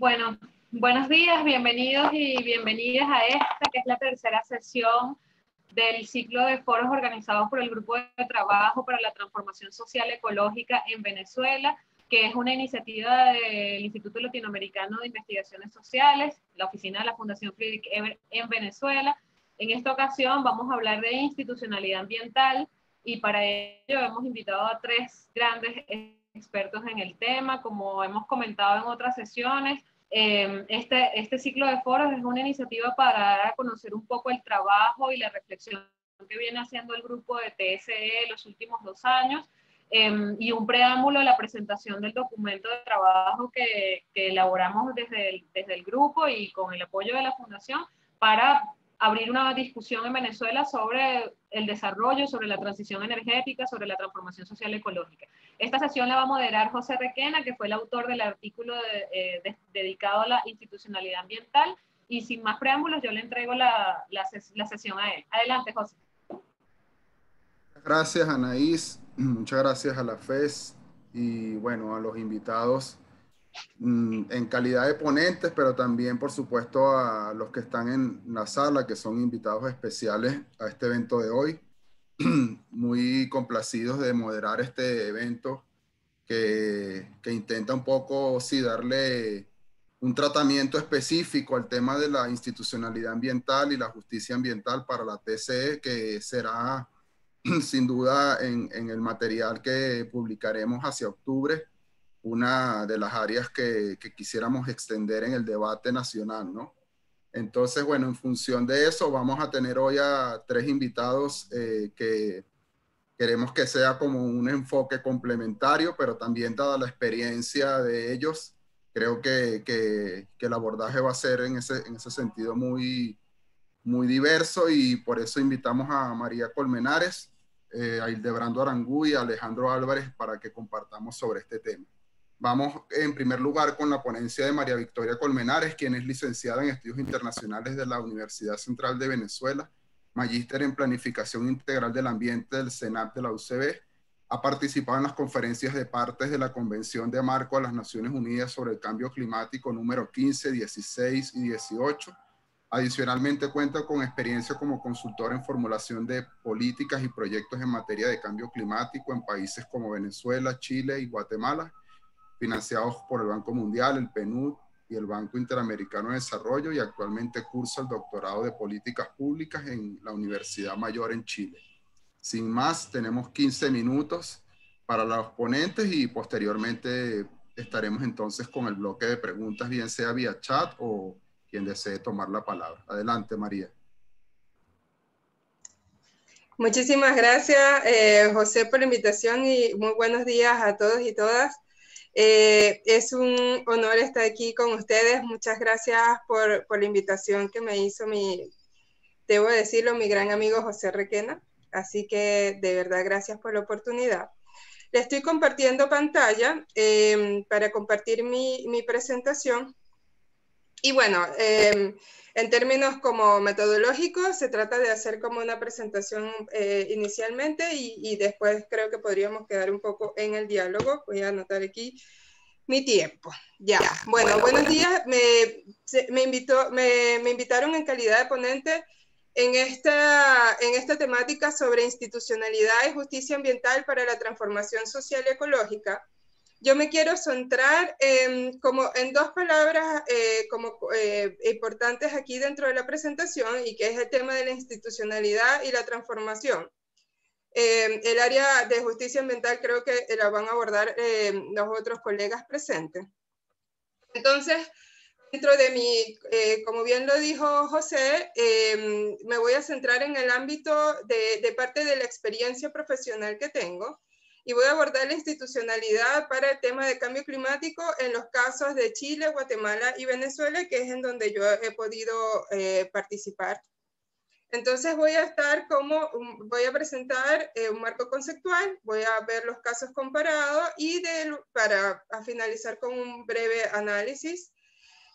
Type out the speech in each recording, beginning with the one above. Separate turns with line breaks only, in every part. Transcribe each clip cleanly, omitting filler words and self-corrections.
Bueno, buenos días, bienvenidos y bienvenidas a esta, que es la tercera sesión del ciclo de foros organizados por el Grupo de Trabajo para la Transformación Social Ecológica en Venezuela, que es una iniciativa del Instituto Latinoamericano de Investigaciones Sociales, la oficina de la Fundación Friedrich Ebert en Venezuela. En esta ocasión vamos a hablar de institucionalidad ambiental y para ello hemos invitado a tres grandes expertos en el tema. Como hemos comentado en otras sesiones, este ciclo de foros es una iniciativa para dar a conocer un poco el trabajo y la reflexión que viene haciendo el grupo de TSE los últimos 2 años, y un preámbulo a la presentación del documento de trabajo que elaboramos desde el grupo y con el apoyo de la Fundación para abrir una discusión en Venezuela sobre el desarrollo, sobre la transición energética, sobre la transformación social ecológica. Esta sesión la va a moderar José Requena, que fue el autor del artículo dedicado a la institucionalidad ambiental, y sin más preámbulos yo le entrego la sesión a él. Adelante, José.
Gracias, Anaís. Muchas gracias a la FES y bueno, a los invitados en calidad de ponentes, pero también, por supuesto, a los que están en la sala, que son invitados especiales a este evento de hoy. Muy complacidos de moderar este evento que intenta un poco, sí, darle un tratamiento específico al tema de la institucionalidad ambiental y la justicia ambiental para la TCE, que será sin duda en el material que publicaremos hacia octubre, una de las áreas que quisiéramos extender en el debate nacional, ¿no? Entonces, bueno, en función de eso, vamos a tener hoy a tres invitados que queremos que sea como un enfoque complementario, pero también dada la experiencia de ellos, creo que el abordaje va a ser en ese sentido muy diverso, y por eso invitamos a María Colmenares, a Hildebrando Aranguy y a Alejandro Álvarez para que compartamos sobre este tema. Vamos en primer lugar con la ponencia de María Victoria Colmenares, quien es licenciada en Estudios Internacionales de la Universidad Central de Venezuela, magíster en Planificación Integral del Ambiente del CENAP de la UCB. Ha participado en las conferencias de partes de la Convención de Marco de las Naciones Unidas sobre el Cambio Climático número 15, 16 y 18. Adicionalmente cuenta con experiencia como consultor en formulación de políticas y proyectos en materia de cambio climático en países como Venezuela, Chile y Guatemala, financiados por el Banco Mundial, el PNUD y el Banco Interamericano de Desarrollo, y actualmente cursa el doctorado de Políticas Públicas en la Universidad Mayor en Chile. Sin más, tenemos 15 minutos para los ponentes y posteriormente estaremos entonces con el bloque de preguntas, bien sea vía chat o quien desee tomar la palabra. Adelante, María.
Muchísimas gracias, José, por la invitación y muy buenos días a todos y todas. Es un honor estar aquí con ustedes. Muchas gracias por la invitación que me hizo debo decirlo, mi gran amigo José Requena. Así que de verdad, gracias por la oportunidad. Le estoy compartiendo pantalla para compartir mi presentación. Y bueno, en términos como metodológicos, se trata de hacer como una presentación inicialmente y después creo que podríamos quedar un poco en el diálogo. Voy a anotar aquí mi tiempo. Ya, bueno, buenos días. Me invitaron en calidad de ponente en esta temática sobre institucionalidad y justicia ambiental para la transformación social y ecológica. Yo me quiero centrar como en dos palabras importantes aquí dentro de la presentación, y que es el tema de la institucionalidad y la transformación. El área de justicia ambiental creo que la van a abordar los otros colegas presentes. Entonces, dentro de como bien lo dijo José, me voy a centrar en el ámbito de parte de la experiencia profesional que tengo, y voy a abordar la institucionalidad para el tema de cambio climático en los casos de Chile, Guatemala y Venezuela, que es en donde yo he podido participar. Entonces voy a presentar un marco conceptual, voy a ver los casos comparados y para finalizar con un breve análisis.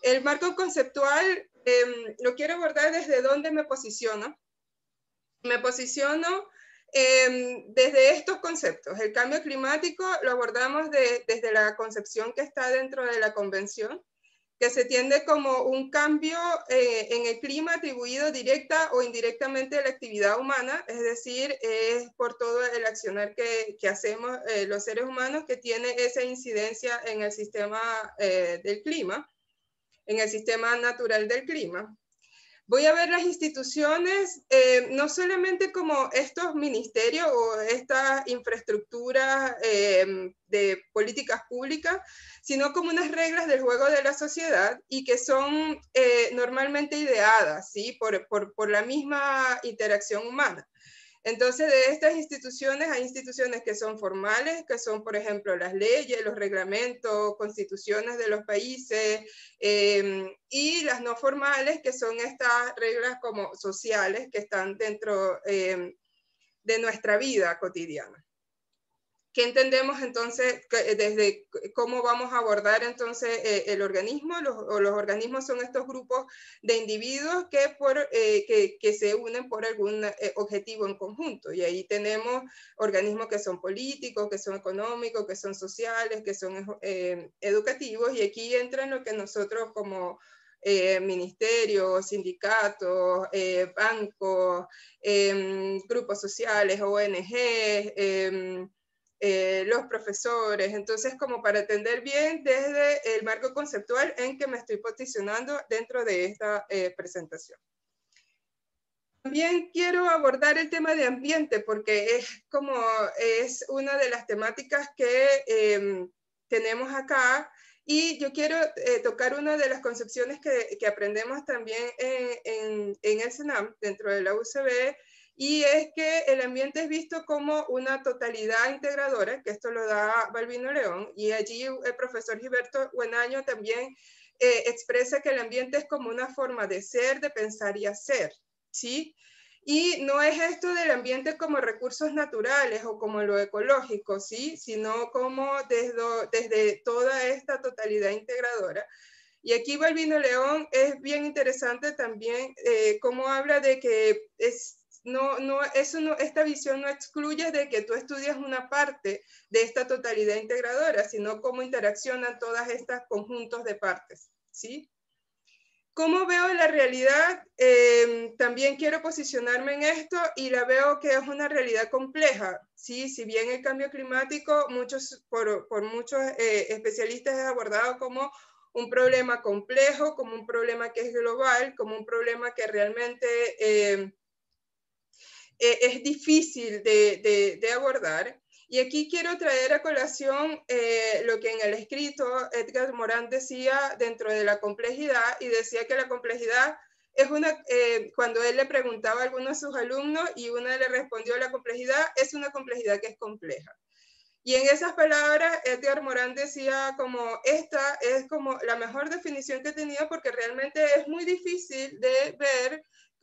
El marco conceptual lo quiero abordar desde dónde me posiciono. Me posiciono desde estos conceptos. El cambio climático lo abordamos desde la concepción que está dentro de la convención, que se entiende como un cambio en el clima atribuido directa o indirectamente a la actividad humana, es decir, es por todo el accionar que hacemos los seres humanos que tiene esa incidencia en el sistema del clima, en el sistema natural del clima. Voy a ver las instituciones, no solamente como estos ministerios o estas infraestructuras de políticas públicas, sino como unas reglas del juego de la sociedad y que son normalmente ideadas, ¿sí? por la misma interacción humana. Entonces, de estas instituciones, hay instituciones que son formales, que son, por ejemplo, las leyes, los reglamentos, constituciones de los países, y las no formales, que son estas reglas como sociales que están dentro de nuestra vida cotidiana. ¿Qué entendemos entonces desde cómo vamos a abordar entonces el organismo? Los organismos son estos grupos de individuos que se unen por algún objetivo en conjunto. Y ahí tenemos organismos que son políticos, que son económicos, que son sociales, que son educativos. Y aquí entran lo que nosotros como ministerios, sindicatos, bancos, grupos sociales, ONG, los profesores, entonces como para entender bien desde el marco conceptual en que me estoy posicionando dentro de esta presentación. También quiero abordar el tema de ambiente porque es una de las temáticas que tenemos acá y yo quiero tocar una de las concepciones que aprendemos también en el CENAM, dentro de la UCB, y es que el ambiente es visto como una totalidad integradora, que esto lo da Balbino León, y allí el profesor Gilberto Buenaño también expresa que el ambiente es como una forma de ser, de pensar y hacer, ¿sí? Y no es esto del ambiente como recursos naturales o como lo ecológico, ¿sí? Sino como desde toda esta totalidad integradora. Y aquí Balbino León es bien interesante también cómo habla de que esta visión no excluye de que tú estudias una parte de esta totalidad integradora, sino cómo interaccionan todas estas conjuntos de partes, ¿sí? ¿Cómo veo la realidad? También quiero posicionarme en esto y la veo que es una realidad compleja, ¿sí? Si bien el cambio climático por muchos especialistas es abordado como un problema complejo, como un problema que es global, como un problema que realmente es difícil de abordar. Y aquí quiero traer a colación lo que en el escrito Edgar Morán decía dentro de la complejidad, y decía que la complejidad es cuando él le preguntaba a algunos de sus alumnos y una le respondió, la complejidad es una complejidad que es compleja. Y en esas palabras, Edgar Morán decía como, esta es como la mejor definición que he tenido porque realmente es muy difícil de ver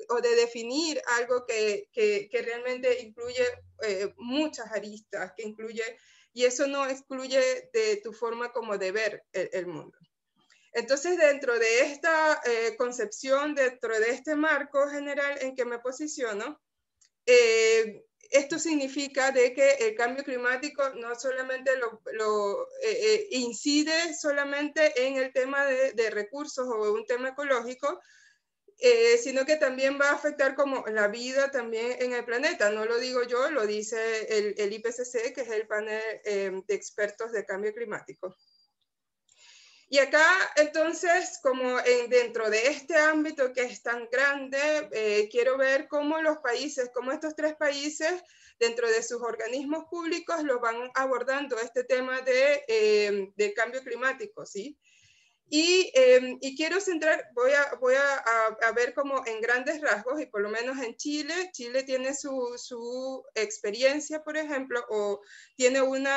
o de definir algo que realmente incluye muchas aristas, y eso no excluye de tu forma como de ver el mundo. Entonces, dentro de esta concepción, dentro de este marco general en que me posiciono, esto significa de que el cambio climático no solamente incide solamente en el tema de recursos o un tema ecológico, sino que también va a afectar como la vida también en el planeta. No lo digo yo, lo dice el IPCC, que es el panel de expertos de cambio climático. Y acá, entonces, como dentro de este ámbito que es tan grande, quiero ver cómo los países, cómo estos tres países, dentro de sus organismos públicos, los van abordando este tema de cambio climático, ¿sí? Y quiero voy a ver como en grandes rasgos, y por lo menos en Chile tiene su experiencia, por ejemplo, o tiene un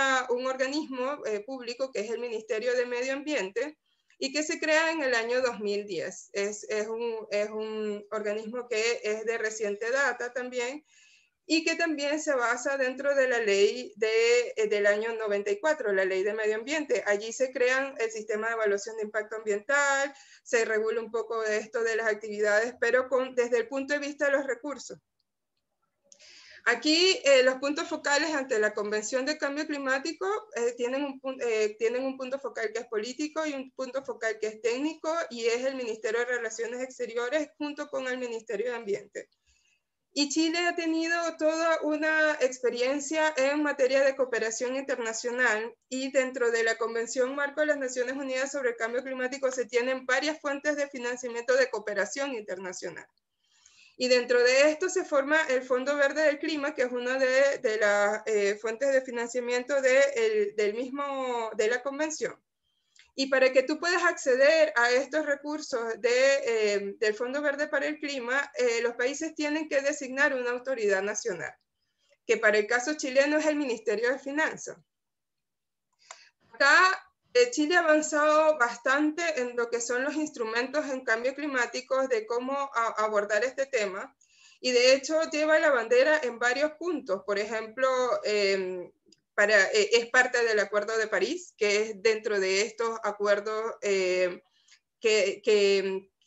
organismo público que es el Ministerio de Medio Ambiente, y que se crea en el año 2010. Es un organismo que es de reciente data también, y que también se basa dentro de la ley del año 94, la ley de medio ambiente. Allí se crean el sistema de evaluación de impacto ambiental, se regula un poco de esto de las actividades, pero desde el punto de vista de los recursos. Aquí los puntos focales ante la Convención de Cambio Climático tienen un punto focal que es político y un punto focal que es técnico, y es el Ministerio de Relaciones Exteriores junto con el Ministerio de Ambiente. Y Chile ha tenido toda una experiencia en materia de cooperación internacional, y dentro de la Convención Marco de las Naciones Unidas sobre el Cambio Climático se tienen varias fuentes de financiamiento de cooperación internacional. Y dentro de esto se forma el Fondo Verde del Clima, que es una de las fuentes de financiamiento de la Convención. Y para que tú puedas acceder a estos recursos del Fondo Verde para el Clima, los países tienen que designar una autoridad nacional, que para el caso chileno es el Ministerio de Finanzas. Acá Chile ha avanzado bastante en lo que son los instrumentos en cambio climático, de cómo abordar este tema, y de hecho lleva la bandera en varios puntos. Por ejemplo, es parte del Acuerdo de París, que es dentro de estos acuerdos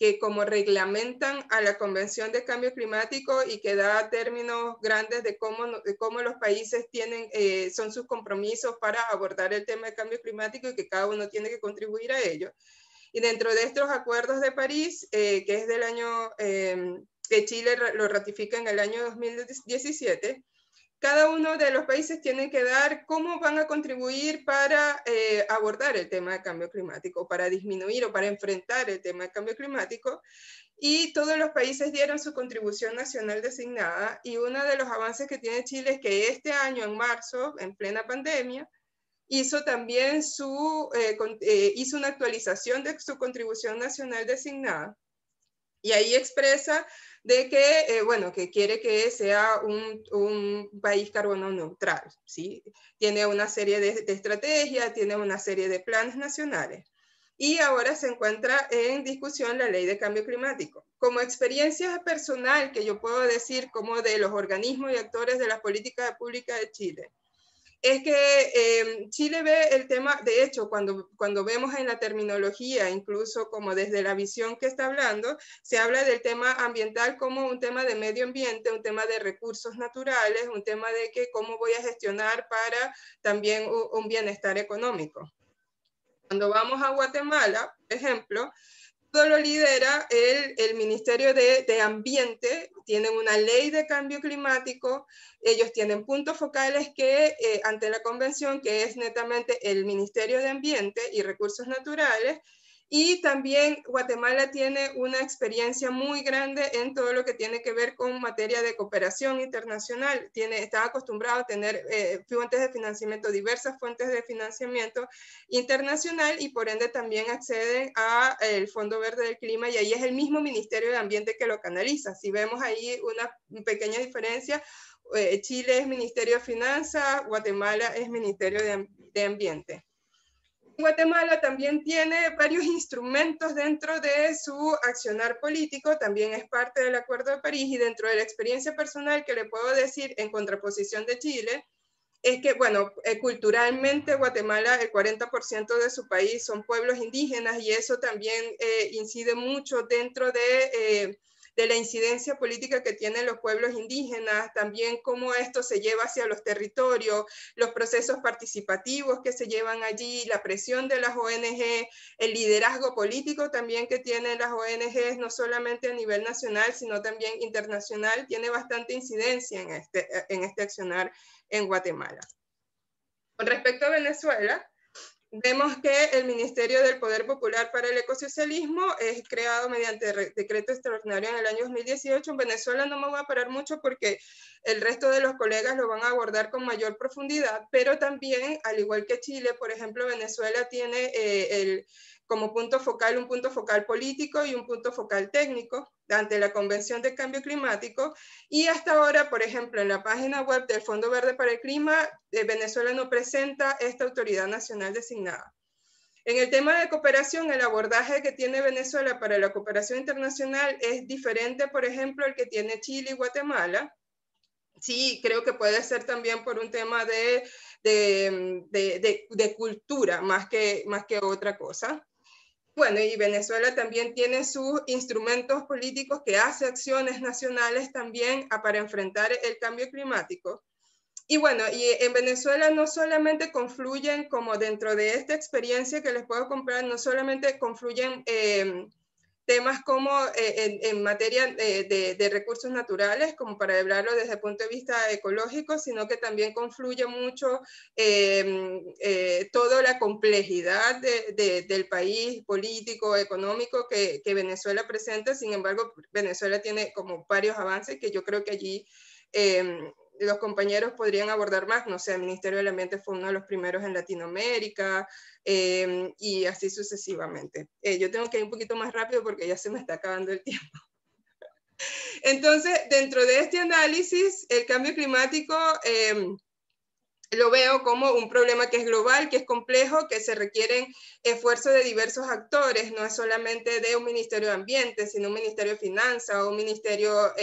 que como reglamentan a la Convención de Cambio Climático, y que da términos grandes de cómo los países son sus compromisos para abordar el tema de cambio climático, y que cada uno tiene que contribuir a ello. Y dentro de estos acuerdos de París, que es del año, que Chile lo ratifica en el año 2017, cada uno de los países tiene que dar cómo van a contribuir para abordar el tema de cambio climático, para disminuir o para enfrentar el tema de cambio climático, y todos los países dieron su contribución nacional designada. Y uno de los avances que tiene Chile es que este año, en marzo, en plena pandemia, hizo también hizo una actualización de su contribución nacional designada, y ahí expresa de que, bueno, que quiere que sea un país carbono neutral, ¿sí? Tiene una serie de estrategias, tiene una serie de planes nacionales. Y ahora se encuentra en discusión la ley de cambio climático. Como experiencia personal que yo puedo decir, como de los organismos y actores de las políticas públicas de Chile, es que Chile ve el tema, de hecho, cuando vemos en la terminología, incluso como desde la visión que está hablando, se habla del tema ambiental como un tema de medio ambiente, un tema de recursos naturales, un tema de que cómo voy a gestionar para también un bienestar económico. Cuando vamos a Guatemala, por ejemplo, todo lo lidera el Ministerio de Ambiente. Tienen una ley de cambio climático, ellos tienen puntos focales que ante la convención, que es netamente el Ministerio de Ambiente y Recursos Naturales. Y también Guatemala tiene una experiencia muy grande en todo lo que tiene que ver con materia de cooperación internacional. Está acostumbrado a tener fuentes de financiamiento, diversas fuentes de financiamiento internacional, y por ende también acceden al Fondo Verde del Clima, y ahí es el mismo Ministerio de Ambiente que lo canaliza. Si vemos ahí una pequeña diferencia, Chile es Ministerio de Finanzas, Guatemala es Ministerio de Ambiente. Guatemala también tiene varios instrumentos dentro de su accionar político, también es parte del Acuerdo de París, y dentro de la experiencia personal que le puedo decir en contraposición de Chile, es que, bueno, culturalmente Guatemala, el 40% de su país son pueblos indígenas, y eso también incide mucho dentro de la incidencia política que tienen los pueblos indígenas, también cómo esto se lleva hacia los territorios, los procesos participativos que se llevan allí, la presión de las ONG, el liderazgo político también que tienen las ONGs, no solamente a nivel nacional, sino también internacional, tiene bastante incidencia en este accionar en Guatemala. Con respecto a Venezuela, vemos que el Ministerio del Poder Popular para el Ecosocialismo es creado mediante decreto extraordinario en el año 2018. En Venezuela no me voy a parar mucho porque el resto de los colegas lo van a abordar con mayor profundidad, pero también, al igual que Chile, por ejemplo, Venezuela tiene como punto focal un punto focal político y un punto focal técnico ante la Convención de Cambio Climático, y hasta ahora, por ejemplo, en la página web del Fondo Verde para el Clima, Venezuela no presenta esta autoridad nacional designada. En el tema de cooperación, el abordaje que tiene Venezuela para la cooperación internacional es diferente, por ejemplo, el que tiene Chile y Guatemala. Sí, creo que puede ser también por un tema de cultura más que otra cosa. Bueno, y Venezuela también tiene sus instrumentos políticos que hace acciones nacionales también para enfrentar el cambio climático. Y bueno, y en Venezuela no solamente confluyen, como dentro de esta experiencia que les puedo comprar, no solamente confluyen temas como en materia de recursos naturales, como para hablarlo desde el punto de vista ecológico, sino que también confluye mucho toda la complejidad del país político, económico que Venezuela presenta. Sin embargo, Venezuela tiene como varios avances que yo creo que allí los compañeros podrían abordar más. No sé, el Ministerio del Ambiente fue uno de los primeros en Latinoamérica, y así sucesivamente. Yo tengo que ir un poquito más rápido porque ya se me está acabando el tiempo. Entonces, dentro de este análisis, el cambio climático lo veo como un problema que es global, que es complejo, que se requieren esfuerzos de diversos actores, no es solamente de un Ministerio de Ambiente, sino un Ministerio de Finanzas o un Ministerio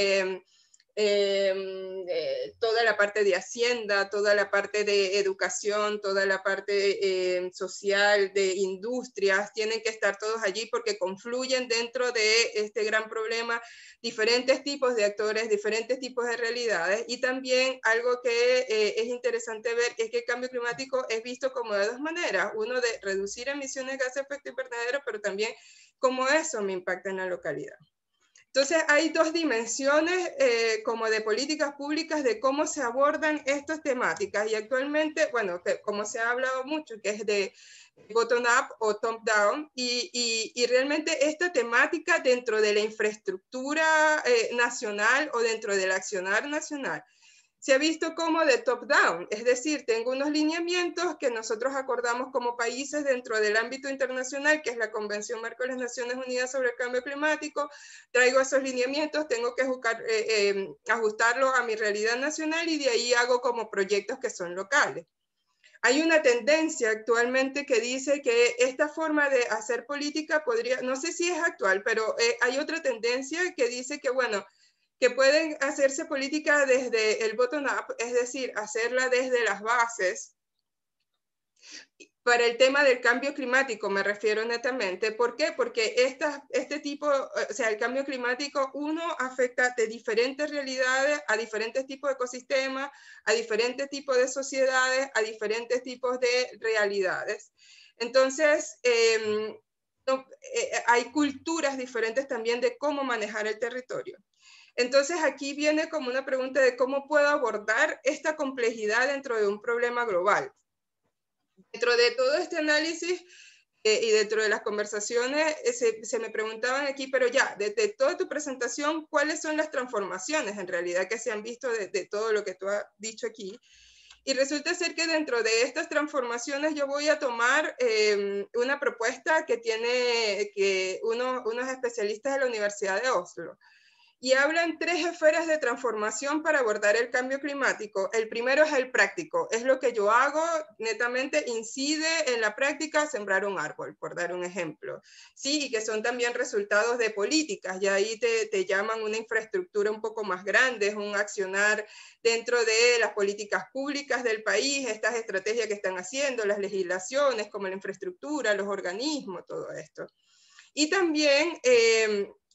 toda la parte de Hacienda, toda la parte de educación, toda la parte social, de industrias, tienen que estar todos allí porque confluyen dentro de este gran problema diferentes tipos de actores, diferentes tipos de realidades. Y también algo que es interesante ver es que el cambio climático es visto como de dos maneras: uno, de reducir emisiones de gases de efecto invernadero, pero también cómo eso me impacta en la localidad. Entonces hay dos dimensiones como de políticas públicas de cómo se abordan estas temáticas, y actualmente, bueno, como se ha hablado mucho, que es de bottom-up o top-down, y realmente esta temática dentro de la infraestructura nacional o dentro del accionar nacional se ha visto como de top-down, es decir, tengo unos lineamientos que nosotros acordamos como países dentro del ámbito internacional, que es la Convención Marco de las Naciones Unidas sobre el Cambio Climático, traigo esos lineamientos, tengo que ajustarlos a mi realidad nacional y de ahí hago como proyectos que son locales. Hay una tendencia actualmente que dice que esta forma de hacer política podría, no sé si es actual, pero hay otra tendencia que dice que, bueno, que pueden hacerse política desde el bottom-up, es decir, hacerla desde las bases. Para el tema del cambio climático me refiero netamente. ¿Por qué? Porque este tipo, o sea, el cambio climático, uno, afecta de diferentes realidades a diferentes tipos de ecosistemas, a diferentes tipos de sociedades, a diferentes tipos de realidades. Entonces, hay culturas diferentes también de cómo manejar el territorio. Entonces aquí viene como una pregunta de cómo puedo abordar esta complejidad dentro de un problema global. Dentro de todo este análisis y dentro de las conversaciones se me preguntaban aquí, pero ya, desde toda tu presentación, ¿cuáles son las transformaciones en realidad que se han visto de todo lo que tú has dicho aquí? Y resulta ser que dentro de estas transformaciones yo voy a tomar una propuesta que tiene unos especialistas de la Universidad de Oslo. Y hablan tres esferas de transformación para abordar el cambio climático. El primero es el práctico, es lo que yo hago, netamente incide en la práctica sembrar un árbol, por dar un ejemplo. Sí, y que son también resultados de políticas, y ahí te llaman una infraestructura un poco más grande, es un accionar dentro de las políticas públicas del país, estas estrategias que están haciendo, las legislaciones como la infraestructura, los organismos, todo esto. Y también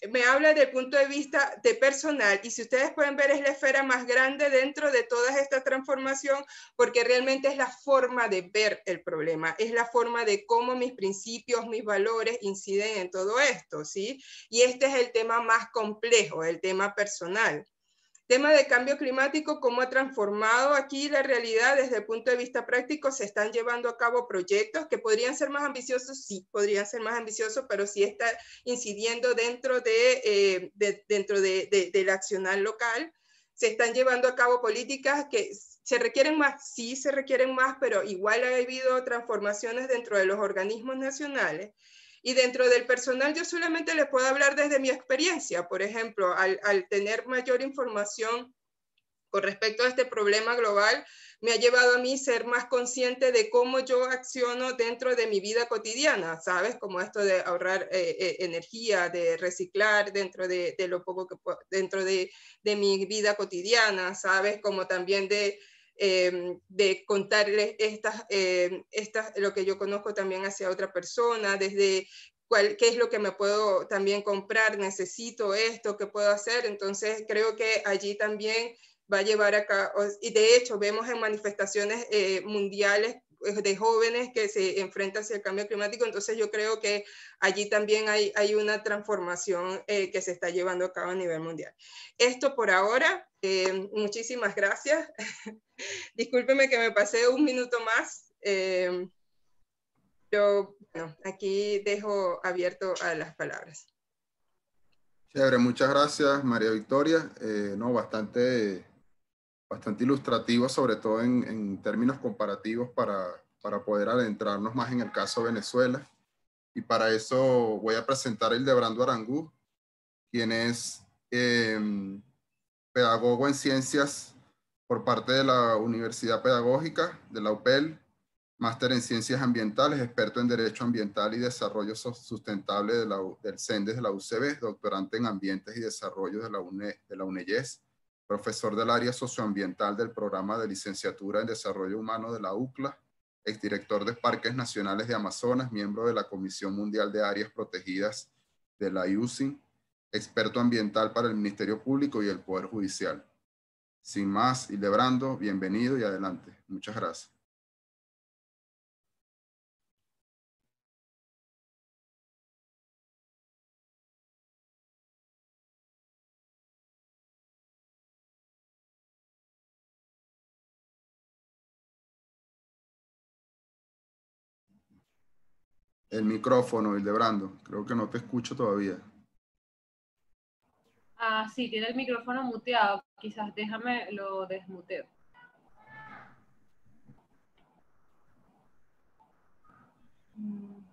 me habla del punto de vista de personal, y si ustedes pueden ver, es la esfera más grande dentro de toda esta transformación, porque realmente es la forma de ver el problema, es la forma de cómo mis principios, mis valores inciden en todo esto, ¿sí? Y este es el tema más complejo, el tema personal. Tema de cambio climático, cómo ha transformado aquí la realidad desde el punto de vista práctico. Se están llevando a cabo proyectos que podrían ser más ambiciosos, sí, podrían ser más ambiciosos, pero sí está incidiendo dentro del accionar local. Se están llevando a cabo políticas que se requieren más, sí se requieren más, pero igual ha habido transformaciones dentro de los organismos nacionales. Y dentro del personal yo solamente les puedo hablar desde mi experiencia. Por ejemplo, al tener mayor información con respecto a este problema global, me ha llevado a mí ser más consciente de cómo yo acciono dentro de mi vida cotidiana, ¿sabes? Como esto de ahorrar energía, de reciclar dentro de lo poco que puedo, dentro de mi vida cotidiana, ¿sabes? Como también de contarles lo que yo conozco también hacia otra persona, desde qué es lo que me puedo también comprar, necesito esto, qué puedo hacer. Entonces creo que allí también va a llevar acá, y de hecho vemos en manifestaciones mundiales de jóvenes que se enfrentan hacia el cambio climático, entonces yo creo que allí también hay una transformación que se está llevando a cabo a nivel mundial. Esto por ahora, muchísimas gracias. Discúlpeme que me pasé un minuto más. Yo, bueno, aquí dejo abierto a las palabras.
Chévere, muchas gracias, María Victoria. No, bastante ilustrativo, sobre todo en términos comparativos para poder adentrarnos más en el caso Venezuela. Y para eso voy a presentar a Hildebrando Aranguren, quien es pedagogo en ciencias por parte de la Universidad Pedagógica de la UPEL, máster en ciencias ambientales, experto en derecho ambiental y desarrollo sustentable del CENDES de la UCB, doctorante en ambientes y desarrollo de la UNEYES, profesor del área socioambiental del programa de licenciatura en desarrollo humano de la UCLA, exdirector de Parques Nacionales de Amazonas, miembro de la Comisión Mundial de Áreas Protegidas de la IUCN, experto ambiental para el Ministerio Público y el Poder Judicial. Sin más, Hildebrando, bienvenido y adelante. Muchas gracias. El micrófono, Hildebrando. Creo que no te escucho todavía.
Ah, sí, tiene el micrófono muteado. Quizás déjame lo desmuteo. No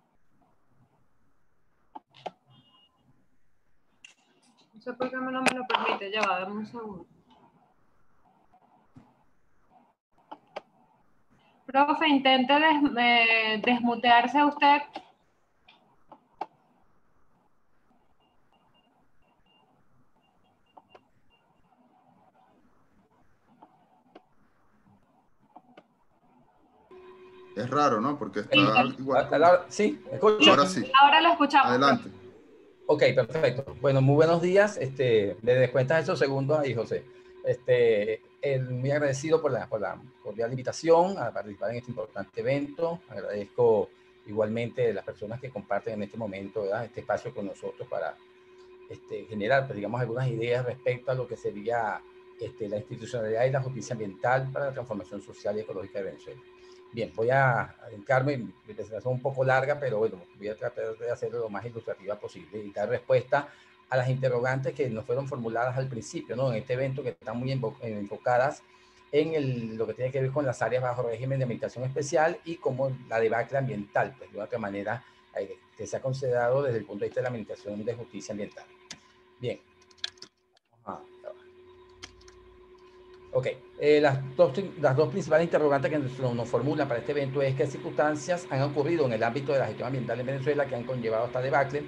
sé por qué no me lo permite. Ya va, dame un segundo. Profe, intente desmutearse usted.
Es raro, ¿no? Porque está igual como...
Sí, ¿me escucha?
Ahora sí.
Ahora lo escuchamos.
Adelante.
Ok, perfecto. Bueno, muy buenos días. Le descuentas esos segundos ahí, José. Muy agradecido por la cordial invitación a participar en este importante evento. Agradezco igualmente a las personas que comparten en este momento, ¿verdad?, este espacio con nosotros para generar, pues, digamos, algunas ideas respecto a lo que sería la institucionalidad y la justicia ambiental para la transformación social y ecológica de Venezuela. Bien, voy a adentrarme, mi presentación un poco larga, pero bueno, voy a tratar de hacerlo lo más ilustrativa posible y dar respuesta a las interrogantes que nos fueron formuladas al principio, ¿no?, en este evento, que están muy enfocadas en lo que tiene que ver con las áreas bajo régimen de administración especial y como la debacle ambiental, pues de otra manera, que se ha considerado desde el punto de vista de la administración de justicia ambiental. Bien. Ok, las dos principales interrogantes que nos formulan para este evento es qué circunstancias han ocurrido en el ámbito de la gestión ambiental en Venezuela que han conllevado esta debacle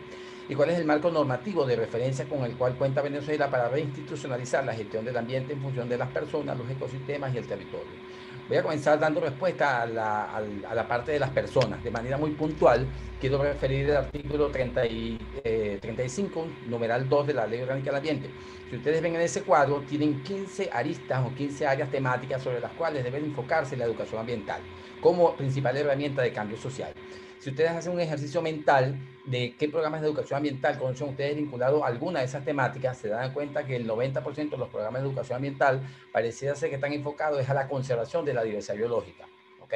y cuál es el marco normativo de referencia con el cual cuenta Venezuela para reinstitucionalizar la gestión del ambiente en función de las personas, los ecosistemas y el territorio. Voy a comenzar dando respuesta a la parte de las personas. De manera muy puntual, quiero referir el artículo 35, numeral 2 de la Ley Orgánica del Ambiente. Si ustedes ven en ese cuadro, tienen 15 aristas o 15 áreas temáticas sobre las cuales debe enfocarse la educación ambiental como principal herramienta de cambio social. Si ustedes hacen un ejercicio mental de qué programas de educación ambiental conocen ustedes vinculados a alguna de esas temáticas, se dan cuenta que el 90% de los programas de educación ambiental pareciera ser que están enfocados a la conservación de la diversidad biológica, ¿ok?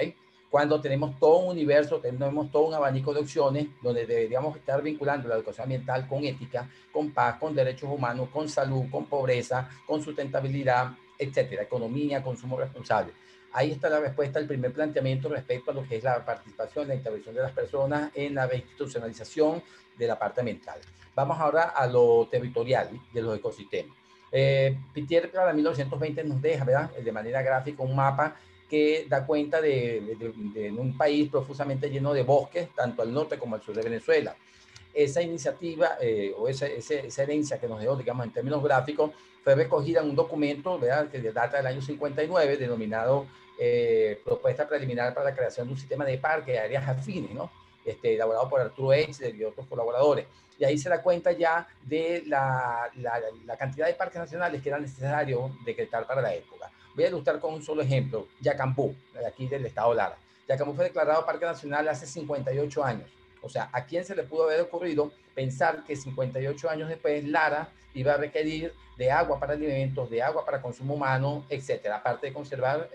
Cuando tenemos todo un universo, tenemos todo un abanico de opciones donde deberíamos estar vinculando la educación ambiental con ética, con paz, con derechos humanos, con salud, con pobreza, con sustentabilidad, etcétera, economía, consumo responsable. Ahí está la respuesta al primer planteamiento respecto a lo que es la participación, la intervención de las personas en la reinstitucionalización de la parte ambiental. Vamos ahora a lo territorial de los ecosistemas. Pittier para 1920 nos deja, ¿verdad?, de manera gráfica un mapa que da cuenta de un país profusamente lleno de bosques, tanto al norte como al sur de Venezuela. Esa iniciativa o esa herencia que nos dejó, digamos, en términos gráficos, fue recogida en un documento, ¿verdad?, que data del año 59, denominado Propuesta Preliminar para la Creación de un Sistema de Parques de Áreas Afines, ¿no?, elaborado por Arturo H. y otros colaboradores. Y ahí se da cuenta ya de la cantidad de parques nacionales que era necesario decretar para la época. Voy a ilustrar con un solo ejemplo, Yacambú, de aquí del estado Lara. Yacambú fue declarado parque nacional hace 58 años. O sea, ¿a quién se le pudo haber ocurrido pensar que 58 años después Lara iba a requerir de agua para alimentos, de agua para consumo humano, etcétera, aparte de conservar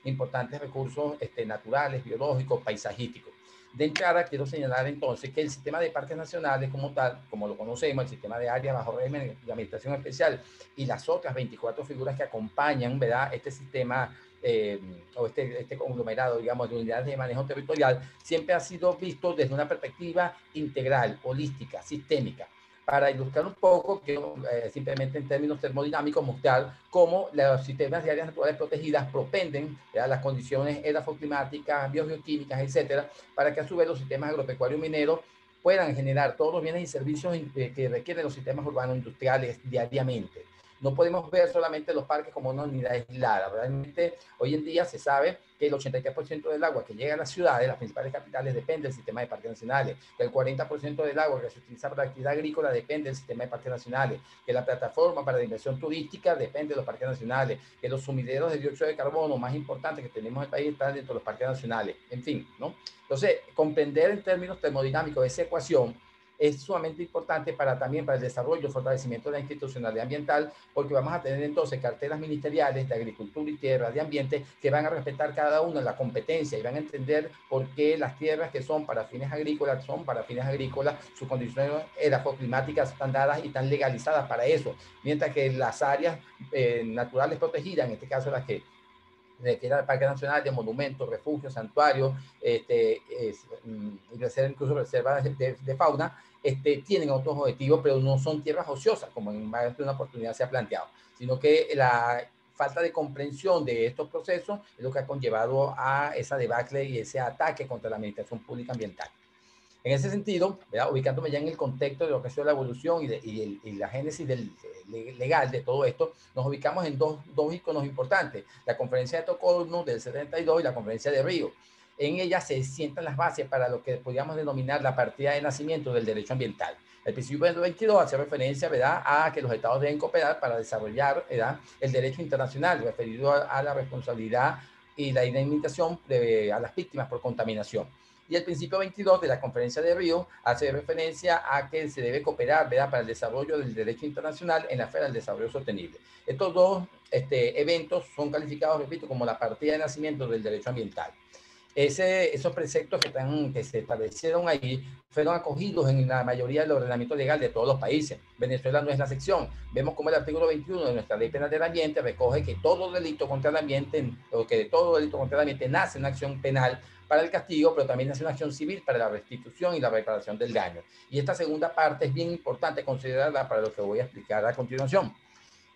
importantes recursos naturales, biológicos, paisajísticos? De entrada, quiero señalar entonces que el sistema de parques nacionales como tal, como lo conocemos, el sistema de área bajo régimen de administración especial y las otras 24 figuras que acompañan, ¿verdad?, este sistema o este conglomerado, digamos, de unidades de manejo territorial, siempre ha sido visto desde una perspectiva integral, holística, sistémica. Para ilustrar un poco, quiero simplemente en términos termodinámicos mostrar cómo los sistemas de áreas naturales protegidas propenden a las condiciones edafoclimáticas, biogeoquímicas, etcétera, para que a su vez los sistemas agropecuarios mineros puedan generar todos los bienes y servicios que requieren los sistemas urbanos industriales diariamente. No podemos ver solamente los parques como una unidad aislada. Realmente, hoy en día se sabe que el 83% del agua que llega a las ciudades, las principales capitales, depende del sistema de parques nacionales, que el 40% del agua que se utiliza para la actividad agrícola depende del sistema de parques nacionales, que la plataforma para la inversión turística depende de los parques nacionales, que los sumideros de dióxido de carbono más importantes que tenemos en el país están dentro de los parques nacionales, en fin, ¿no? Entonces, comprender en términos termodinámicos esa ecuación es sumamente importante también para el desarrollo y fortalecimiento de la institucionalidad ambiental, porque vamos a tener entonces carteras ministeriales de agricultura y tierra, de ambiente, que van a respetar cada una la competencia y van a entender por qué las tierras que son para fines agrícolas, sus condiciones edafoclimáticas están dadas y están legalizadas para eso, mientras que las áreas naturales protegidas, en este caso las que requiere el Parque Nacional, de monumentos, refugios, santuarios, incluso reservas de fauna, tienen otros objetivos, pero no son tierras ociosas, como en más de una oportunidad se ha planteado, sino que la falta de comprensión de estos procesos es lo que ha conllevado a esa debacle y ese ataque contra la administración pública ambiental. En ese sentido, ¿verdad?, ubicándome ya en el contexto de lo que ha sido la evolución y la génesis legal de todo esto, nos ubicamos en dos íconos importantes, la Conferencia de Estocolmo del 72 y la Conferencia de Río. En ella se sientan las bases para lo que podríamos denominar la partida de nacimiento del derecho ambiental. El principio del 22 hace referencia, ¿verdad?, a que los estados deben cooperar para desarrollar, ¿verdad?, el derecho internacional referido a la responsabilidad y la indemnización a las víctimas por contaminación. Y el principio 22 de la Conferencia de Río hace referencia a que se debe cooperar, ¿verdad?, para el desarrollo del derecho internacional en la esfera del desarrollo sostenible. Estos dos eventos son calificados, repito, como la partida de nacimiento del derecho ambiental. Esos preceptos que se establecieron ahí fueron acogidos en la mayoría del ordenamiento legal de todos los países. Venezuela no es la excepción. Vemos como el artículo 21 de nuestra Ley Penal del Ambiente recoge que todo delito contra el ambiente, o que de todo delito contra el ambiente nace una acción penal para el castigo, pero también nace una acción civil para la restitución y la reparación del daño. Y esta segunda parte es bien importante considerarla para lo que voy a explicar a continuación.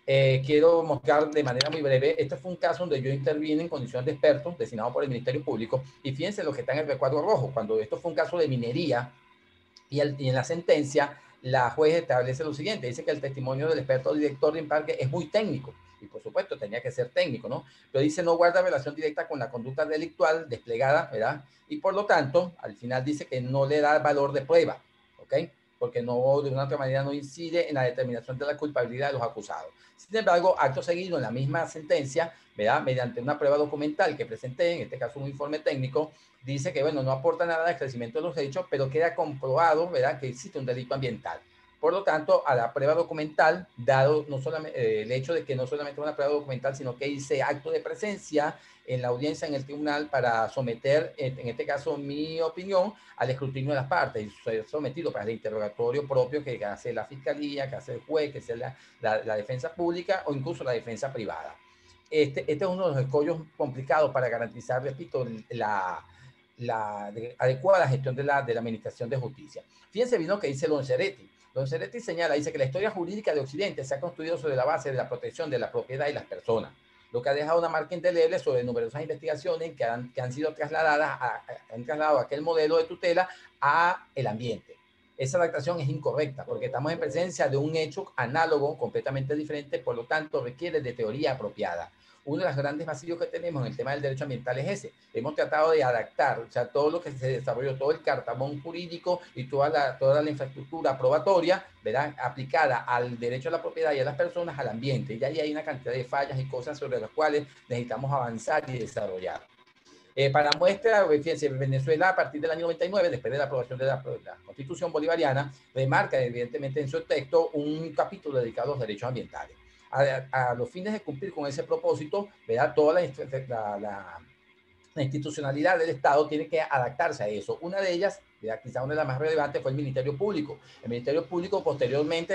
Quiero mostrar de manera muy breve, este fue un caso donde yo intervine en condición de experto designado por el Ministerio Público, y fíjense lo que está en el recuadro rojo, cuando esto fue un caso de minería, y en la sentencia la juez establece lo siguiente, dice que el testimonio del experto director de Imparque es muy técnico, y por supuesto tenía que ser técnico, ¿no? Pero dice no guarda relación directa con la conducta delictual desplegada, ¿verdad? Y por lo tanto, al final dice que no le da valor de prueba, ¿ok? Porque no, de una otra manera no incide en la determinación de la culpabilidad de los acusados. Sin embargo, acto seguido en la misma sentencia, ¿verdad?, mediante una prueba documental que presenté, en este caso un informe técnico, dice que, bueno, no aporta nada al esclarecimiento de los hechos, pero queda comprobado, ¿verdad?, que existe un delito ambiental. Por lo tanto, a la prueba documental, dado no solamente, el hecho de que no solamente una prueba documental, sino que hice acto de presencia en la audiencia en el tribunal para someter, en este caso, mi opinión al escrutinio de las partes, y soy sometido para el interrogatorio propio que hace la fiscalía, que hace el juez, que hace la defensa pública o incluso la defensa privada. Este es uno de los escollos complicados para garantizar, repito, la adecuada gestión de la administración de justicia. Fíjense bien lo que dice Lonceretti. Lonceretti señala, dice que la historia jurídica de Occidente se ha construido sobre la base de la protección de la propiedad y las personas, lo que ha dejado una marca indeleble sobre numerosas investigaciones que han sido trasladadas, han trasladado aquel modelo de tutela a el ambiente. Esa adaptación es incorrecta porque estamos en presencia de un hecho análogo, completamente diferente, por lo tanto requiere de teoría apropiada. uno de los grandes vacíos que tenemos en el tema del derecho ambiental es ese. Hemos tratado de adaptar, o sea, todo lo que se desarrolló, todo el cartabón jurídico y toda la infraestructura probatoria, ¿verdad?, aplicada al derecho a la propiedad y a las personas, al ambiente. Y ahí hay una cantidad de fallas y cosas sobre las cuales necesitamos avanzar y desarrollar. Para muestra, fíjense, Venezuela a partir del año 99, después de la aprobación de la Constitución Bolivariana, remarca evidentemente en su texto un capítulo dedicado a los derechos ambientales. A los fines de cumplir con ese propósito, ¿verdad?, toda la institucionalidad del Estado tiene que adaptarse a eso. Una de ellas, quizá una de las más relevantes, fue el Ministerio Público. El Ministerio Público posteriormente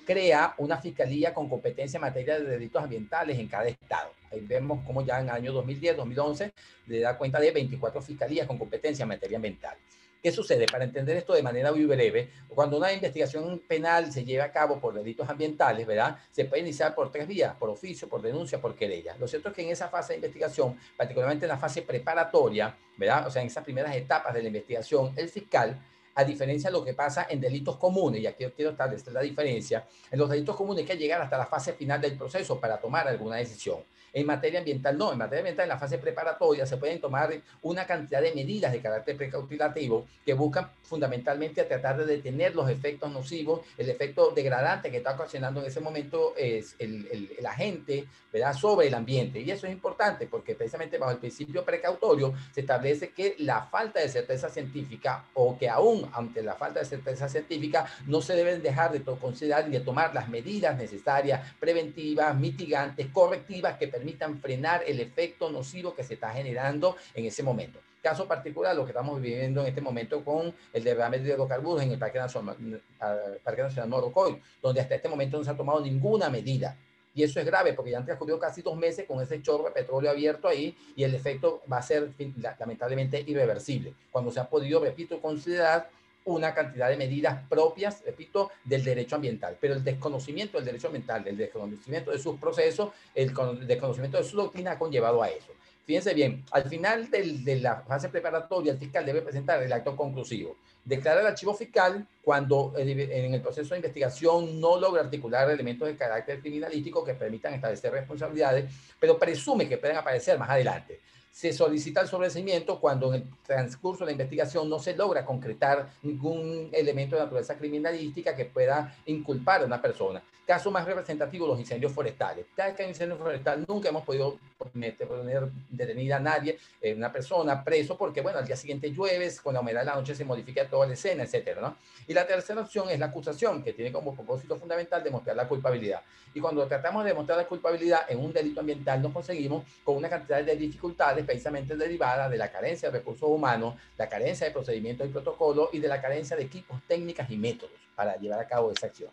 crea una fiscalía con competencia en materia de delitos ambientales en cada estado. Ahí vemos cómo ya en el año 2010, 2011, le da cuenta de 24 fiscalías con competencia en materia ambiental. ¿Qué sucede? Para entender esto de manera muy breve, cuando una investigación penal se lleva a cabo por delitos ambientales, ¿verdad?, se puede iniciar por 3 vías: por oficio, por denuncia, por querella. Lo cierto es que en esa fase de investigación, particularmente en la fase preparatoria, ¿verdad?, o sea, en esas primeras etapas de la investigación, el fiscal, a diferencia de lo que pasa en delitos comunes, y aquí quiero establecer la diferencia, en los delitos comunes hay que llegar hasta la fase final del proceso para tomar alguna decisión. En materia ambiental no, en materia ambiental en la fase preparatoria se pueden tomar una cantidad de medidas de carácter precautelativo que buscan fundamentalmente a tratar de detener los efectos nocivos, el efecto degradante que está ocasionando en ese momento es el agente, ¿verdad?, sobre el ambiente. Y eso es importante porque precisamente bajo el principio precautorio se establece que la falta de certeza científica, o que aún ante la falta de certeza científica no se deben dejar de considerar y de tomar las medidas necesarias, preventivas, mitigantes, correctivas, que permitan frenar el efecto nocivo que se está generando en ese momento. Caso particular, lo que estamos viviendo en este momento con el derrame de hidrocarburos en el Parque Nacional Morrocoy, donde hasta este momento no se ha tomado ninguna medida. Y eso es grave porque ya han transcurrido casi 2 meses con ese chorro de petróleo abierto ahí, y el efecto va a ser lamentablemente irreversible, cuando se ha podido, repito, considerar una cantidad de medidas propias, repito, del derecho ambiental. Pero el desconocimiento del derecho ambiental, el desconocimiento de sus procesos, el desconocimiento de su doctrina ha conllevado a eso. Fíjense bien, al final de la fase preparatoria, el fiscal debe presentar el acto conclusivo. Declara el archivo fiscal cuando en el proceso de investigación no logra articular elementos de carácter criminalístico que permitan establecer responsabilidades, pero presume que pueden aparecer más adelante. Se solicita el sobreseimiento cuando en el transcurso de la investigación no se logra concretar ningún elemento de naturaleza criminalística que pueda inculpar a una persona. Caso más representativo, los incendios forestales. Cada vez que hay un incendio forestal nunca hemos podido poner detenida a nadie, una persona preso, porque bueno, al día siguiente llueve, con la humedad de la noche se modifica toda la escena, etcétera, ¿no? Y la tercera opción es la acusación, que tiene como propósito fundamental demostrar la culpabilidad. Y cuando tratamos de demostrar la culpabilidad en un delito ambiental, nos conseguimos con una cantidad de dificultades precisamente derivadas de la carencia de recursos humanos, la carencia de procedimientos y protocolos, y de la carencia de equipos, técnicas y métodos para llevar a cabo esa acción.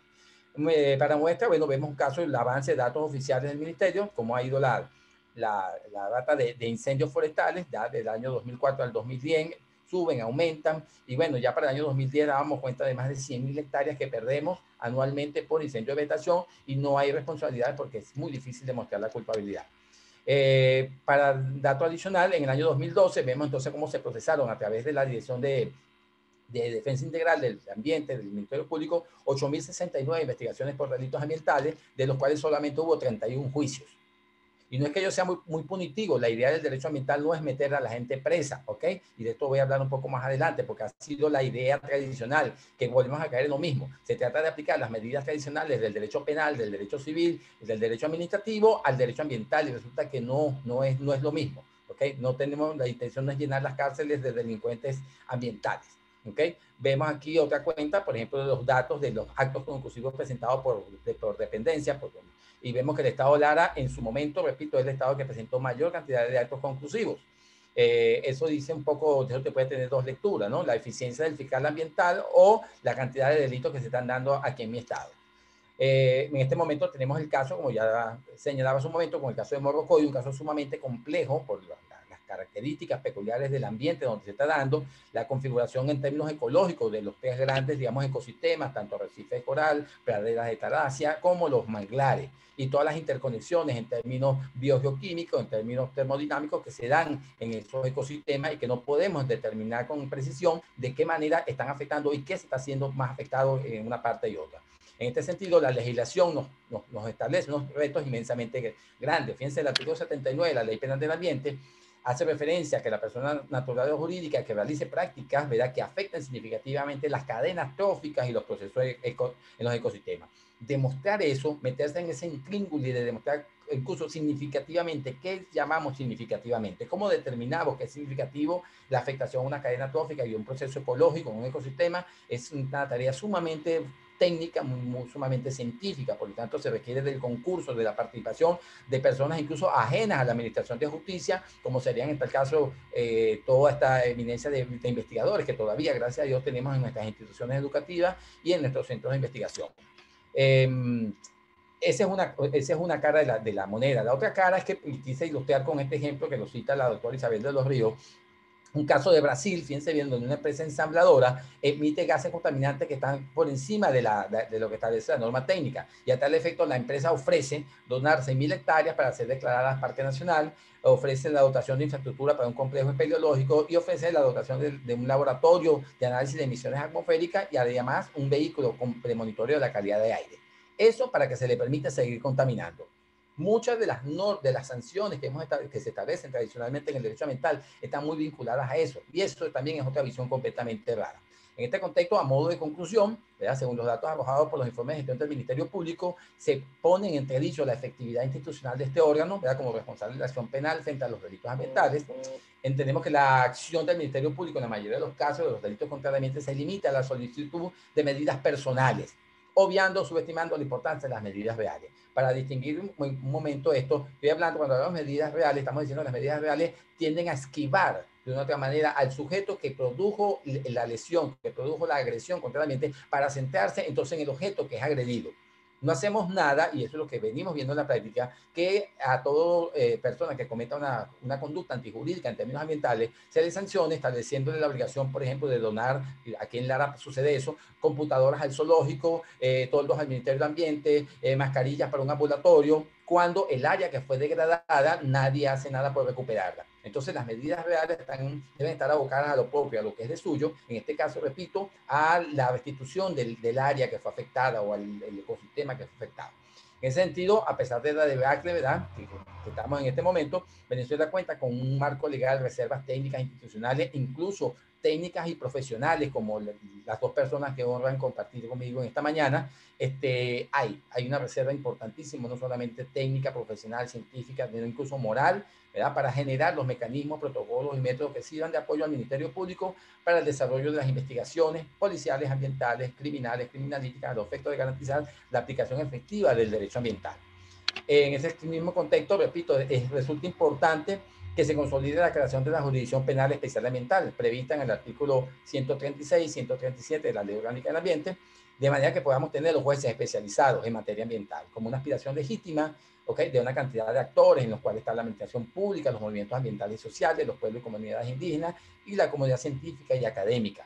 Para muestra, bueno, vemos un caso del avance de datos oficiales del ministerio, cómo ha ido la data de incendios forestales, ya del año 2004 al 2010, suben, aumentan, y bueno, ya para el año 2010 dábamos cuenta de más de 100.000 hectáreas que perdemos anualmente por incendio de vegetación, y no hay responsabilidad porque es muy difícil demostrar la culpabilidad. Para dato adicional, en el año 2012 vemos entonces cómo se procesaron a través de la Dirección de Defensa Integral del Ambiente del Ministerio Público 8.069 investigaciones por delitos ambientales, de los cuales solamente hubo 31 juicios. Y no es que yo sea muy punitivo, la idea del derecho ambiental no es meter a la gente presa, ¿ok? Y de esto voy a hablar un poco más adelante, porque ha sido la idea tradicional, que volvemos a caer en lo mismo. Se trata de aplicar las medidas tradicionales del derecho penal, del derecho civil, del derecho administrativo al derecho ambiental, y resulta que no es lo mismo, ¿ok? No tenemos, la intención no es llenar las cárceles de delincuentes ambientales, ¿ok? Vemos aquí otra cuenta, por ejemplo, de los datos de los actos conclusivos presentados por dependencia, y vemos que el Estado Lara, en su momento, repito, es el Estado que presentó mayor cantidad de actos conclusivos. Eso dice un poco, eso te puede tener 2 lecturas, ¿no? La eficiencia del fiscal ambiental o la cantidad de delitos que se están dando aquí en mi Estado. En este momento tenemos el caso, como ya señalaba hace un momento, con el caso de Morrocoy, un caso sumamente complejo por las características peculiares del ambiente donde se está dando, la configuración en términos ecológicos de los 3 grandes, digamos, ecosistemas, tanto arrecifes de coral, praderas de talasia, como los manglares, y todas las interconexiones en términos biogeoquímicos, en términos termodinámicos que se dan en esos ecosistemas y que no podemos determinar con precisión de qué manera están afectando y qué se está haciendo más afectado en una parte y otra. En este sentido, la legislación nos establece unos retos inmensamente grandes. Fíjense, el artículo 79 de la Ley Penal del Ambiente hace referencia a que la persona natural o jurídica que realice prácticas, ¿verdad?, que afecten significativamente las cadenas tróficas y los procesos en los ecosistemas. Demostrar eso, meterse en ese intríngulis de demostrar incluso significativamente, ¿qué llamamos significativamente? ¿Cómo determinamos qué es significativo la afectación a una cadena trófica y un proceso ecológico en un ecosistema? Es una tarea sumamente técnica, sumamente científica, por lo tanto se requiere del concurso, de la participación de personas incluso ajenas a la administración de justicia, como serían en tal caso toda esta eminencia de investigadores que todavía, gracias a Dios, tenemos en nuestras instituciones educativas y en nuestros centros de investigación. Esa es una cara de la moneda. La otra cara es que quise ilustrar con este ejemplo que lo cita la doctora Isabel de los Ríos, un caso de Brasil, fíjense bien, donde una empresa ensambladora emite gases contaminantes que están por encima de lo que establece la norma técnica. Y a tal efecto, la empresa ofrece donar 6.000 hectáreas para ser declaradas Parque Nacional, ofrece la dotación de infraestructura para un complejo espeleológico y ofrece la dotación de un laboratorio de análisis de emisiones atmosféricas y además un vehículo con premonitorio de la calidad de aire. Eso para que se le permita seguir contaminando. Muchas de las sanciones que se establecen tradicionalmente en el derecho ambiental están muy vinculadas a eso. Y eso también es otra visión completamente rara. En este contexto, a modo de conclusión, ¿verdad?, según los datos arrojados por los informes de gestión del Ministerio Público, se pone en entredicho la efectividad institucional de este órgano, ¿verdad?, como responsable de la acción penal frente a los delitos ambientales. Entendemos que la acción del Ministerio Público en la mayoría de los casos de los delitos contra el ambiente se limita a la solicitud de medidas personales, obviando, subestimando la importancia de las medidas reales. Para distinguir un momento esto, estoy hablando, cuando hablamos de medidas reales, estamos diciendo que las medidas reales tienden a esquivar de una otra manera al sujeto que produjo la lesión, que produjo la agresión contra el ambiente, para centrarse entonces en el objeto que es agredido. No hacemos nada, y eso es lo que venimos viendo en la práctica, que a toda persona que cometa una conducta antijurídica en términos ambientales se le sancione estableciéndole la obligación, por ejemplo, de donar, aquí en Lara sucede eso, computadoras al zoológico, toldos al Ministerio de Ambiente, mascarillas para un ambulatorio, cuando el área que fue degradada nadie hace nada por recuperarla. Entonces las medidas reales deben estar abocadas a lo propio, a lo que es de suyo, en este caso, repito, a la restitución del área que fue afectada o al ecosistema que fue afectado. En ese sentido, a pesar de la debacle, ¿verdad?, que estamos en este momento, Venezuela cuenta con un marco legal, reservas técnicas institucionales, incluso técnicas y profesionales, como las dos personas que honran compartir conmigo en esta mañana. Hay una reserva importantísima, no solamente técnica, profesional, científica, sino incluso moral, ¿verdad?, para generar los mecanismos, protocolos y métodos que sirvan de apoyo al Ministerio Público para el desarrollo de las investigaciones policiales, ambientales, criminales, criminalísticas, a los efectos de garantizar la aplicación efectiva del derecho ambiental. En ese mismo contexto, repito, resulta importante que se consolide la creación de la Jurisdicción Penal Especial Ambiental, prevista en el artículo 136 y 137 de la Ley Orgánica del Ambiente, de manera que podamos tener los jueces especializados en materia ambiental, como una aspiración legítima, de una cantidad de actores en los cuales está la administración pública, los movimientos ambientales y sociales, los pueblos y comunidades indígenas y la comunidad científica y académica.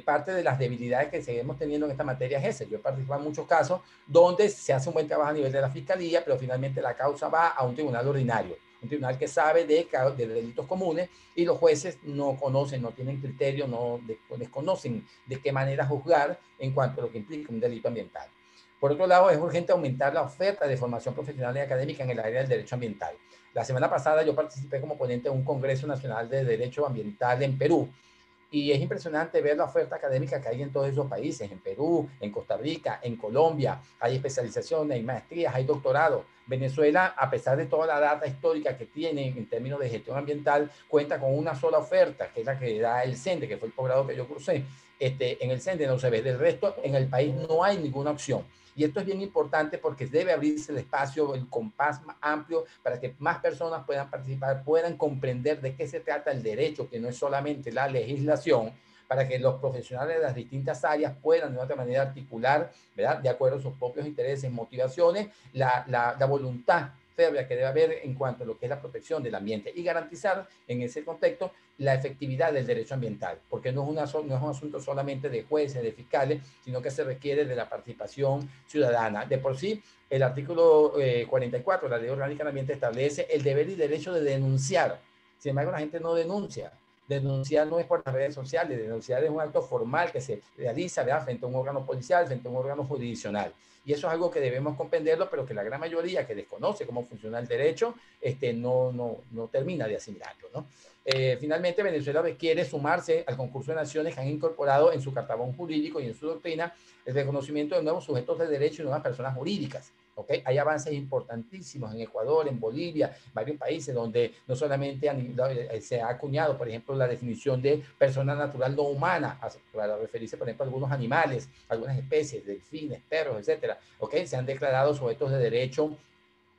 Parte de las debilidades que seguimos teniendo en esta materia es ese. Yo he participado en muchos casos donde se hace un buen trabajo a nivel de la fiscalía, pero finalmente la causa va a un tribunal ordinario, un tribunal que sabe de delitos comunes, y los jueces no conocen, no tienen criterio, desconocen de qué manera juzgar en cuanto a lo que implica un delito ambiental. Por otro lado, es urgente aumentar la oferta de formación profesional y académica en el área del derecho ambiental. La semana pasada yo participé como ponente en un Congreso Nacional de Derecho Ambiental en Perú, y es impresionante ver la oferta académica que hay en todos esos países, en Perú, en Costa Rica, en Colombia. Hay especializaciones, hay maestrías, hay doctorados. Venezuela, a pesar de toda la data histórica que tiene en términos de gestión ambiental, cuenta con una sola oferta, que es la que da el CENDE, que fue el posgrado que yo cursé. En el CENDE no se ve. Del resto, en el país no hay ninguna opción. Y esto es bien importante porque debe abrirse el espacio, el compás más amplio, para que más personas puedan participar, puedan comprender de qué se trata el derecho, que no es solamente la legislación, para que los profesionales de las distintas áreas puedan de otra manera articular, ¿verdad?, de acuerdo a sus propios intereses, motivaciones, la voluntad férrea que debe haber en cuanto a lo que es la protección del ambiente, y garantizar en ese contexto la efectividad del derecho ambiental, porque no es un asunto solamente de jueces, de fiscales, sino que se requiere de la participación ciudadana. De por sí, el artículo 44 de la Ley Orgánica del Ambiente establece el deber y derecho de denunciar. Sin embargo, la gente no denuncia. Denunciar no es por las redes sociales, denunciar es un acto formal que se realiza, ¿verdad?, frente a un órgano policial, frente a un órgano jurisdiccional. Y eso es algo que debemos comprenderlo, pero que la gran mayoría que desconoce cómo funciona el derecho no termina de asimilarlo, ¿no? Finalmente, Venezuela requiere sumarse al concurso de naciones que han incorporado en su cartabón jurídico y en su doctrina el reconocimiento de nuevos sujetos de derecho y nuevas personas jurídicas. ¿Okay? Hay avances importantísimos en Ecuador, en Bolivia, varios países donde no solamente se ha acuñado, por ejemplo, la definición de persona natural no humana, para referirse, por ejemplo, a algunos animales, algunas especies, delfines, perros, etcétera, ¿okay? Se han declarado sujetos de derecho,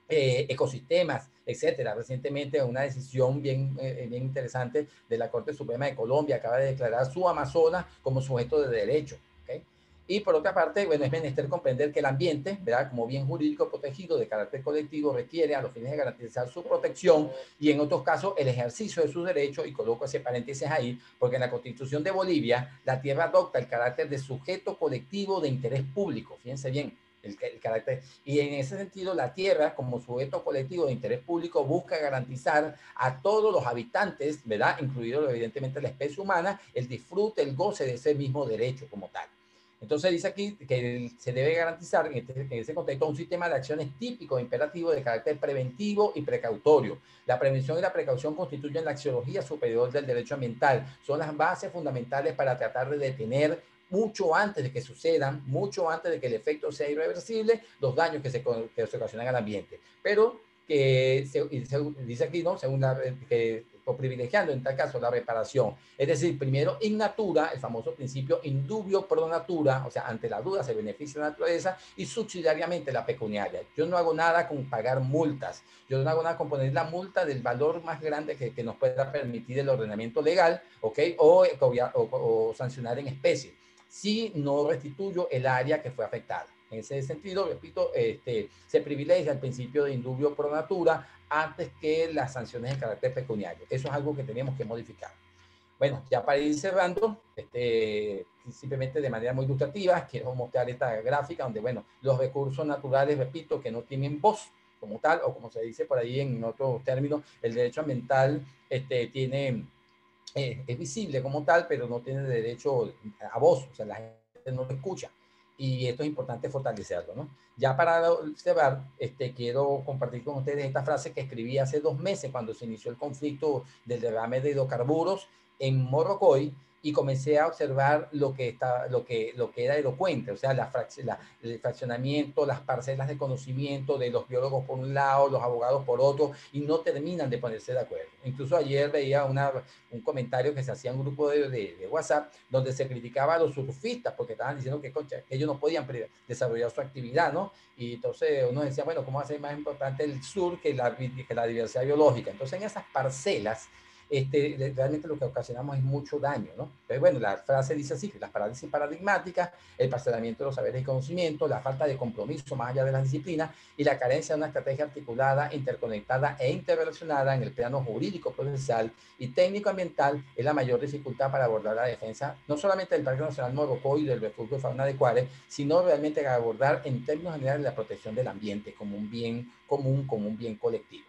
ecosistemas, etcétera. Recientemente una decisión bien interesante de la Corte Suprema de Colombia acaba de declarar su Amazonas como sujeto de derecho. ¿Okay? Y por otra parte, bueno, es menester comprender que el ambiente, ¿verdad?, como bien jurídico protegido de carácter colectivo, requiere a los fines de garantizar su protección y en otros casos el ejercicio de sus derechos, y coloco ese paréntesis ahí, porque en la Constitución de Bolivia la tierra adopta el carácter de sujeto colectivo de interés público. Fíjense bien, el carácter, y en ese sentido la tierra como sujeto colectivo de interés público busca garantizar a todos los habitantes, ¿verdad?, incluido evidentemente la especie humana, el disfrute, el goce de ese mismo derecho como tal. Entonces dice aquí que se debe garantizar en ese contexto un sistema de acciones típico e imperativo de carácter preventivo y precautorio. La prevención y la precaución constituyen la axiología superior del derecho ambiental. Son las bases fundamentales para tratar de detener mucho antes de que sucedan, mucho antes de que el efecto sea irreversible, los daños que se ocasionan al ambiente. Pero que se dice aquí, ¿no?, según o privilegiando en tal caso la reparación. Es decir, primero in natura, el famoso principio in dubio pro natura, o sea, ante la duda se beneficia la naturaleza, y subsidiariamente la pecuniaria. Yo no hago nada con pagar multas, yo no hago nada con poner la multa del valor más grande que nos pueda permitir el ordenamiento legal, ¿ok?, o sancionar en especie, si no restituyo el área que fue afectada. En ese sentido, repito, se privilegia el principio de indubio pro natura antes que las sanciones de carácter pecuniario. Eso es algo que tenemos que modificar. Bueno, ya para ir cerrando, simplemente de manera muy ilustrativa, quiero mostrar esta gráfica donde, bueno, los recursos naturales, repito, que no tienen voz como tal, o como se dice por ahí en otros términos, el derecho ambiental es visible como tal, pero no tiene derecho a voz, o sea, la gente no lo escucha. Y esto es importante fortalecerlo, ¿no? Ya para cerrar, quiero compartir con ustedes esta frase que escribí hace 2 meses cuando se inició el conflicto del derrame de hidrocarburos en Morrocoy, y comencé a observar lo que era elocuente, o sea, el fraccionamiento, las parcelas de conocimiento de los biólogos por un lado, los abogados por otro, y no terminan de ponerse de acuerdo. Incluso ayer veía un comentario que se hacía en un grupo de WhatsApp donde se criticaba a los surfistas porque estaban diciendo que ellos no podían desarrollar su actividad, ¿no? Y entonces uno decía, bueno, ¿cómo va a ser más importante el sur que la diversidad biológica? Entonces en esas parcelas realmente lo que ocasionamos es mucho daño, ¿no? Entonces, bueno, la frase dice así: las parálisis paradigmáticas, el parcelamiento de los saberes y conocimientos, la falta de compromiso más allá de las disciplinas y la carencia de una estrategia articulada, interconectada e interrelacionada en el plano jurídico, procesal y técnico-ambiental es la mayor dificultad para abordar la defensa, no solamente del Parque Nacional Morrocoy y del refugio de fauna de Cuárez, sino realmente abordar en términos generales la protección del ambiente como un bien común, como un bien colectivo.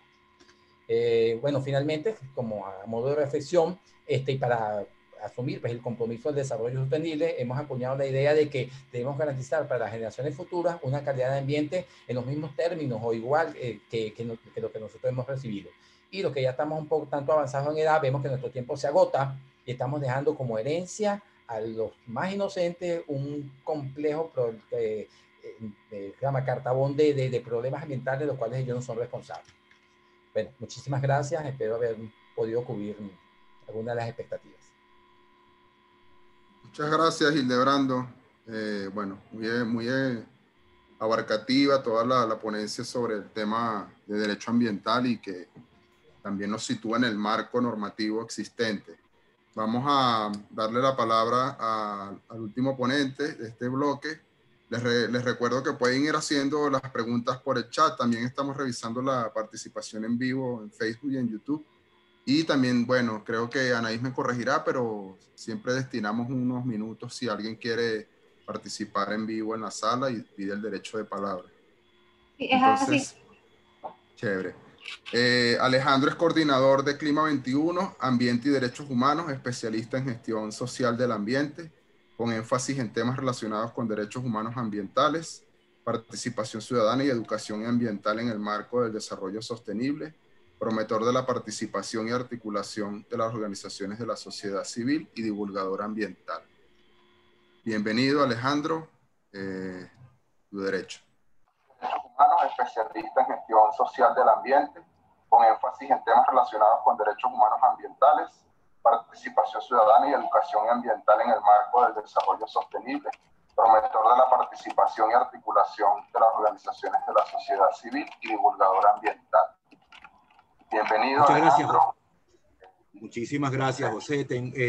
Bueno, finalmente, como a modo de reflexión, y para asumir pues, el compromiso del desarrollo sostenible, hemos acuñado la idea de que debemos garantizar para las generaciones futuras una calidad de ambiente en los mismos términos o igual que lo que nosotros hemos recibido. Y los que ya estamos un poco tanto avanzados en edad, vemos que nuestro tiempo se agota y estamos dejando como herencia a los más inocentes un complejo se llama cartabón de problemas ambientales de los cuales ellos no son responsables. Bueno, muchísimas gracias. Espero haber podido cubrir algunas de las expectativas.
Muchas gracias, Hildebrando. Bueno, muy abarcativa toda la ponencia sobre el tema de derecho ambiental y que también nos sitúa en el marco normativo existente. Vamos a darle la palabra al último ponente de este bloque. Les recuerdo que pueden ir haciendo las preguntas por el chat. También estamos revisando la participación en vivo en Facebook y en YouTube. Y también, bueno, creo que Anaís me corregirá, pero siempre destinamos unos minutos si alguien quiere participar en vivo en la sala y pide el derecho de palabra.
Sí, es
Entonces,
así.
chévere. Alejandro es coordinador de Clima 21, Ambiente y Derechos Humanos, especialista en gestión social del ambiente, con énfasis en temas relacionados con derechos humanos ambientales, participación ciudadana y educación ambiental en el marco del desarrollo sostenible, promotor de la participación y articulación de las organizaciones de la sociedad civil y divulgador ambiental. Bienvenido, Alejandro, tu derecho. Derechos humanos, especialista en gestión social del ambiente, con énfasis en temas relacionados con derechos humanos ambientales, participación ciudadana y educación ambiental en el marco del desarrollo sostenible, promotor de la participación y articulación de las organizaciones de la sociedad civil y divulgador ambiental. Bienvenido.
Muchas gracias, José. Muchísimas gracias, José.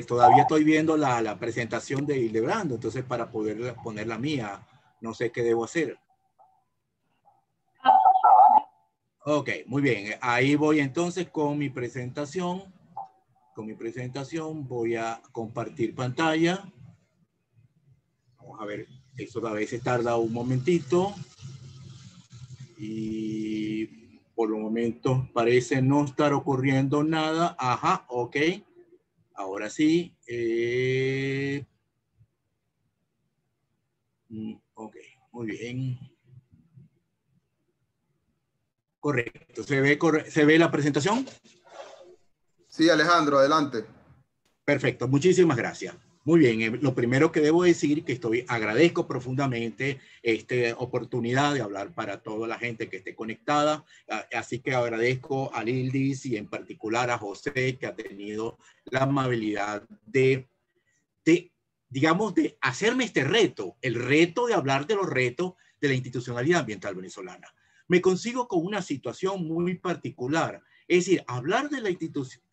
Todavía estoy viendo la presentación de Hildebrando, entonces para poder poner la mía, no sé qué debo hacer. Ok, muy bien. Ahí voy entonces con mi presentación. Voy a compartir pantalla. Vamos a ver, eso a veces tarda un momentito. Y por el momento parece no estar ocurriendo nada. Ajá, ok. Ahora sí. Ok, muy bien. Correcto. ¿Se ve la presentación?
Sí, Alejandro, adelante.
Perfecto, muchísimas gracias. Muy bien, lo primero que debo decir que agradezco profundamente esta oportunidad de hablar para toda la gente que esté conectada, así que agradezco a Lildis y en particular a José, que ha tenido la amabilidad de hacerme este reto, el reto de hablar de los retos de la institucionalidad ambiental venezolana. Me consigo con una situación muy particular. Es decir, hablar de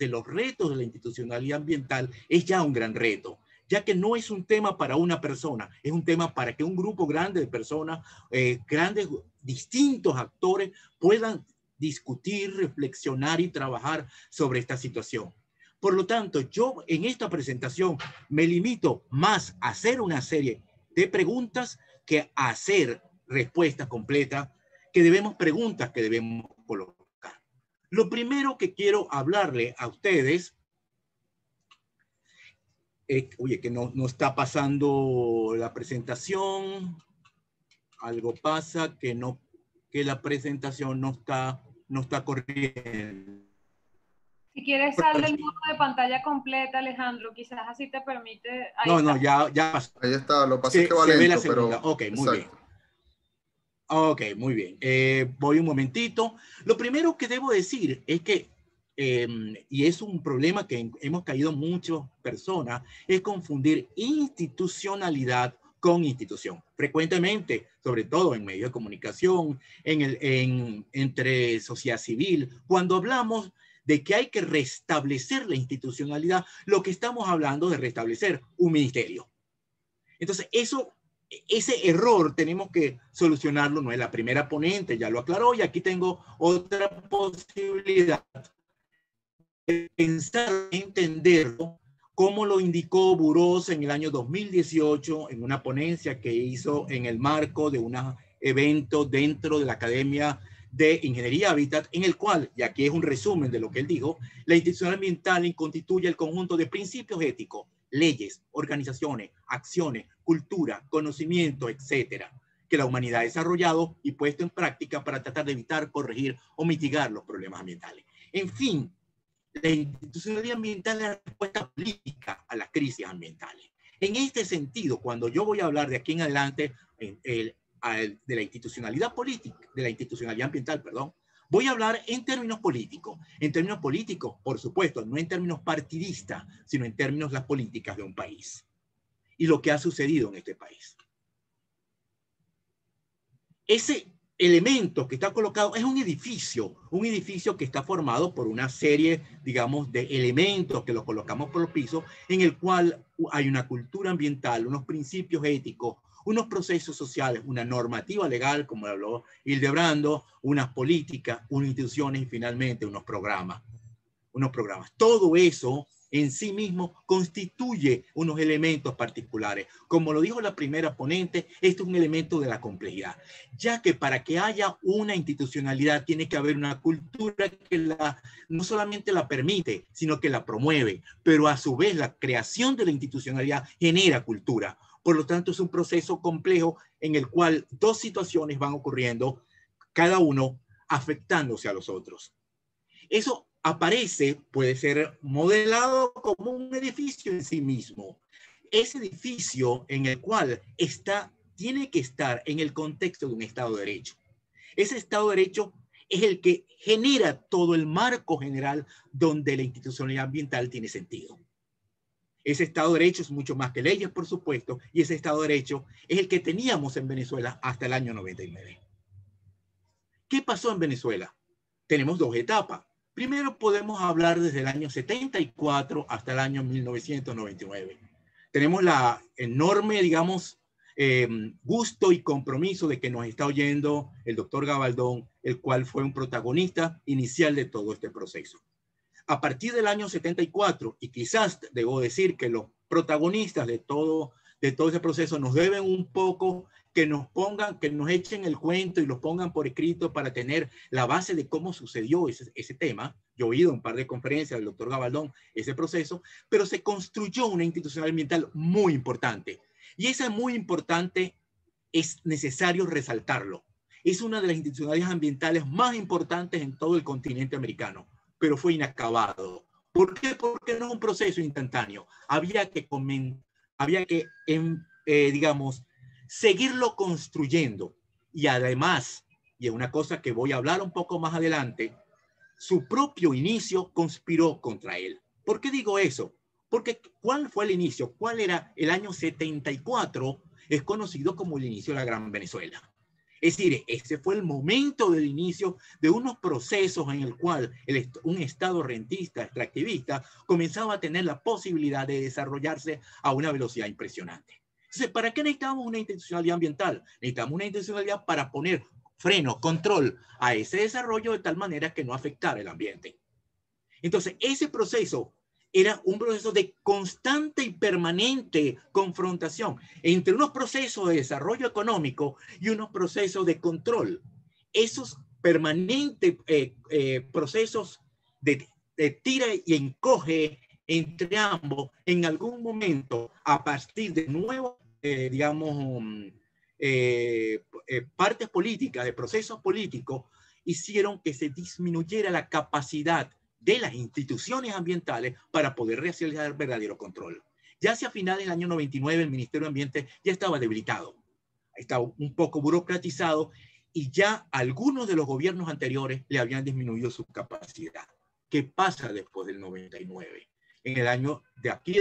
los retos de la institucionalidad ambiental es ya un gran reto, ya que no es un tema para una persona, es un tema para que un grupo grande de personas, distintos actores puedan discutir, reflexionar y trabajar sobre esta situación. Por lo tanto, yo en esta presentación me limito más a hacer una serie de preguntas que a hacer respuestas completas, preguntas que debemos colocar. Lo primero que quiero hablarle a ustedes, oye, que no está pasando la presentación, algo pasa, que la presentación no está corriendo.
Si quieres, sal del modo de pantalla completa, Alejandro, quizás así te permite.
No, ya pasó.
Ahí está, lo pasé que va lento,
ve la segunda.
pero...
Ok, muy bien. Ok, muy bien. Voy un momentito. Lo primero que debo decir es que, y es un problema que hemos caído muchas personas, es confundir institucionalidad con institución. Frecuentemente, sobre todo en medios de comunicación, entre sociedad civil, cuando hablamos de que hay que restablecer la institucionalidad, lo que estamos hablando de restablecer un ministerio. Entonces, ese error tenemos que solucionarlo. No es la primera ponente, ya lo aclaró, y aquí tengo otra posibilidad de pensar, entenderlo, como lo indicó Burós en el año 2018 en una ponencia que hizo en el marco de un evento dentro de la Academia de Ingeniería Hábitat, en el cual, y aquí es un resumen de lo que él dijo, la institución ambiental constituye el conjunto de principios éticos, leyes, organizaciones, acciones, cultura, conocimiento, etcétera, que la humanidad ha desarrollado y puesto en práctica para tratar de evitar, corregir o mitigar los problemas ambientales. En fin, la institucionalidad ambiental es la respuesta política a las crisis ambientales. En este sentido, cuando yo voy a hablar de aquí en adelante de la institucionalidad política, de la institucionalidad ambiental, perdón, voy a hablar en términos políticos. En términos políticos, por supuesto, no en términos partidistas, sino en términos de las políticas de un país y lo que ha sucedido en este país. Ese elemento que está colocado es un edificio que está formado por una serie, digamos, de elementos que los colocamos por los pisos, en el cual hay una cultura ambiental, unos principios éticos, unos procesos sociales, una normativa legal, como habló Hildebrando, unas políticas, unas instituciones y finalmente unos programas. Todo eso en sí mismo constituye unos elementos particulares. Como lo dijo la primera ponente, esto es un elemento de la complejidad, ya que para que haya una institucionalidad tiene que haber una cultura que no solamente la permite, sino que la promueve, pero a su vez la creación de la institucionalidad genera cultura. Por lo tanto, es un proceso complejo en el cual dos situaciones van ocurriendo, cada uno afectándose a los otros. Eso aparece, puede ser modelado como un edificio en sí mismo. Ese edificio en el cual tiene que estar en el contexto de un Estado de Derecho. Ese Estado de Derecho es el que genera todo el marco general donde la institucionalidad ambiental tiene sentido. Ese Estado de Derecho es mucho más que leyes, por supuesto, y ese Estado de Derecho es el que teníamos en Venezuela hasta el año 99. ¿Qué pasó en Venezuela? Tenemos dos etapas. Primero podemos hablar desde el año 74 hasta el año 1999. Tenemos la enorme, digamos, gusto y compromiso de que nos está oyendo el doctor Gabaldón, el cual fue un protagonista inicial de todo este proceso. A partir del año 74, y quizás debo decir que los protagonistas de todo ese proceso nos deben un poco que nos echen el cuento y los pongan por escrito para tener la base de cómo sucedió ese tema. Yo he oído un par de conferencias del doctor Gabaldón ese proceso, pero se construyó una institucionalidad ambiental muy importante. Y esa muy importante es necesario resaltarlo. Es una de las institucionalidades ambientales más importantes en todo el continente americano, pero fue inacabado. ¿Por qué? Porque no es un proceso instantáneo. Había que digamos, seguirlo construyendo. Y además, y es una cosa que voy a hablar un poco más adelante, su propio inicio conspiró contra él. ¿Por qué digo eso? Porque ¿cuál fue el inicio? ¿Cuál era el año 74? Es conocido como el inicio de la Gran Venezuela. Es decir, ese fue el momento del inicio de unos procesos en el cual un Estado rentista, extractivista, comenzaba a tener la posibilidad de desarrollarse a una velocidad impresionante. Entonces, ¿para qué necesitamos una institucionalidad ambiental? Necesitamos una institucionalidad para poner freno, control a ese desarrollo de tal manera que no afectara el ambiente. Entonces, ese proceso era un proceso de constante y permanente confrontación entre unos procesos de desarrollo económico y unos procesos de control. Esos permanentes procesos de tira y encoge entre ambos, en algún momento, a partir de nuevos, digamos, partes políticas, de procesos políticos, hicieron que se disminuyera la capacidad de las instituciones ambientales para poder realizar el verdadero control. Ya hacia finales del año 99 el Ministerio de Ambiente ya estaba debilitado, estaba un poco burocratizado y ya algunos de los gobiernos anteriores le habían disminuido su capacidad. ¿Qué pasa después del 99? En el año de aquí,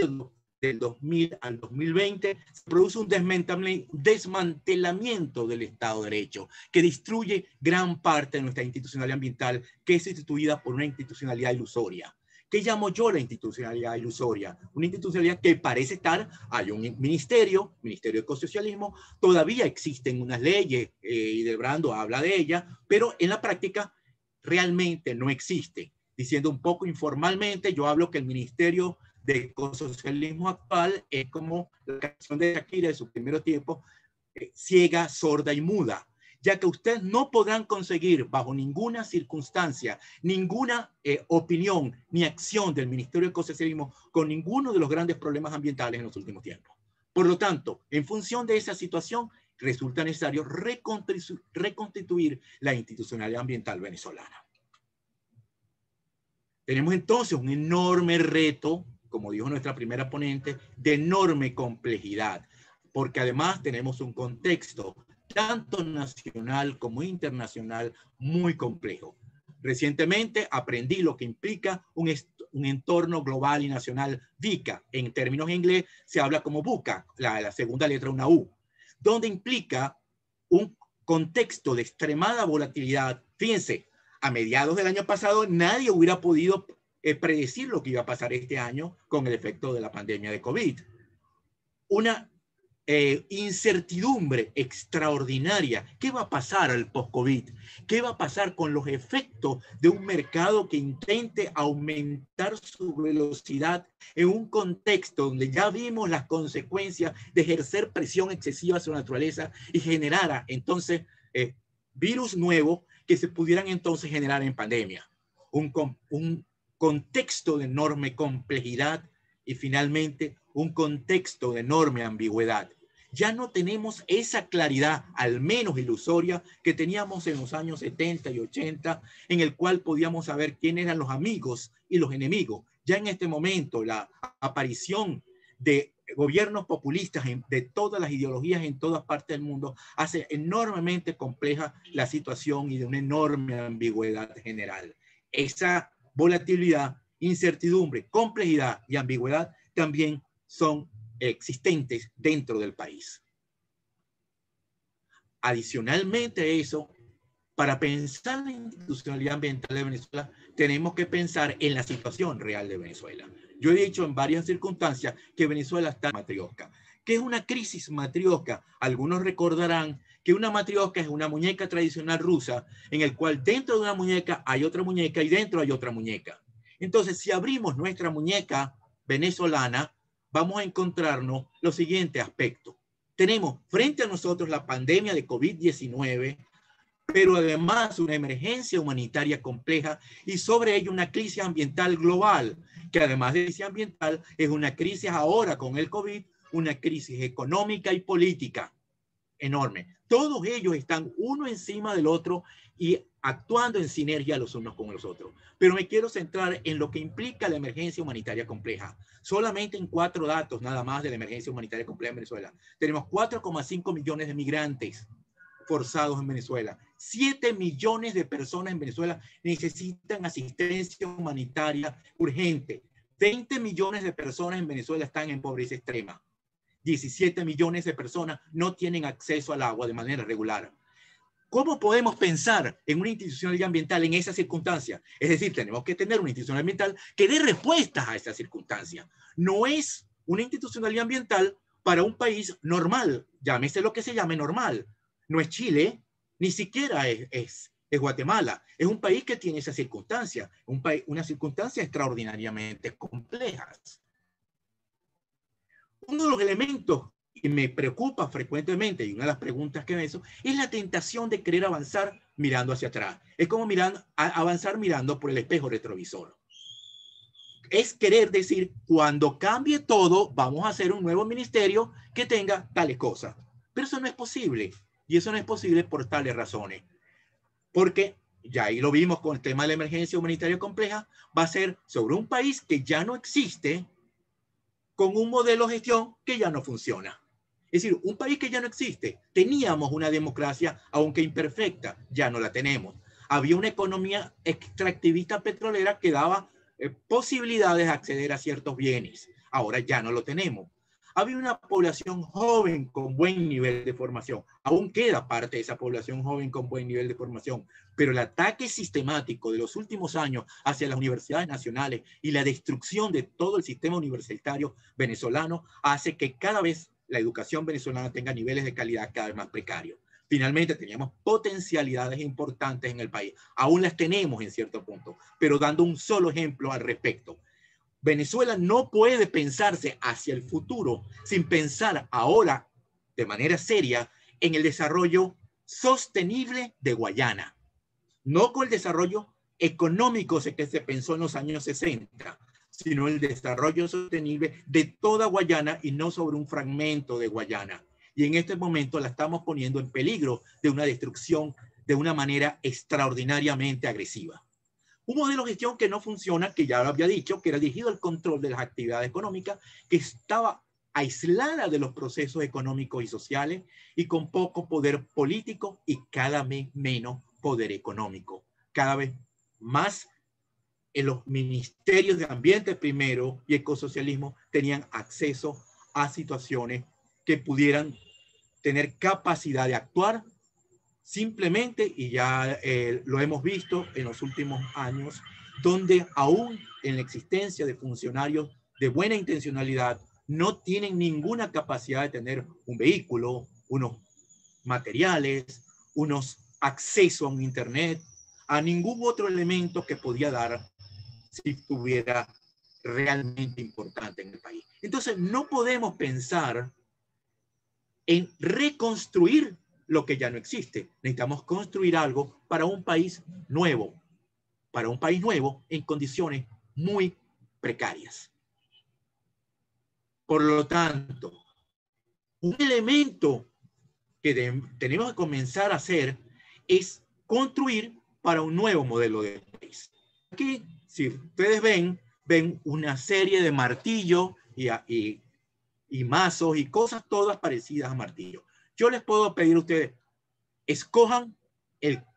del 2000 al 2020, se produce un desmantelamiento del Estado de Derecho que destruye gran parte de nuestra institucionalidad ambiental, que es instituida por una institucionalidad ilusoria. ¿Qué llamo yo la institucionalidad ilusoria? Una institucionalidad que parece estar, hay un ministerio de ecosocialismo, todavía existen unas leyes, y Hildebrando habla de ella, pero en la práctica realmente no existe. Diciendo un poco informalmente, yo hablo que el Ministerio de Ecosocialismo actual es como la canción de Shakira de su primer tiempo, ciega, sorda y muda, ya que ustedes no podrán conseguir bajo ninguna circunstancia, ninguna opinión ni acción del Ministerio de Ecosocialismo con ninguno de los grandes problemas ambientales en los últimos tiempos. Por lo tanto, en función de esa situación, resulta necesario reconstituir la institucionalidad ambiental venezolana. Tenemos entonces un enorme reto, como dijo nuestra primera ponente, de enorme complejidad, porque además tenemos un contexto tanto nacional como internacional muy complejo. Recientemente aprendí lo que implica un entorno global y nacional VICA. En términos en inglés se habla como VUCA, la segunda letra una U, donde implica un contexto de extremada volatilidad. Fíjense, a mediados del año pasado nadie hubiera podido predecir lo que iba a pasar este año con el efecto de la pandemia de COVID. Una incertidumbre extraordinaria. ¿Qué va a pasar al post-COVID? ¿Qué va a pasar con los efectos de un mercado que intente aumentar su velocidad en un contexto donde ya vimos las consecuencias de ejercer presión excesiva sobre la naturaleza y generara entonces virus nuevos que se pudieran entonces generar en pandemia? Un contexto de enorme complejidad y finalmente un contexto de enorme ambigüedad. Ya no tenemos esa claridad, al menos ilusoria, que teníamos en los años 70 y 80, en el cual podíamos saber quiénes eran los amigos y los enemigos. Ya en este momento, la aparición de gobiernos populistas de todas las ideologías en todas partes del mundo hace enormemente compleja la situación y de una enorme ambigüedad general. Esa volatilidad, incertidumbre, complejidad y ambigüedad también son existentes dentro del país. Adicionalmente a eso, para pensar en la institucionalidad ambiental de Venezuela, tenemos que pensar en la situación real de Venezuela. Yo he dicho en varias circunstancias que Venezuela está en matriosca. ¿Qué es una crisis matriosca? Algunos recordarán que una matriosca es una muñeca tradicional rusa en el cual dentro de una muñeca hay otra muñeca y dentro hay otra muñeca. Entonces, si abrimos nuestra muñeca venezolana, vamos a encontrarnos los siguientes aspectos. Tenemos frente a nosotros la pandemia de COVID-19, pero además una emergencia humanitaria compleja y sobre ello una crisis ambiental global, que además de crisis ambiental es una crisis ahora con el COVID, una crisis económica y política enorme. Todos ellos están uno encima del otro y actuando en sinergia los unos con los otros. Pero me quiero centrar en lo que implica la emergencia humanitaria compleja. Solamente en 4 datos nada más de la emergencia humanitaria compleja en Venezuela. Tenemos 4,5 millones de migrantes forzados en Venezuela. 7 millones de personas en Venezuela necesitan asistencia humanitaria urgente. 20 millones de personas en Venezuela están en pobreza extrema. 17 millones de personas no tienen acceso al agua de manera regular. ¿Cómo podemos pensar en una institucionalidad ambiental en esa circunstancia? Es decir, tenemos que tener una institucionalidad ambiental que dé respuestas a esa circunstancia. No es una institucionalidad ambiental para un país normal, llámese lo que se llame normal. No es Chile, ni siquiera es Guatemala. Es un país que tiene esa circunstancia, una circunstancia extraordinariamente complejas. Uno de los elementos que me preocupa frecuentemente, y una de las preguntas que me hizo, es la tentación de querer avanzar mirando hacia atrás. Es como avanzar mirando por el espejo retrovisor. Es querer decir, cuando cambie todo, vamos a hacer un nuevo ministerio que tenga tales cosas. Pero eso no es posible. Y eso no es posible por tales razones. Porque, ya ahí lo vimos con el tema de la emergencia humanitaria compleja, va a ser sobre un país que ya no existe, con un modelo de gestión que ya no funciona. Es decir, un país que ya no existe. Teníamos una democracia, aunque imperfecta, ya no la tenemos. Había una economía extractivista petrolera que daba posibilidades de acceder a ciertos bienes. Ahora ya no lo tenemos. Había una población joven con buen nivel de formación. Aún queda parte de esa población joven con buen nivel de formación. Pero el ataque sistemático de los últimos años hacia las universidades nacionales y la destrucción de todo el sistema universitario venezolano hace que cada vez la educación venezolana tenga niveles de calidad cada vez más precarios. Finalmente teníamos potencialidades importantes en el país. Aún las tenemos en cierto punto, pero dando un solo ejemplo al respecto. Venezuela no puede pensarse hacia el futuro sin pensar ahora de manera seria en el desarrollo sostenible de Guayana. No con el desarrollo económico que se pensó en los años 60, sino el desarrollo sostenible de toda Guayana y no sobre un fragmento de Guayana. Y en este momento la estamos poniendo en peligro de una destrucción de una manera extraordinariamente agresiva. Un modelo de gestión que no funciona, que ya lo había dicho, que era dirigido al control de las actividades económicas, que estaba aislada de los procesos económicos y sociales y con poco poder político y cada vez menos poder económico. Cada vez más en los ministerios de ambiente primero y ecosocialismo tenían acceso a situaciones que pudieran tener capacidad de actuar simplemente, y ya lo hemos visto en los últimos años, donde aún en la existencia de funcionarios de buena intencionalidad no tienen ninguna capacidad de tener un vehículo, unos materiales, unos acceso a un internet, a ningún otro elemento que podía dar si estuviera realmente importante en el país. Entonces, no podemos pensar en reconstruir lo que ya no existe. Necesitamos construir algo para un país nuevo en condiciones muy precarias. Por lo tanto, un elemento que tenemos que comenzar a hacer es construir para un nuevo modelo de país. Aquí, si ustedes ven una serie de martillos y mazos y cosas todas parecidas a martillos. Yo les puedo pedir a ustedes, escojan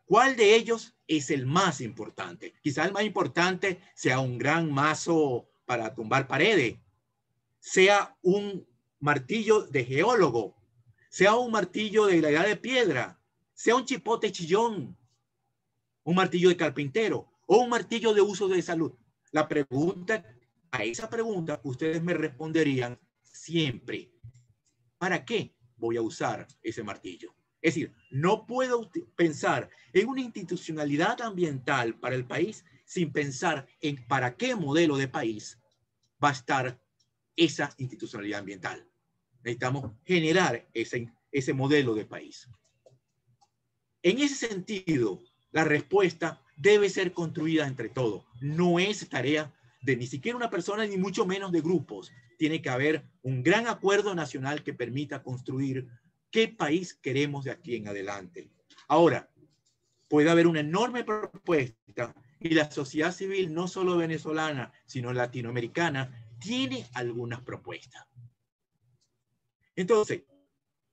cuál de ellos es el más importante. Quizás el más importante sea un gran mazo para tumbar paredes, sea un martillo de geólogo, sea un martillo de la edad de piedra, sea un chipote chillón, un martillo de carpintero o un martillo de uso de salud. A esa pregunta ustedes me responderían siempre, ¿para qué voy a usar ese martillo? Es decir, no puedo pensar en una institucionalidad ambiental para el país sin pensar en para qué modelo de país va a estar esa institucionalidad ambiental. Necesitamos generar ese modelo de país. En ese sentido, la respuesta debe ser construida entre todos. No es tarea de ni siquiera una persona, ni mucho menos de grupos. Tiene que haber un gran acuerdo nacional que permita construir qué país queremos de aquí en adelante. Ahora, puede haber una enorme propuesta y la sociedad civil, no solo venezolana, sino latinoamericana, tiene algunas propuestas. Entonces,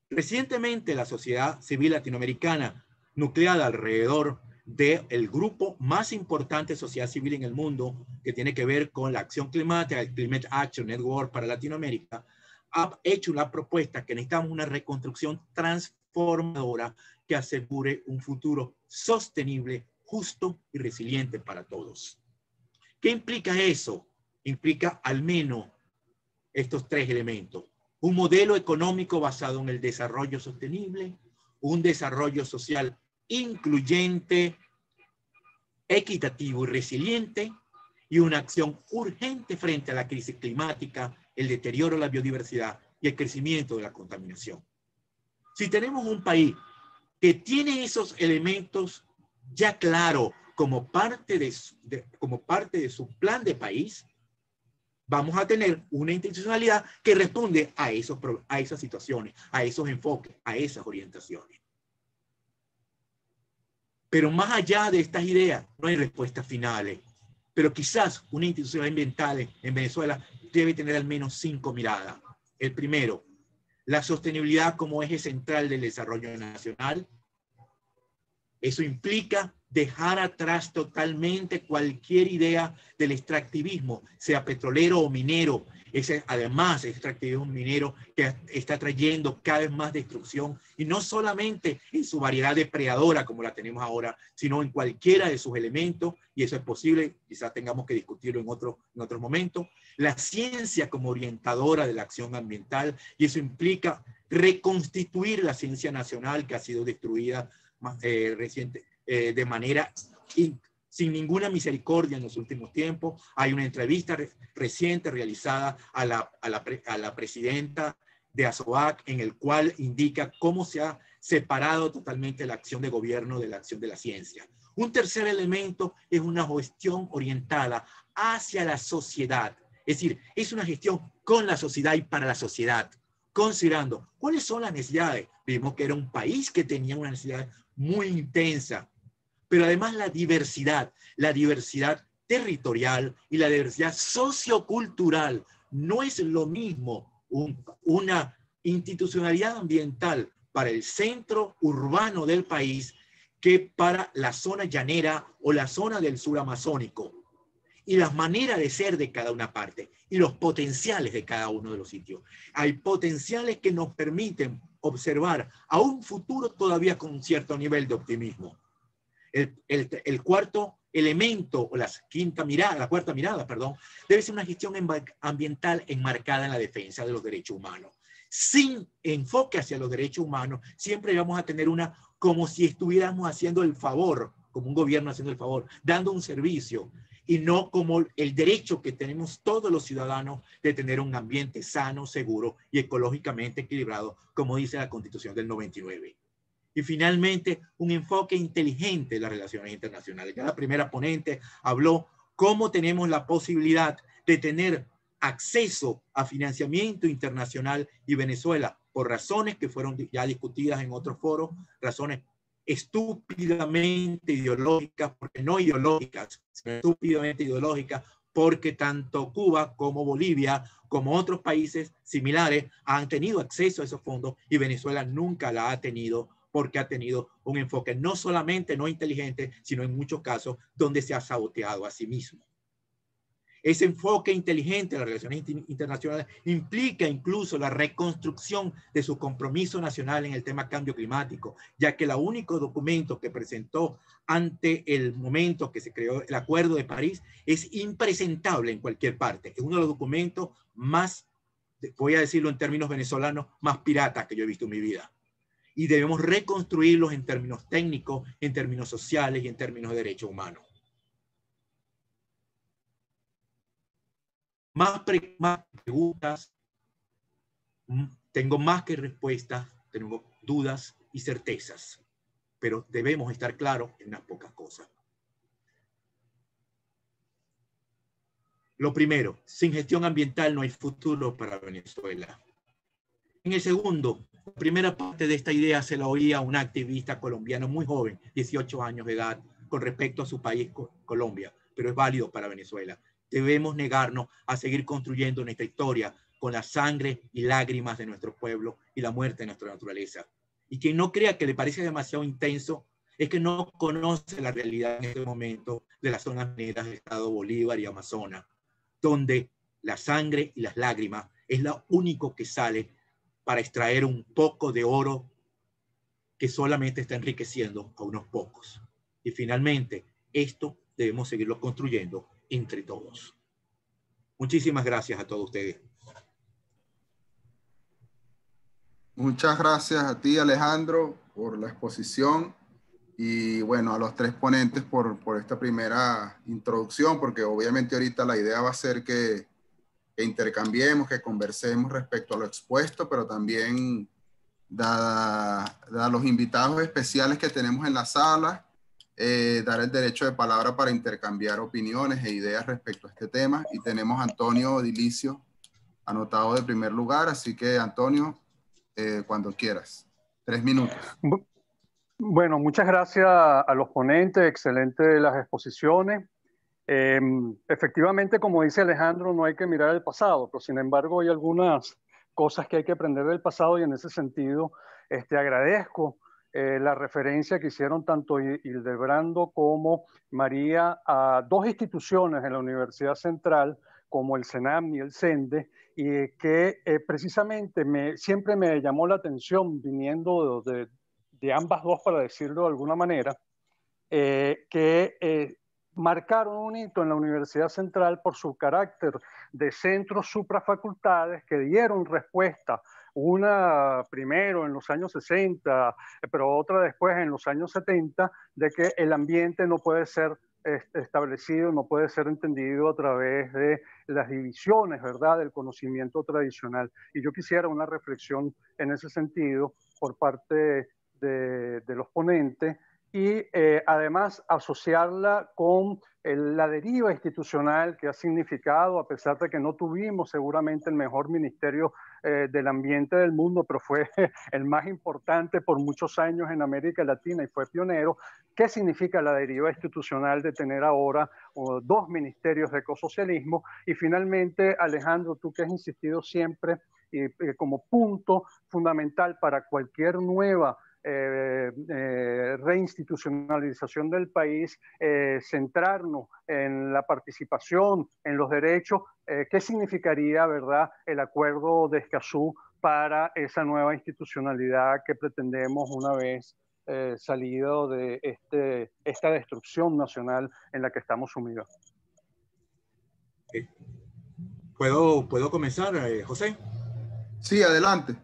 recientemente la sociedad civil latinoamericana, nucleada alrededor del grupo más importante de sociedad civil en el mundo, que tiene que ver con la acción climática, el Climate Action Network para Latinoamérica, ha hecho una propuesta que necesitamos una reconstrucción transformadora que asegure un futuro sostenible, justo y resiliente para todos. ¿Qué implica eso? Implica al menos estos tres elementos. Un modelo económico basado en el desarrollo sostenible, un desarrollo social incluyente, equitativo y resiliente, y una acción urgente frente a la crisis climática, el deterioro de la biodiversidad y el crecimiento de la contaminación. Si tenemos un país que tiene esos elementos ya claro como parte de su plan de país, vamos a tener una institucionalidad que responde a esas situaciones, a esos enfoques, a esas orientaciones. Pero más allá de estas ideas, no hay respuestas finales. Pero quizás una institución ambiental en Venezuela debe tener al menos 5 miradas. El primero, la sostenibilidad como eje central del desarrollo nacional. Eso implica dejar atrás totalmente cualquier idea del extractivismo, sea petrolero o minero. Además, el extractivismo minero que está trayendo cada vez más destrucción, y no solamente en su variedad depredadora como la tenemos ahora, sino en cualquiera de sus elementos, y eso es posible, quizás tengamos que discutirlo en otro momento. La ciencia como orientadora de la acción ambiental, y eso implica reconstituir la ciencia nacional que ha sido destruida de manera sin ninguna misericordia en los últimos tiempos. Hay una entrevista reciente realizada a la presidenta de ASOAC, en el cual indica cómo se ha separado totalmente la acción de gobierno de la acción de la ciencia. Un tercer elemento es una gestión orientada hacia la sociedad. Es decir, es una gestión con la sociedad y para la sociedad, considerando cuáles son las necesidades. Vimos que era un país que tenía una necesidad muy intensa, pero además la diversidad territorial y la diversidad sociocultural. No es lo mismo una institucionalidad ambiental para el centro urbano del país que para la zona llanera o la zona del sur amazónico. Y las maneras de ser de cada una parte y los potenciales de cada uno de los sitios. Hay potenciales que nos permiten observar a un futuro todavía con un cierto nivel de optimismo. El cuarto elemento, o la cuarta mirada, perdón, debe ser una gestión ambiental enmarcada en la defensa de los derechos humanos. Sin enfoque hacia los derechos humanos, siempre vamos a tener una, como si estuviéramos haciendo el favor, como un gobierno haciendo el favor, dando un servicio, y no como el derecho que tenemos todos los ciudadanos de tener un ambiente sano, seguro y ecológicamente equilibrado, como dice la Constitución del 99. Y finalmente, un enfoque inteligente de las relaciones internacionales. Ya la primera ponente habló cómo tenemos la posibilidad de tener acceso a financiamiento internacional, y Venezuela, por razones que fueron ya discutidas en otros foros, razones estúpidamente ideológicas, porque no ideológicas, sino estúpidamente ideológicas, porque tanto Cuba como Bolivia, como otros países similares, han tenido acceso a esos fondos y Venezuela nunca la ha tenido, porque ha tenido un enfoque no solamente no inteligente, sino en muchos casos donde se ha saboteado a sí mismo. Ese enfoque inteligente de las relaciones internacionales implica incluso la reconstrucción de su compromiso nacional en el tema cambio climático, ya que el único documento que presentó ante el momento que se creó el Acuerdo de París es impresentable en cualquier parte. Es uno de los documentos más, voy a decirlo en términos venezolanos, más piratas que yo he visto en mi vida. Y debemos reconstruirlos en términos técnicos, en términos sociales y en términos de derechos humanos. Más preguntas, tengo más que respuestas, tengo dudas y certezas, pero debemos estar claros en unas pocas cosas. Lo primero, sin gestión ambiental no hay futuro para Venezuela. En el segundo, la primera parte de esta idea se la oía a un activista colombiano muy joven, 18 años de edad, con respecto a su país, Colombia, pero es válido para Venezuela. Debemos negarnos a seguir construyendo nuestra historia con la sangre y lágrimas de nuestro pueblo y la muerte de nuestra naturaleza. Y quien no crea que le parece demasiado intenso es que no conoce la realidad en este momento de las zonas mineras del estado Bolívar y Amazonas, donde la sangre y las lágrimas es lo único que sale para extraer un poco de oro que solamente está enriqueciendo a unos pocos. Y finalmente, esto debemos seguirlo construyendo entre todos. Muchísimas gracias a todos ustedes.
Muchas gracias a ti, Alejandro, por la exposición y bueno, a los tres ponentes por esta primera introducción, porque obviamente ahorita la idea va a ser que intercambiemos, que conversemos respecto a lo expuesto, pero también dada los invitados especiales que tenemos en la sala, dar el derecho de palabra para intercambiar opiniones e ideas respecto a este tema. Y tenemos a Antonio Dilicio anotado de primer lugar, así que Antonio, cuando quieras. 3 minutos.
Bueno, muchas gracias a los ponentes, excelentes las exposiciones. Efectivamente, como dice Alejandro, no hay que mirar el pasado, pero sin embargo hay algunas cosas que hay que aprender del pasado y en ese sentido agradezco la referencia que hicieron tanto Hildebrando como María a dos instituciones en la Universidad Central, como el CENAM y el CENDE, y que precisamente siempre me llamó la atención, viniendo de ambas dos, para decirlo de alguna manera, que marcaron un hito en la Universidad Central por su carácter de centros suprafacultades que dieron respuesta, una primero en los años 60, pero otra después en los años 70, de que el ambiente no puede ser establecido, no puede ser entendido a través de las divisiones, ¿verdad?, del conocimiento tradicional. Y yo quisiera una reflexión en ese sentido por parte de los ponentes, y además asociarla con la deriva institucional que ha significado, a pesar de que no tuvimos seguramente el mejor ministerio del ambiente del mundo, pero fue el más importante por muchos años en América Latina y fue pionero. ¿Qué significa la deriva institucional de tener ahora dos ministerios de ecosocialismo? Y finalmente, Alejandro, tú que has insistido siempre como punto fundamental para cualquier nueva reinstitucionalización del país, centrarnos en la participación, en los derechos, ¿qué significaría, verdad, el acuerdo de Escazú para esa nueva institucionalidad que pretendemos una vez salido de esta destrucción nacional en la que estamos sumidos.
¿Puedo comenzar, José?
Sí, adelante.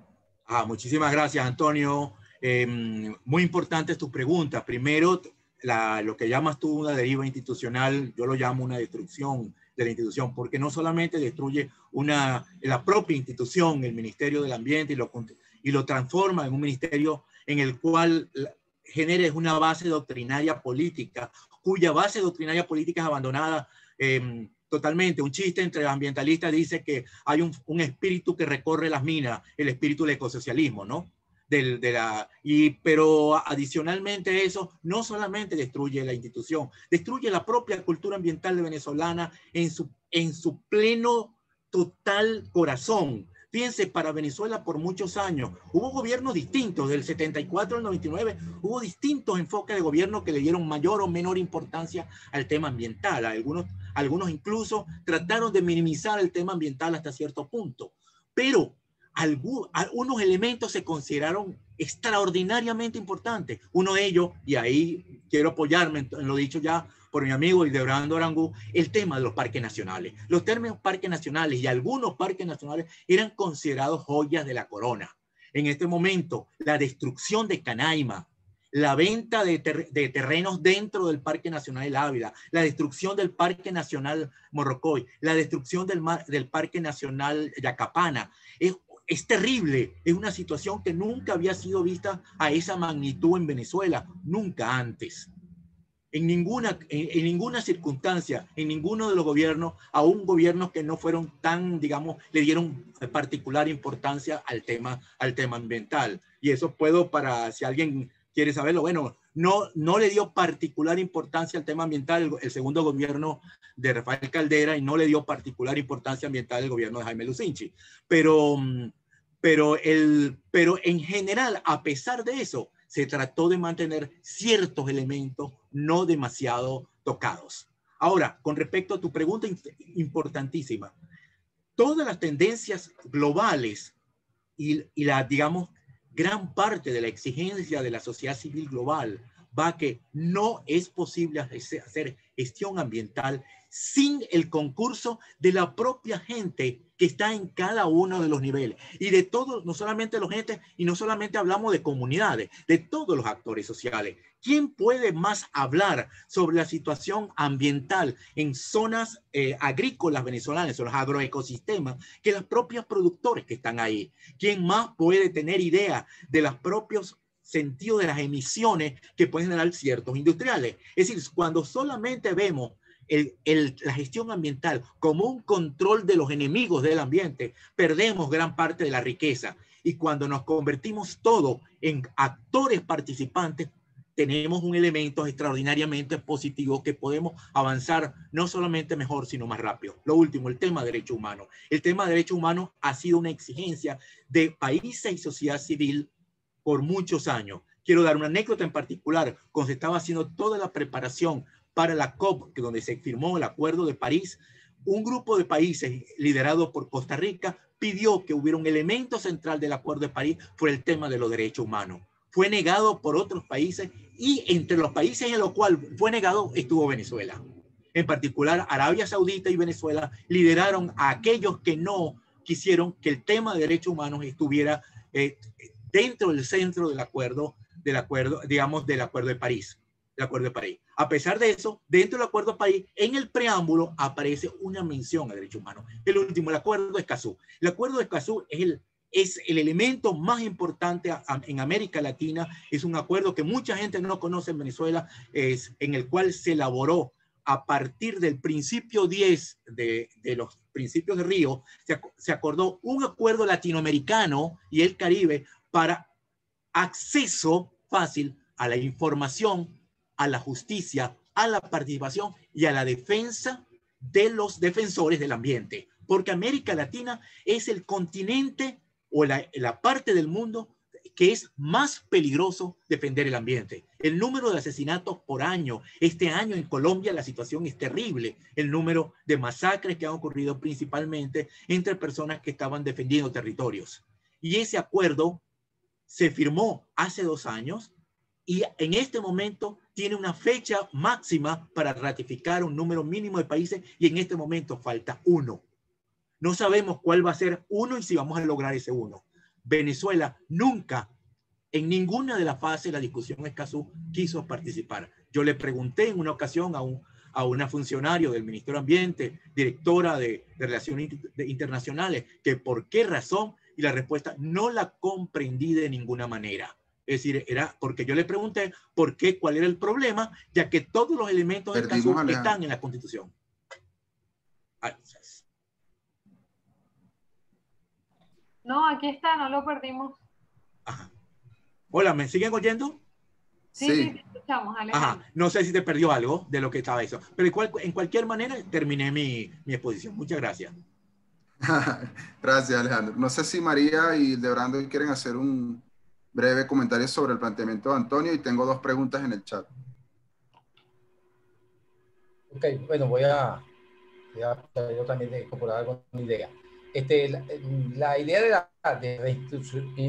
Muchísimas gracias, Antonio. Muy importante tu pregunta. Primero, lo que llamas tú una deriva institucional, yo lo llamo una destrucción de la institución, porque no solamente destruye la propia institución, el Ministerio del Ambiente, y lo transforma en un ministerio en el cual genere una base doctrinaria política, cuya base doctrinaria política es abandonada totalmente. Un chiste entre los ambientalistas dice que hay un espíritu que recorre las minas, el espíritu del ecosocialismo, ¿no? Pero adicionalmente eso no solamente destruye la institución, destruye la propia cultura ambiental venezolana en su pleno, total corazón. Fíjense, para Venezuela por muchos años hubo gobiernos distintos, del 74 al 99, hubo distintos enfoques de gobierno que le dieron mayor o menor importancia al tema ambiental. Algunos incluso trataron de minimizar el tema ambiental hasta cierto punto, pero algunos elementos se consideraron extraordinariamente importantes. Uno de ellos, y ahí quiero apoyarme en lo dicho ya por mi amigo Hildebrando Arango, el tema de los parques nacionales. Los términos parques nacionales y algunos parques nacionales eran considerados joyas de la corona. En este momento, la destrucción de Canaima, la venta de terrenos dentro del Parque Nacional El Ávila, la destrucción del Parque Nacional Morrocoy, la destrucción del Parque Nacional Yacapana, es terrible. Es una situación que nunca había sido vista a esa magnitud en Venezuela, nunca antes. En ninguna circunstancia, en ninguno de los gobiernos, aún gobiernos que no fueron tan, digamos, le dieron particular importancia al tema ambiental. Y eso si alguien quiere saberlo, bueno, no le dio particular importancia al tema ambiental el segundo gobierno de Rafael Caldera, y no le dio particular importancia ambiental el gobierno de Jaime Lucinchi. Pero en general, a pesar de eso, se trató de mantener ciertos elementos no demasiado tocados. Ahora, con respecto a tu pregunta importantísima, todas las tendencias globales y digamos, gran parte de la exigencia de la sociedad civil global va a que no es posible hacer gestión ambiental sin el concurso de la propia gente que está en cada uno de los niveles. Y de todos, no solamente los gentes, y no solamente hablamos de comunidades, de todos los actores sociales. ¿Quién puede más hablar sobre la situación ambiental en zonas agrícolas venezolanas, en los agroecosistemas, que los propios productores que están ahí? ¿Quién más puede tener idea de los propios sentidos de las emisiones que pueden generar ciertos industriales? Es decir, cuando solamente vemos la gestión ambiental como un control de los enemigos del ambiente, perdemos gran parte de la riqueza. Y cuando nos convertimos todos en actores participantes, tenemos un elemento extraordinariamente positivo que podemos avanzar no solamente mejor, sino más rápido. Lo último, el tema de derechos humanos. El tema de derechos humanos ha sido una exigencia de países y sociedad civil por muchos años. Quiero dar una anécdota en particular. Cuando se estaba haciendo toda la preparación para la COP, donde se firmó el Acuerdo de París, un grupo de países liderado por Costa Rica pidió que hubiera un elemento central del Acuerdo de París por el tema de los derechos humanos. Fue negado por otros países, y entre los países en los cuales fue negado estuvo Venezuela. En particular, Arabia Saudita y Venezuela lideraron a aquellos que no quisieron que el tema de derechos humanos estuviera dentro del centro del acuerdo de París. El Acuerdo de París. A pesar de eso, dentro del Acuerdo de París, en el preámbulo aparece una mención a derechos humanos. El último, el Acuerdo de Escazú. El Acuerdo de Escazú es el elemento más importante en América Latina. Es un acuerdo que mucha gente no conoce en Venezuela, en el cual se elaboró a partir del principio 10 de los principios de Río. Se acordó un acuerdo latinoamericano y el Caribe para acceso fácil a la información, a la justicia, a la participación y a la defensa de los defensores del ambiente. Porque América Latina es el continente o la parte del mundo que es más peligroso defender el ambiente. El número de asesinatos por año, este año en Colombia la situación es terrible. El número de masacres que han ocurrido principalmente entre personas que estaban defendiendo territorios. Y ese acuerdo se firmó hace 2 años y en este momento tiene una fecha máxima para ratificar un número mínimo de países y en este momento falta 1. No sabemos cuál va a ser 1 y si vamos a lograr ese 1. Venezuela nunca, en ninguna de las fases de la discusión Escazú, quiso participar. Yo le pregunté en una ocasión a una funcionario del Ministerio de Ambiente, directora de Relaciones Internacionales, que por qué razón, y la respuesta no la comprendí de ninguna manera. Es decir, era porque yo le pregunté por qué, cuál era el problema, ya que todos los elementos del Escazú están en la Constitución.
No, aquí está, no lo perdimos.
Ajá. Hola, ¿me siguen oyendo?
Sí, te escuchamos, Alejandro.
Ajá. No sé si te perdió algo de lo que estaba eso, pero en cualquier manera terminé mi exposición. Muchas gracias.
Gracias, Alejandro. No sé si María y Debrando quieren hacer un breve comentario sobre el planteamiento de Antonio, y tengo 2 preguntas en el chat.
Ok, bueno, voy a yo también incorporar alguna idea. La idea de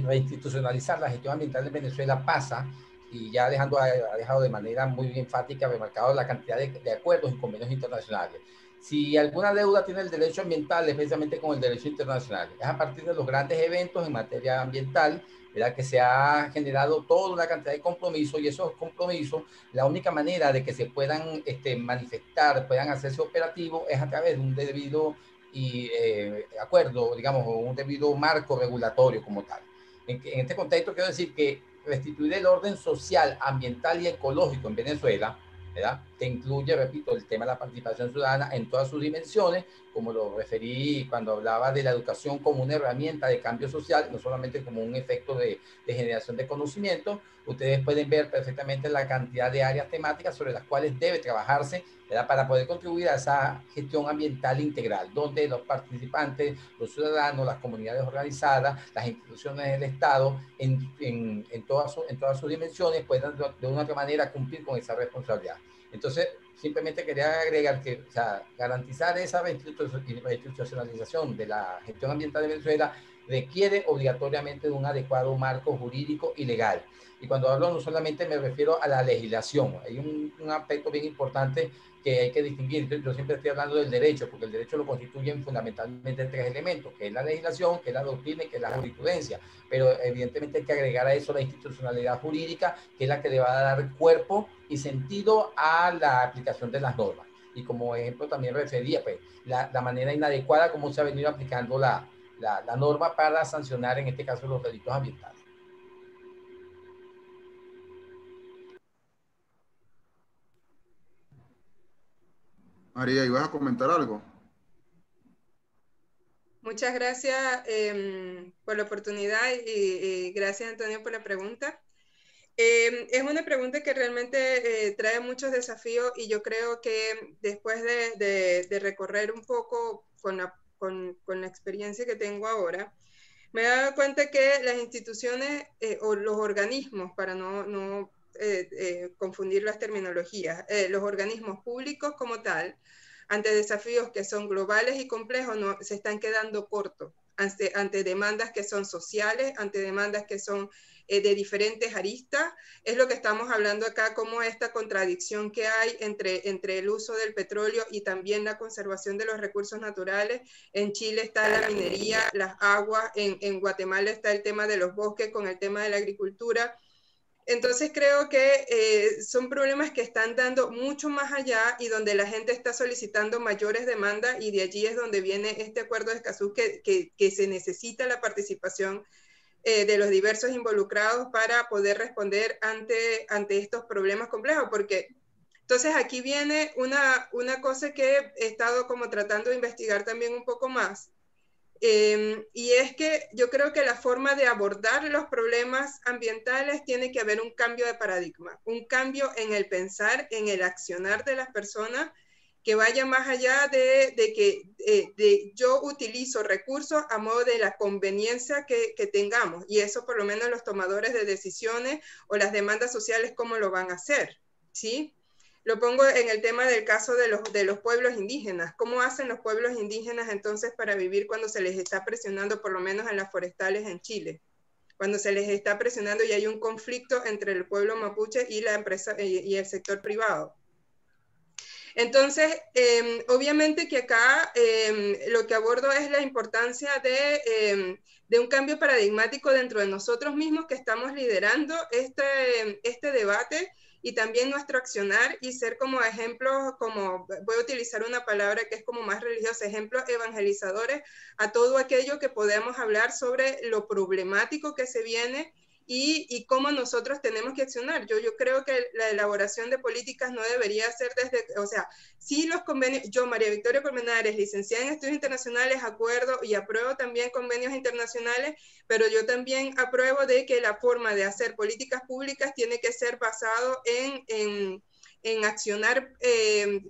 reinstitucionalizar la gestión ambiental en Venezuela pasa, y ya Alejandro ha dejado de manera muy enfática, remarcado la cantidad de acuerdos y convenios internacionales. Si alguna deuda tiene el derecho ambiental, es precisamente con el derecho internacional. Es a partir de los grandes eventos en materia ambiental, ¿verdad?, que se ha generado toda una cantidad de compromisos, y esos compromisos, la única manera de que se puedan manifestar, puedan hacerse operativos, es a través de un debido acuerdo, digamos, un debido marco regulatorio como tal. En este contexto quiero decir que restituir el orden social, ambiental y ecológico en Venezuela, ¿verdad?, que incluye, repito, el tema de la participación ciudadana en todas sus dimensiones, como lo referí cuando hablaba de la educación como una herramienta de cambio social, no solamente como un efecto de generación de conocimiento. Ustedes pueden ver perfectamente la cantidad de áreas temáticas sobre las cuales debe trabajarse, ¿verdad?, para poder contribuir a esa gestión ambiental integral, donde los participantes, los ciudadanos, las comunidades organizadas, las instituciones del Estado, en todas sus dimensiones, puedan de una u otra manera cumplir con esa responsabilidad. Entonces, simplemente quería agregar que, o sea, garantizar esa reinstitucionalización de la gestión ambiental de Venezuela requiere obligatoriamente de un adecuado marco jurídico y legal. Y cuando hablo, no solamente me refiero a la legislación, hay un aspecto bien importante que hay que distinguir. Yo siempre estoy hablando del derecho, porque el derecho lo constituyen fundamentalmente 3 elementos, que es la legislación, que es la doctrina y que es la jurisprudencia. Pero evidentemente hay que agregar a eso la institucionalidad jurídica, que es la que le va a dar cuerpo y sentido a la aplicación de las normas. Y como ejemplo también refería, pues, la manera inadecuada como se ha venido aplicando la norma para sancionar, en este caso, los delitos ambientales.
María, ¿ibas a comentar algo?
Muchas gracias por la oportunidad y gracias, Antonio, por la pregunta. Es una pregunta que realmente trae muchos desafíos, y yo creo que después de recorrer un poco con la experiencia que tengo ahora, me he dado cuenta que las instituciones o los organismos, para no confundir las terminologías, los organismos públicos como tal, ante desafíos que son globales y complejos, se están quedando cortos ante demandas que son sociales, ante demandas que son de diferentes aristas. Es lo que estamos hablando acá, como esta contradicción que hay entre el uso del petróleo y también la conservación de los recursos naturales. En Chile está la minería, las aguas, en Guatemala está el tema de los bosques con el tema de la agricultura. Entonces creo que son problemas que están dando mucho más allá y donde la gente está solicitando mayores demandas, y de allí es donde viene este acuerdo de Escazú, que se necesita la participación de los diversos involucrados para poder responder ante estos problemas complejos. Porque entonces aquí viene una cosa que he estado como tratando de investigar también un poco más. Y es que yo creo que la forma de abordar los problemas ambientales tiene que haber un cambio de paradigma, un cambio en el pensar, en el accionar de las personas, que vaya más allá de que yo utilizo recursos a modo de la conveniencia que tengamos, y eso por lo menos los tomadores de decisiones o las demandas sociales, ¿cómo lo van a hacer? ¿Sí? Lo pongo en el tema del caso de los pueblos indígenas. ¿Cómo hacen los pueblos indígenas entonces para vivir cuando se les está presionando, por lo menos en las forestales en Chile? cuando se les está presionando y hay un conflicto entre el pueblo mapuche y la empresa y el sector privado. Entonces, obviamente que acá lo que abordo es la importancia de un cambio paradigmático dentro de nosotros mismos que estamos liderando este debate y también nuestro accionar y ser como ejemplos, como voy a utilizar una palabra que es como más religiosa, ejemplos evangelizadores a todo aquello que podemos hablar sobre lo problemático que se viene y cómo nosotros tenemos que accionar. Yo creo que la elaboración de políticas no debería ser desde, o sea, sí los convenios, yo María Victoria Colmenares, licenciada en Estudios Internacionales, acuerdo y apruebo también convenios internacionales, pero yo también apruebo de que la forma de hacer políticas públicas tiene que ser basado en accionar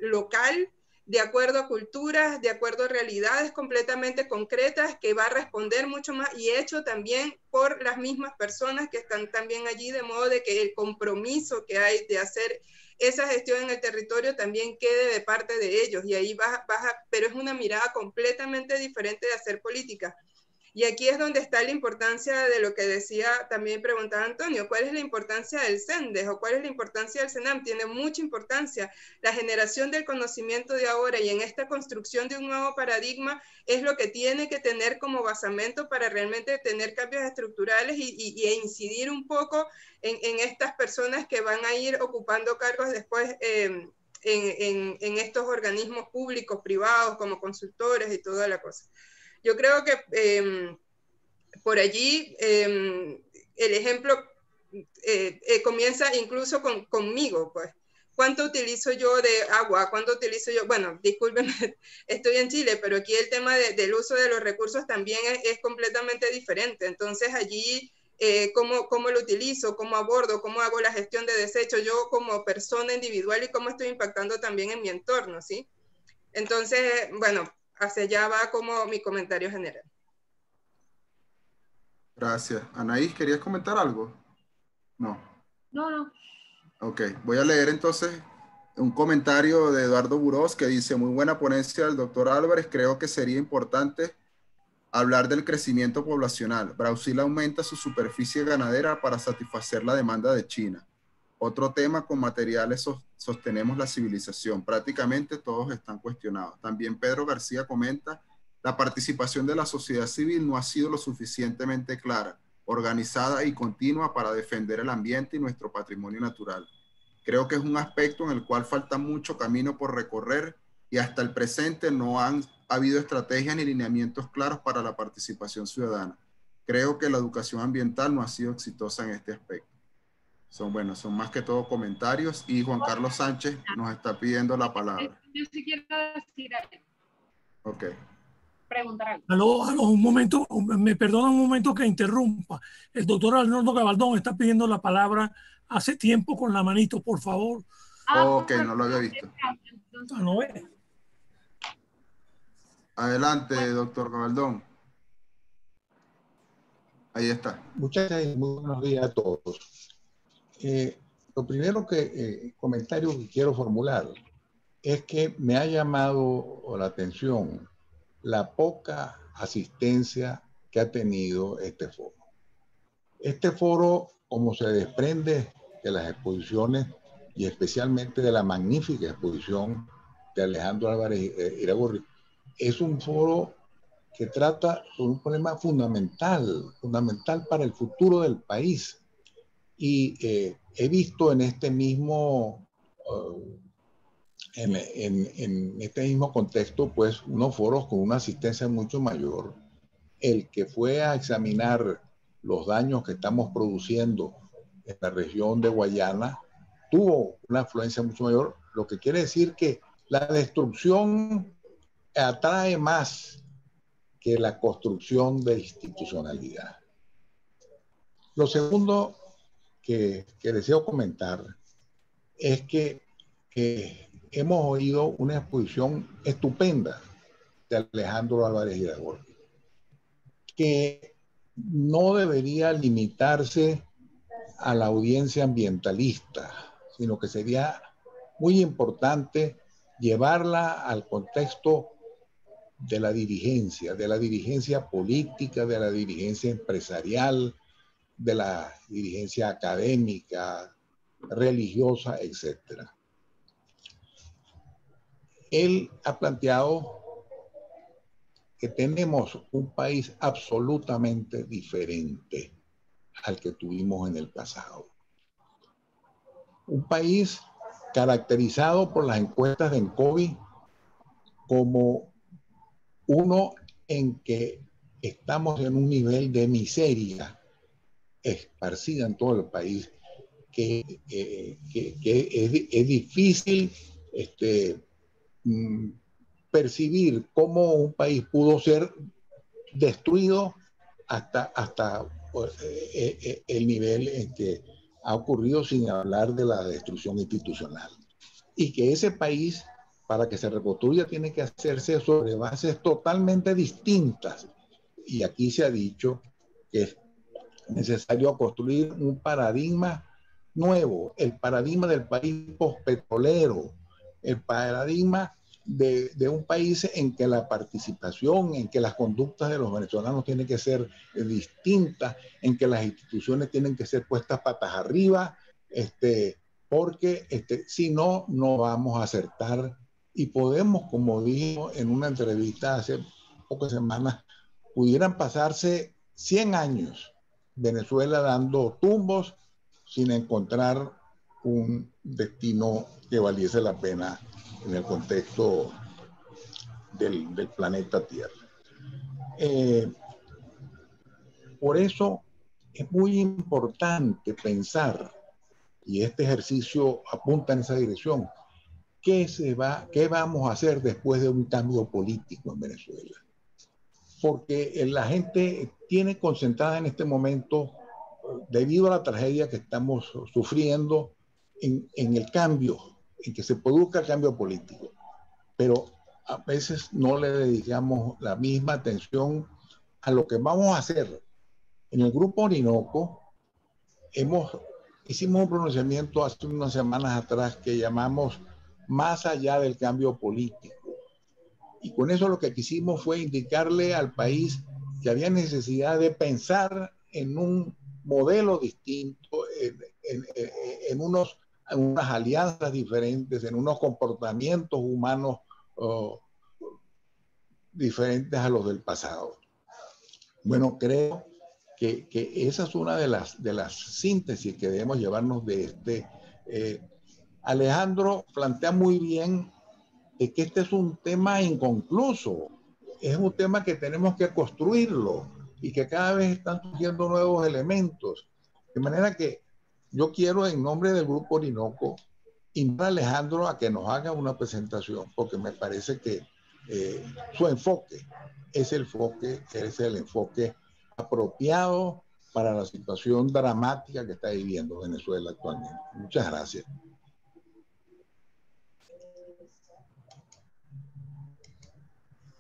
local, de acuerdo a culturas, de acuerdo a realidades completamente concretas, que va a responder mucho más y hecho también por las mismas personas que están también allí, de modo de que el compromiso que hay de hacer esa gestión en el territorio también quede de parte de ellos. Y ahí pero es una mirada completamente diferente de hacer política. Y aquí es donde está la importancia de lo que decía, también preguntaba Antonio, ¿cuál es la importancia del CENDES o cuál es la importancia del CENAM? Tiene mucha importancia. La generación del conocimiento de ahora y en esta construcción de un nuevo paradigma es lo que tiene que tener como basamento para realmente tener cambios estructurales e incidir un poco en estas personas que van a ir ocupando cargos después en estos organismos públicos, privados, como consultores y toda la cosa. Yo creo que por allí el ejemplo comienza incluso conmigo, pues. ¿Cuánto utilizo yo de agua? ¿Cuánto utilizo yo? Bueno, discúlpenme, estoy en Chile, pero aquí el tema del uso de los recursos también es completamente diferente. Entonces allí, ¿cómo lo utilizo? ¿Cómo abordo? ¿Cómo hago la gestión de desechos? Yo como persona individual y cómo estoy impactando también en mi entorno, ¿sí? Entonces, bueno, hacia allá va como mi comentario general.
Gracias. Anaís, ¿querías comentar algo? No.
No.
Ok, voy a leer entonces un comentario de Eduardo Burós que dice: muy buena ponencia del doctor Álvarez, creo que sería importante hablar del crecimiento poblacional. Brasil aumenta su superficie ganadera para satisfacer la demanda de China. Otro tema, con materiales sostenemos la civilización. Prácticamente todos están cuestionados. También Pedro García comenta: la participación de la sociedad civil no ha sido lo suficientemente clara, organizada y continua para defender el ambiente y nuestro patrimonio natural. Creo que es un aspecto en el cual falta mucho camino por recorrer y hasta el presente no han habido estrategias ni lineamientos claros para la participación ciudadana. Creo que la educación ambiental no ha sido exitosa en este aspecto. Son más que todo comentarios, y Juan Carlos Sánchez nos está pidiendo la palabra.
Yo sí quiero decir algo.
Ok.
Preguntar algo.
Aló, un momento, me perdona un momento que interrumpa. El doctor Arnoldo Gabaldón está pidiendo la palabra hace tiempo con la manito, por favor.
Ok, no lo había visto.
No es.
Adelante, doctor Gabaldón. Ahí está.
Muchas gracias y muy buenos días a todos. Lo primero comentario que quiero formular es que me ha llamado la atención la poca asistencia que ha tenido este foro. Este foro, como se desprende de las exposiciones y especialmente de la magnífica exposición de Alejandro Álvarez Iragorri, es un foro que trata sobre un problema fundamental para el futuro del país. Y he visto en este mismo en este mismo contexto, pues, unos foros con una asistencia mucho mayor. El que fue a examinar los daños que estamos produciendo en la región de Guayana tuvo una afluencia mucho mayor, lo que quiere decir que la destrucción atrae más que la construcción de institucionalidad. Lo segundo que deseo comentar es que hemos oído una exposición estupenda de Alejandro Álvarez Iragorri, que no debería limitarse a la audiencia ambientalista, sino que sería muy importante llevarla al contexto de la dirigencia política, de la dirigencia empresarial, de la dirigencia académica, religiosa, etc. Él ha planteado que tenemos un país absolutamente diferente al que tuvimos en el pasado. Un país caracterizado por las encuestas de Encovi como uno en que estamos en un nivel de miseria esparcida en todo el país, que es difícil percibir cómo un país pudo ser destruido hasta el nivel en que ha ocurrido, sin hablar de la destrucción institucional. Y que ese país, para que se reconstruya, tiene que hacerse sobre bases totalmente distintas. Y aquí se ha dicho que es necesario construir un paradigma nuevo, el paradigma del país postpetrolero, el paradigma de un país en que la participación, en que las conductas de los venezolanos tienen que ser distintas, en que las instituciones tienen que ser puestas patas arriba, porque si no, no vamos a acertar. Y podemos, como dijo en una entrevista hace pocas semanas, pudieran pasarse 100 años Venezuela dando tumbos sin encontrar un destino que valiese la pena en el contexto del planeta Tierra. Por eso es muy importante pensar, y este ejercicio apunta en esa dirección, ¿qué vamos a hacer después de un cambio político en Venezuela? Porque la gente tiene concentrada en este momento, debido a la tragedia que estamos sufriendo, en el cambio, en que se produzca el cambio político. Pero a veces no le dedicamos la misma atención a lo que vamos a hacer. En el Grupo Orinoco hicimos un pronunciamiento hace unas semanas atrás que llamamos Más allá del cambio político. Y con eso lo que quisimos fue indicarle al país que había necesidad de pensar en un modelo distinto, en unas alianzas diferentes, en unos comportamientos humanos diferentes a los del pasado. Bueno, creo que esa es una de las síntesis que debemos llevarnos de este. Alejandro plantea muy bien que este es un tema inconcluso, es un tema que tenemos que construirlo y que cada vez están surgiendo nuevos elementos. De manera que yo quiero, en nombre del Grupo Orinoco, invitar a Alejandro a que nos haga una presentación, porque me parece que su enfoque es el enfoque apropiado para la situación dramática que está viviendo Venezuela actualmente. Muchas gracias.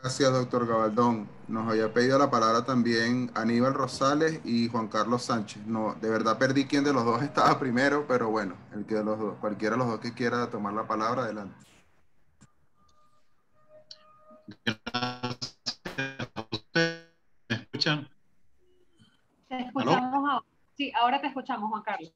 Gracias, doctor Gabaldón. Nos había pedido la palabra también Aníbal Rosales y Juan Carlos Sánchez. No, de verdad perdí quién de los dos estaba primero, pero bueno, cualquiera de los dos que quiera tomar la palabra, adelante.
Gracias a ustedes. ¿Me escuchan?
Te escuchamos ahora. Sí, ahora te escuchamos, Juan Carlos.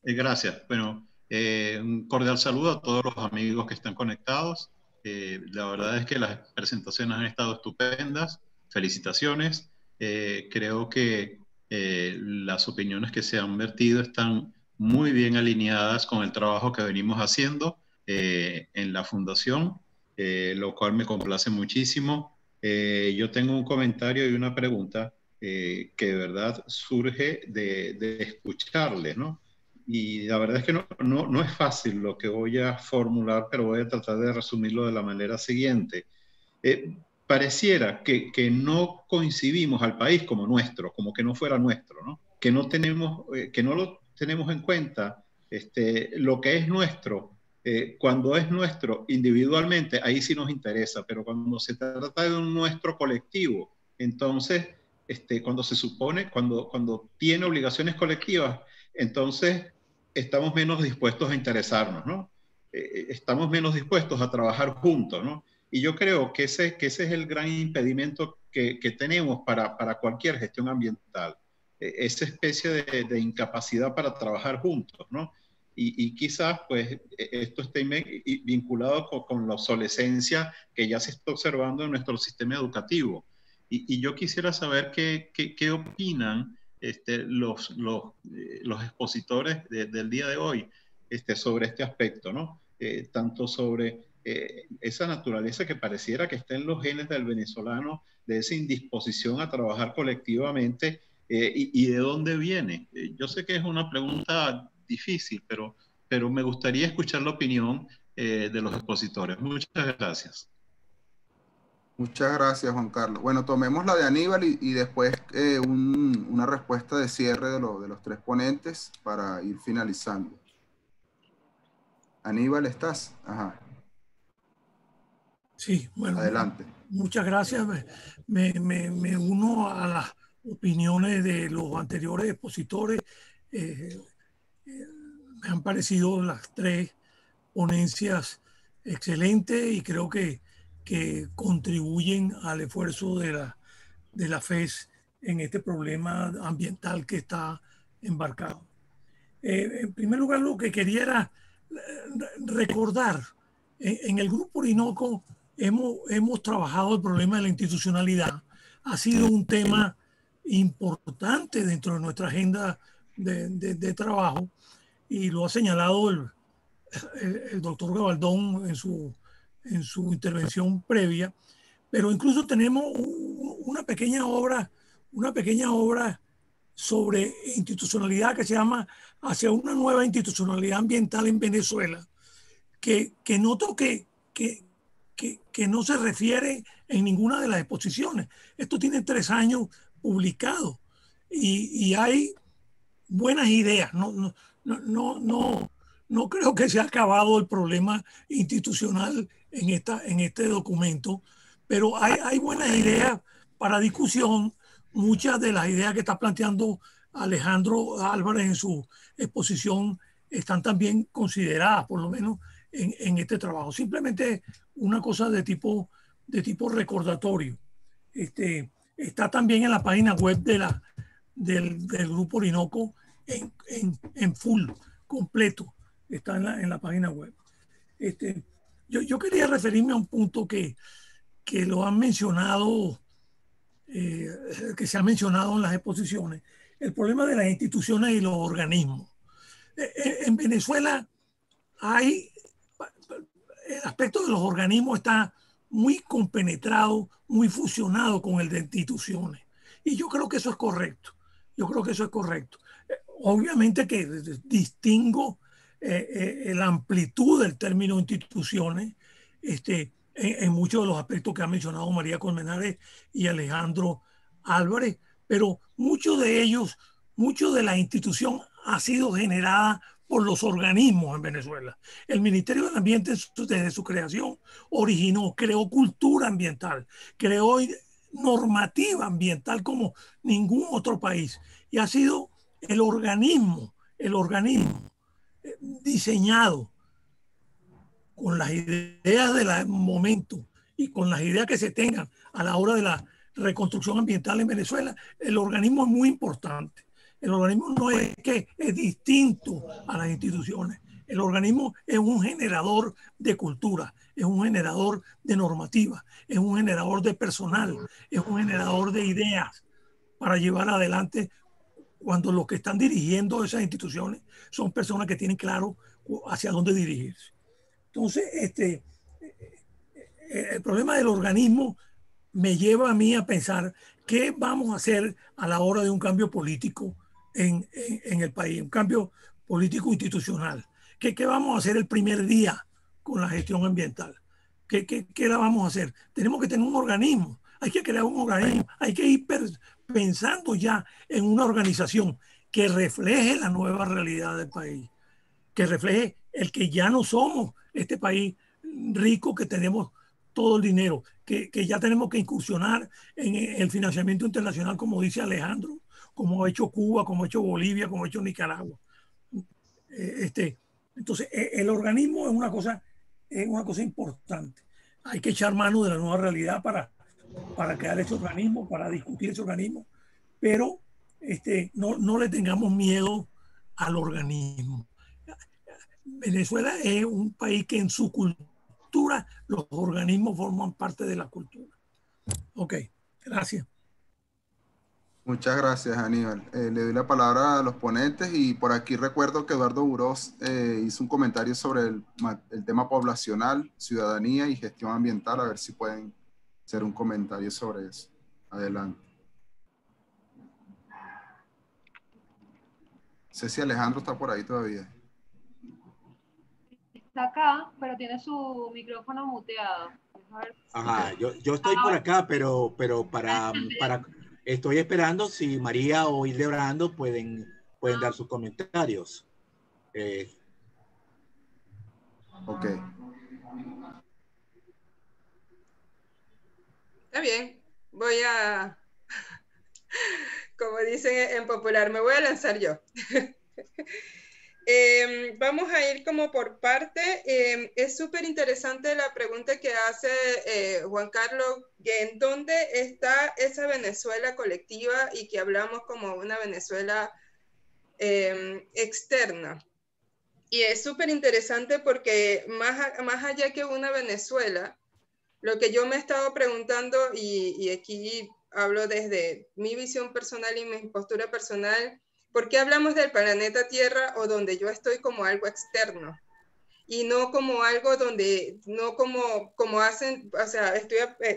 Gracias. Bueno, un cordial saludo a todos los amigos que están conectados. La verdad es que las presentaciones han estado estupendas. Felicitaciones. Creo que las opiniones que se han vertido están muy bien alineadas con el trabajo que venimos haciendo en la Fundación, lo cual me complace muchísimo. Yo tengo un comentario y una pregunta que de verdad surge de escucharles, ¿no? Y la verdad es que no es fácil lo que voy a formular, pero voy a tratar de resumirlo de la manera siguiente. Pareciera que no concibimos al país como nuestro, como que no fuera nuestro, ¿no? Que no lo tenemos en cuenta lo que es nuestro. Cuando es nuestro individualmente, ahí sí nos interesa, pero cuando se trata de un nuestro colectivo, entonces, cuando tiene obligaciones colectivas, entonces estamos menos dispuestos a interesarnos, ¿no? Estamos menos dispuestos a trabajar juntos, ¿no? Y yo creo que ese es el gran impedimento que tenemos para cualquier gestión ambiental. esa especie de incapacidad para trabajar juntos, ¿no? Y quizás pues esto esté vinculado con la obsolescencia que ya se está observando en nuestro sistema educativo. Y yo quisiera saber qué opinan los expositores del día de hoy sobre este aspecto, ¿no? Tanto sobre esa naturaleza que pareciera que está en los genes del venezolano, de esa indisposición a trabajar colectivamente, y de dónde viene. Yo sé que es una pregunta difícil, pero me gustaría escuchar la opinión de los expositores. Muchas gracias.
Muchas gracias, Juan Carlos. Bueno, tomemos la de Aníbal y después una respuesta de cierre de los tres ponentes para ir finalizando. Aníbal, ¿estás? Ajá.
Sí, bueno.
Adelante.
Muchas gracias. Me uno a las opiniones de los anteriores expositores. Me han parecido las tres ponencias excelentes y creo que contribuyen al esfuerzo de la FES en este problema ambiental que está embarcado. En primer lugar, lo que quería era recordar, en el Grupo Orinoco hemos trabajado el problema de la institucionalidad. Ha sido un tema importante dentro de nuestra agenda de trabajo y lo ha señalado el doctor Gabaldón en su intervención previa, pero incluso tenemos una pequeña obra sobre institucionalidad que se llama Hacia una nueva institucionalidad ambiental en Venezuela, que noto que no se refiere en ninguna de las exposiciones. Esto tiene 3 años publicado y hay buenas ideas. No creo que se ha acabado el problema institucional en este documento, pero hay buenas ideas para discusión. Muchas de las ideas que está planteando Alejandro Álvarez en su exposición están también consideradas, por lo menos en este trabajo. Simplemente una cosa de tipo recordatorio. Está también en la página web del Grupo Orinoco en full, completo. Está en la página web. Yo quería referirme a un punto que lo han mencionado, que se ha mencionado en las exposiciones, el problema de las instituciones y los organismos. En Venezuela el aspecto de los organismos está muy compenetrado, muy fusionado con el de instituciones. Y yo creo que eso es correcto. Obviamente que distingo la amplitud del término instituciones en muchos de los aspectos que ha mencionado María Colmenares y Alejandro Álvarez, pero muchos de la institución ha sido generada por los organismos en Venezuela. El Ministerio del Ambiente, desde su creación, creó cultura ambiental, creó normativa ambiental como ningún otro país, y ha sido el organismo diseñado con las ideas del momento y con las ideas que se tengan a la hora de la reconstrucción ambiental en Venezuela. El organismo es muy importante. El organismo no es que es distinto a las instituciones. El organismo es un generador de cultura, es un generador de normativa, es un generador de personal, es un generador de ideas para llevar adelante cuando los que están dirigiendo esas instituciones son personas que tienen claro hacia dónde dirigirse. Entonces, el problema del organismo me lleva a mí a pensar qué vamos a hacer a la hora de un cambio político en el país, un cambio político institucional. ¿Qué vamos a hacer el primer día con la gestión ambiental? ¿Qué la vamos a hacer? Tenemos que tener un organismo, hay que crear un organismo, hay que ir pensando ya en una organización que refleje la nueva realidad del país, que refleje el que ya no somos este país rico, que tenemos todo el dinero, que ya tenemos que incursionar en el financiamiento internacional, como dice Alejandro, como ha hecho Cuba, como ha hecho Bolivia, como ha hecho Nicaragua. Entonces, el organismo es una cosa importante. Hay que echar mano de la nueva realidad para crear ese organismo, para discutir ese organismo, pero no le tengamos miedo al organismo. Venezuela es un país que en su cultura los organismos forman parte de la cultura. Ok, gracias.
Muchas gracias, Aníbal. Le doy la palabra a los ponentes y por aquí recuerdo que Eduardo Burós hizo un comentario sobre el tema poblacional, ciudadanía y gestión ambiental. A ver si pueden hacer un comentario sobre eso. Adelante. No sé si Alejandro está por ahí todavía.
Está acá, pero tiene su micrófono muteado.
Ajá, yo estoy por acá, pero estoy esperando si María o Hildebrando pueden dar sus comentarios.
Ok.
Está bien, voy a, como dicen en popular, me voy a lanzar yo. Vamos a ir como por parte. Es súper interesante la pregunta que hace Juan Carlos, en dónde está esa Venezuela colectiva y que hablamos como una Venezuela externa. Y es súper interesante porque más allá que una Venezuela, lo que yo me he estado preguntando, y aquí hablo desde mi visión personal y mi postura personal, ¿por qué hablamos del planeta Tierra o donde yo estoy como algo externo? Y no como algo donde, no como hacen, o sea,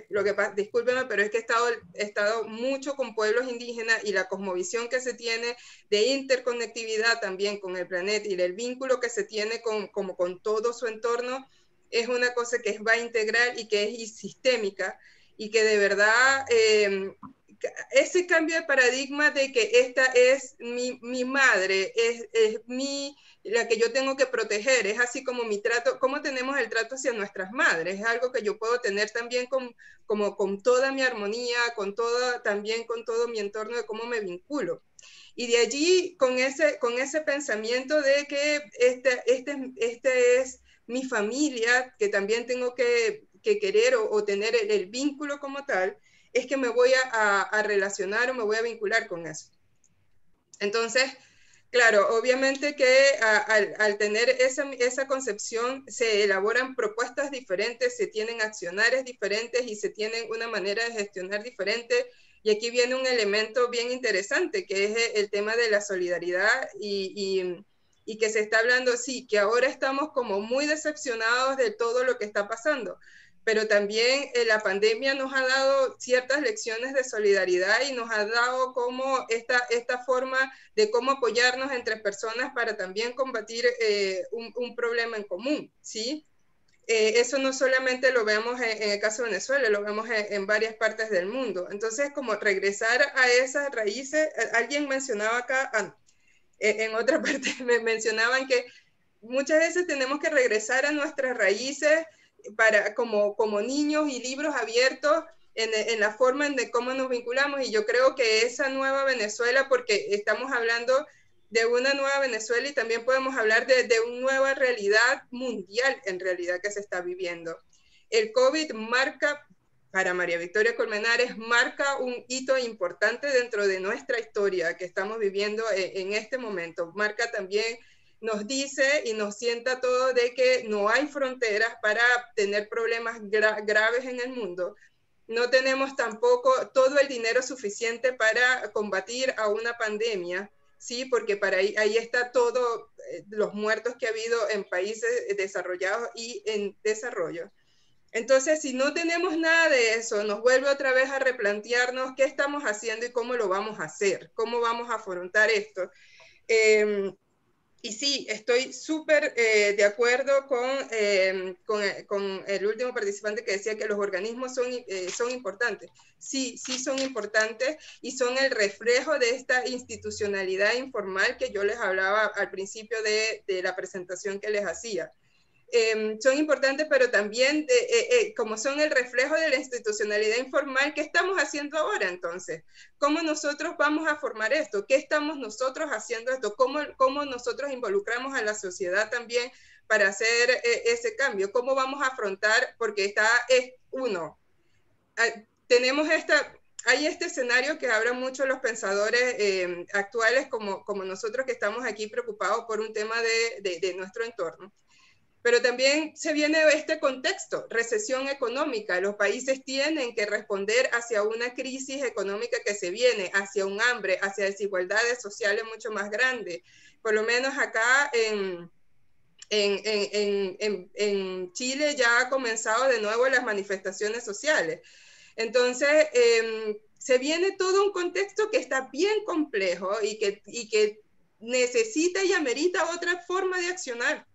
lo que pasa, discúlpeme, pero es que he estado mucho con pueblos indígenas y la cosmovisión que se tiene de interconectividad también con el planeta y el vínculo que se tiene como con todo su entorno, es una cosa que va a integrar y que es sistémica y que de verdad ese cambio de paradigma de que esta es mi madre, es la que yo tengo que proteger, es así como mi trato, cómo tenemos el trato hacia nuestras madres, es algo que yo puedo tener también como con toda mi armonía, también con todo mi entorno de cómo me vinculo. Y de allí, con ese pensamiento de que este es mi familia, que también tengo que querer o tener el vínculo como tal, es que me voy a relacionar o me voy a vincular con eso. Entonces, claro, obviamente que al tener esa concepción se elaboran propuestas diferentes, se tienen accionarios diferentes y se tienen una manera de gestionar diferente. Y aquí viene un elemento bien interesante, que es el tema de la solidaridad y que se está hablando, sí, que ahora estamos como muy decepcionados de todo lo que está pasando, pero también la pandemia nos ha dado ciertas lecciones de solidaridad y nos ha dado como esta forma de cómo apoyarnos entre personas para también combatir un problema en común, ¿sí? Eso no solamente lo vemos en el caso de Venezuela, lo vemos en varias partes del mundo. Entonces, como regresar a esas raíces, alguien mencionaba acá, en otra parte me mencionaban que muchas veces tenemos que regresar a nuestras raíces como niños y libros abiertos en la forma de cómo nos vinculamos, y yo creo que esa nueva Venezuela, porque estamos hablando de una nueva Venezuela y también podemos hablar de una nueva realidad mundial en realidad que se está viviendo. El COVID marca, para María Victoria Colmenares, marca un hito importante dentro de nuestra historia que estamos viviendo en este momento. Marca también, nos dice y nos sienta todo de que no hay fronteras para tener problemas graves en el mundo. No tenemos tampoco todo el dinero suficiente para combatir a una pandemia, ¿sí? Porque para ahí está todo, los muertos que ha habido en países desarrollados y en desarrollo. Entonces, si no tenemos nada de eso, nos vuelve otra vez a replantearnos qué estamos haciendo y cómo lo vamos a hacer, cómo vamos a afrontar esto. Y sí, estoy súper de acuerdo con el último participante que decía que los organismos son importantes. Sí, sí son importantes y son el reflejo de esta institucionalidad informal que yo les hablaba al principio de la presentación que les hacía. Son importantes, pero también como son el reflejo de la institucionalidad informal, ¿qué estamos haciendo ahora entonces? ¿Cómo nosotros vamos a formar esto? ¿Qué estamos nosotros haciendo esto? ¿Cómo nosotros involucramos a la sociedad también para hacer ese cambio? ¿Cómo vamos a afrontar? Porque tenemos hay este escenario que hablan mucho los pensadores actuales como nosotros que estamos aquí preocupados por un tema de nuestro entorno. Pero también se viene este contexto, recesión económica. Los países tienen que responder hacia una crisis económica que se viene, hacia un hambre, hacia desigualdades sociales mucho más grandes. Por lo menos acá en Chile ya ha comenzado de nuevo las manifestaciones sociales. Entonces, se viene todo un contexto que está bien complejo y que necesita y amerita otra forma de accionar.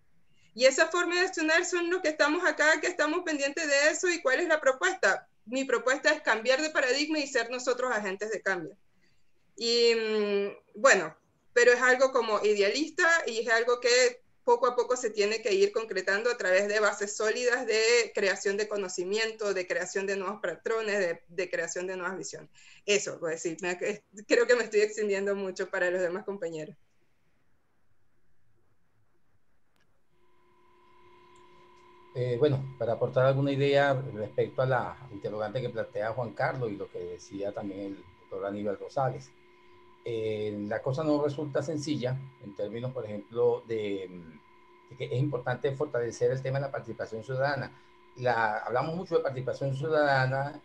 Y esa forma de accionar son los que estamos acá, que estamos pendientes de eso. ¿Y cuál es la propuesta? Mi propuesta es cambiar de paradigma y ser nosotros agentes de cambio. Y bueno, pero es algo como idealista y es algo que poco a poco se tiene que ir concretando a través de bases sólidas de creación de conocimiento, de creación de nuevos patrones, de creación de nuevas visiones. Eso, voy a decir, creo que me estoy extendiendo mucho para los demás compañeros.
Bueno, para aportar alguna idea respecto a la interrogante que plantea Juan Carlos y lo que decía también el doctor Aníbal Rosales. La cosa no resulta sencilla en términos, por ejemplo, de que es importante fortalecer el tema de la participación ciudadana. Hablamos mucho de participación ciudadana,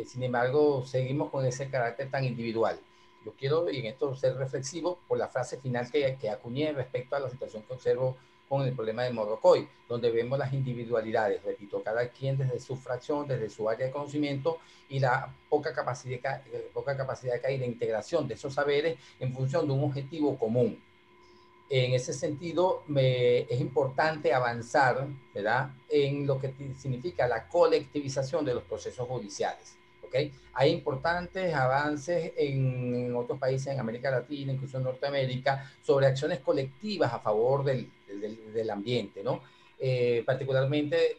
sin embargo, seguimos con ese carácter tan individual. Yo quiero, y en esto, ser reflexivo por la frase final que acuñé respecto a la situación que observo con el problema de Morrocoy, donde vemos las individualidades, repito, cada quien desde su fracción, desde su área de conocimiento y la poca capacidad que hay de integración de esos saberes en función de un objetivo común. En ese sentido, es importante avanzar, ¿verdad?, en lo que significa la colectivización de los procesos judiciales. ¿Okay? Hay importantes avances en otros países, en América Latina, incluso en Norteamérica, sobre acciones colectivas a favor del ambiente, ¿no? Particularmente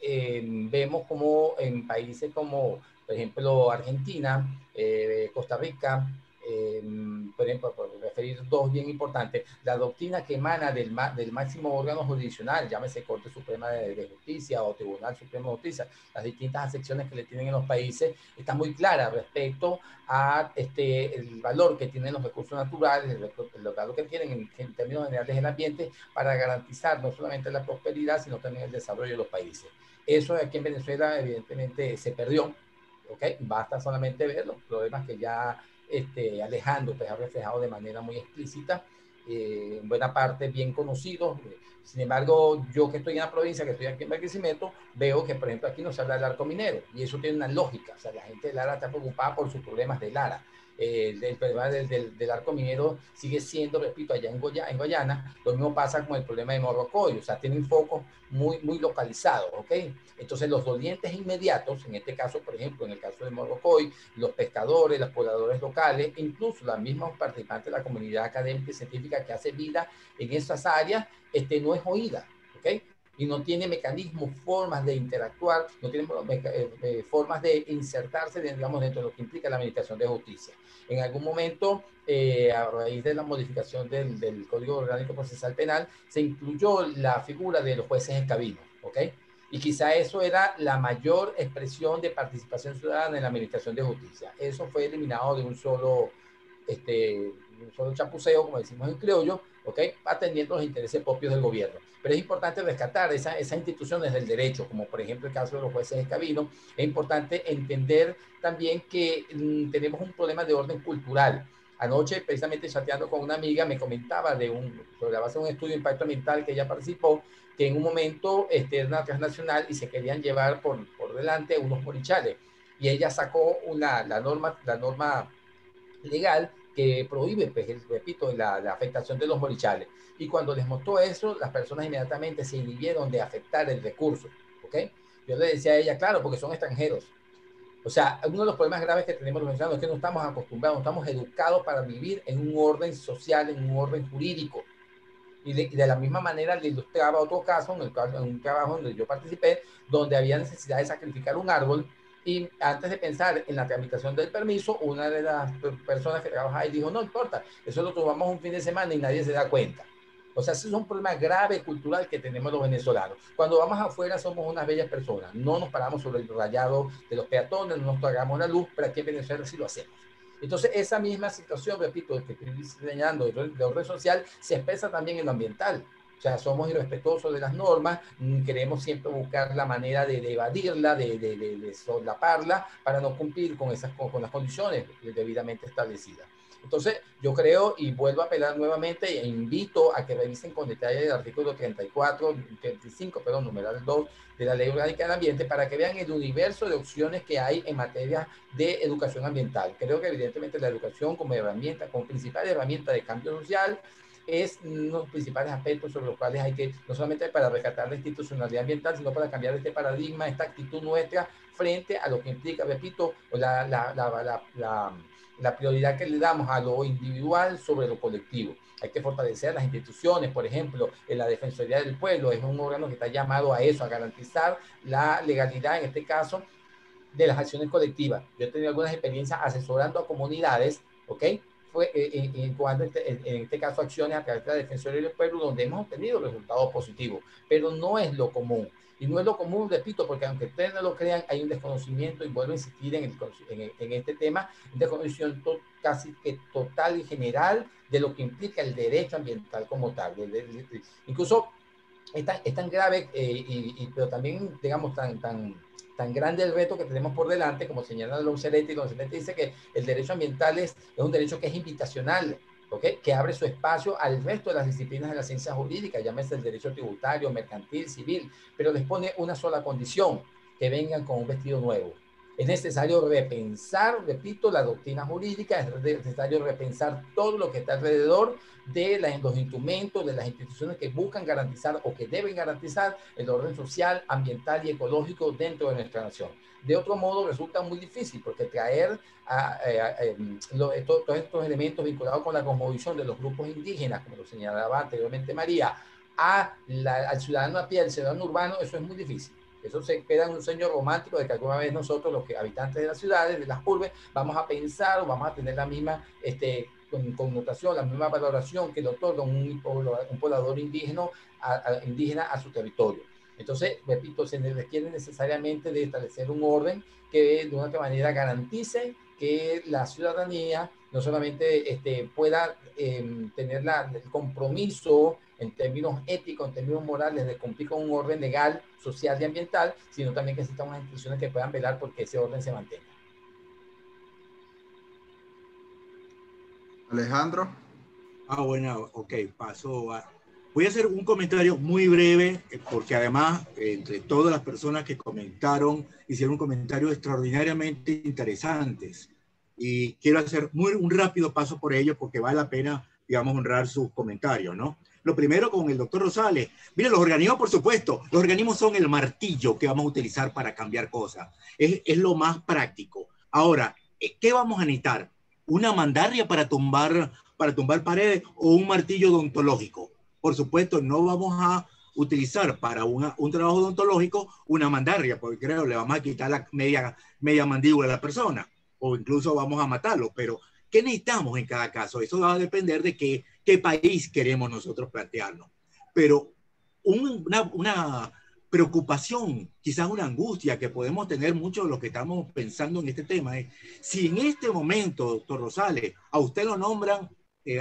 vemos como en países como, por ejemplo, Argentina, Costa Rica, por ejemplo, por referir dos bien importantes, la doctrina que emana del máximo órgano jurisdiccional, llámese Corte Suprema de Justicia o Tribunal Supremo de Justicia, las distintas acepciones que le tienen en los países, está muy clara respecto a el valor que tienen los recursos naturales, el valor que tienen en términos generales del ambiente para garantizar no solamente la prosperidad, sino también el desarrollo de los países. Eso aquí en Venezuela evidentemente se perdió, ¿okay? Basta solamente ver los problemas que ya Alejandro pues ha reflejado de manera muy explícita, en buena parte bien conocidos. Sin embargo, yo que estoy en la provincia, que estoy aquí en Barquisimeto, veo que, por ejemplo, aquí no se habla del arco minero, y eso tiene una lógica. O sea, la gente de Lara está preocupada por sus problemas de Lara. El problema del arco minero sigue siendo, repito, allá en Guyana. Lo mismo pasa con el problema de Morrocoy, o sea, tienen focos muy, muy localizados, ¿ok? Entonces, los dolientes inmediatos, en este caso, por ejemplo, en el caso de Morrocoy, los pescadores, los pobladores locales, incluso los mismos participantes de la comunidad académica y científica que hace vida en esas áreas, no es oída, ¿ok? Y no tiene mecanismos, formas de interactuar, no tiene formas de insertarse, digamos, dentro de lo que implica la administración de justicia. En algún momento, a raíz de la modificación del Código Orgánico Procesal Penal, se incluyó la figura de los jueces escabinos, ¿ok? Y quizá eso era la mayor expresión de participación ciudadana en la administración de justicia. Eso fue eliminado de un solo chapuceo, como decimos en criollo, ¿okay? Atendiendo los intereses propios del gobierno. Pero es importante rescatar esas instituciones del derecho, como por ejemplo el caso de los jueces escabinos. Es importante entender también que tenemos un problema de orden cultural. Anoche, precisamente chateando con una amiga, me comentaba sobre la base de un estudio de impacto ambiental que ella participó, que en un momento era una transnacional y se querían llevar por delante unos morichales. Y ella sacó la norma legal que prohíbe, pues, repito, la afectación de los morichales. Y cuando les mostró eso, las personas inmediatamente se inhibieron de afectar el recurso, ¿ok? Yo le decía a ella, claro, porque son extranjeros. O sea, uno de los problemas graves que tenemos los venezolanos es que no estamos acostumbrados, no estamos educados para vivir en un orden social, en un orden jurídico. Y de la misma manera le ilustraba otro caso, en un trabajo donde yo participé, donde había necesidad de sacrificar un árbol. Y antes de pensar en la tramitación del permiso, una de las personas que trabajaba ahí dijo, no importa, eso lo tomamos un fin de semana y nadie se da cuenta. O sea, ese es un problema grave cultural que tenemos los venezolanos. Cuando vamos afuera somos unas bellas personas, no nos paramos sobre el rayado de los peatones, no nos tragamos la luz, pero aquí en Venezuela sí lo hacemos. Entonces, esa misma situación, repito, que estoy señalando de orden social, se expresa también en lo ambiental. O sea, somos irrespetuosos de las normas, queremos siempre buscar la manera de evadirla, de solaparla, para no cumplir con las condiciones debidamente establecidas. Entonces, yo creo, y vuelvo a apelar nuevamente, e invito a que revisen con detalle el artículo 35, numeral 2 de la Ley Orgánica del Ambiente, para que vean el universo de opciones que hay en materia de educación ambiental. Creo que evidentemente la educación como herramienta, como principal herramienta de cambio social, es uno de los principales aspectos sobre los cuales hay que, no solamente para rescatar la institucionalidad ambiental, sino para cambiar este paradigma, esta actitud nuestra frente a lo que implica, repito, la prioridad que le damos a lo individual sobre lo colectivo. Hay que fortalecer las instituciones, por ejemplo, en la Defensoría del Pueblo, es un órgano que está llamado a eso, a garantizar la legalidad, en este caso, de las acciones colectivas. Yo he tenido algunas experiencias asesorando a comunidades, ¿ok? Fue en este caso acciones a través de la Defensoría del Pueblo, donde hemos obtenido resultados positivos, pero no es lo común. Y no es lo común, repito, porque aunque ustedes no lo crean, hay un desconocimiento, y vuelvo a insistir en este tema, un desconocimiento casi que total y general de lo que implica el derecho ambiental como tal. Incluso es tan grave, pero también, digamos, tan grande el reto que tenemos por delante, como señala Lonceretti. Lonceretti dice que el derecho ambiental es un derecho que es invitacional, ¿okay? Que abre su espacio al resto de las disciplinas de la ciencia jurídica, llámese el derecho tributario, mercantil, civil, pero les pone una sola condición: que vengan con un vestido nuevo. Es necesario repensar, repito, la doctrina jurídica, es necesario repensar todo lo que está alrededor de los instrumentos, de las instituciones que buscan garantizar o que deben garantizar el orden social, ambiental y ecológico dentro de nuestra nación. De otro modo, resulta muy difícil, porque traer todos estos elementos vinculados con la cosmovisión de los grupos indígenas, como lo señalaba anteriormente María, al ciudadano a pie, al ciudadano urbano, eso es muy difícil. Eso se queda en un sueño romántico de que alguna vez nosotros, los habitantes de las ciudades, de las urbes, vamos a pensar o vamos a tener la misma connotación, la misma valoración que le otorga un poblador indígena a su territorio. Entonces, repito, se requiere necesariamente de establecer un orden que de una otra manera garantice que la ciudadanía no solamente pueda tener el compromiso en términos éticos, en términos morales, de cumplir con un orden legal, social y ambiental, sino también que existan unas instituciones que puedan velar porque ese orden se mantenga.
Alejandro.
Bueno, ok, paso a... Voy a hacer un comentario muy breve, porque además, entre todas las personas que comentaron, hicieron comentarios extraordinariamente interesantes. Y quiero hacer un rápido paso por ello, porque vale la pena, digamos, honrar sus comentarios, ¿no? Lo primero con el doctor Rosales. Mire, los organismos, por supuesto, los organismos son el martillo que vamos a utilizar para cambiar cosas. Es lo más práctico. Ahora, ¿qué vamos a necesitar? ¿Una mandarria para tumbar paredes o un martillo odontológico? Por supuesto, no vamos a utilizar para un trabajo odontológico una mandarria, porque creo le vamos a quitar la media mandíbula a la persona, o incluso vamos a matarlo. Pero ¿qué necesitamos en cada caso? Eso va a depender de qué país queremos nosotros plantearnos. Pero una preocupación, quizás una angustia que podemos tener muchos de los que estamos pensando en este tema es, si en este momento, doctor Rosales, a usted lo nombran,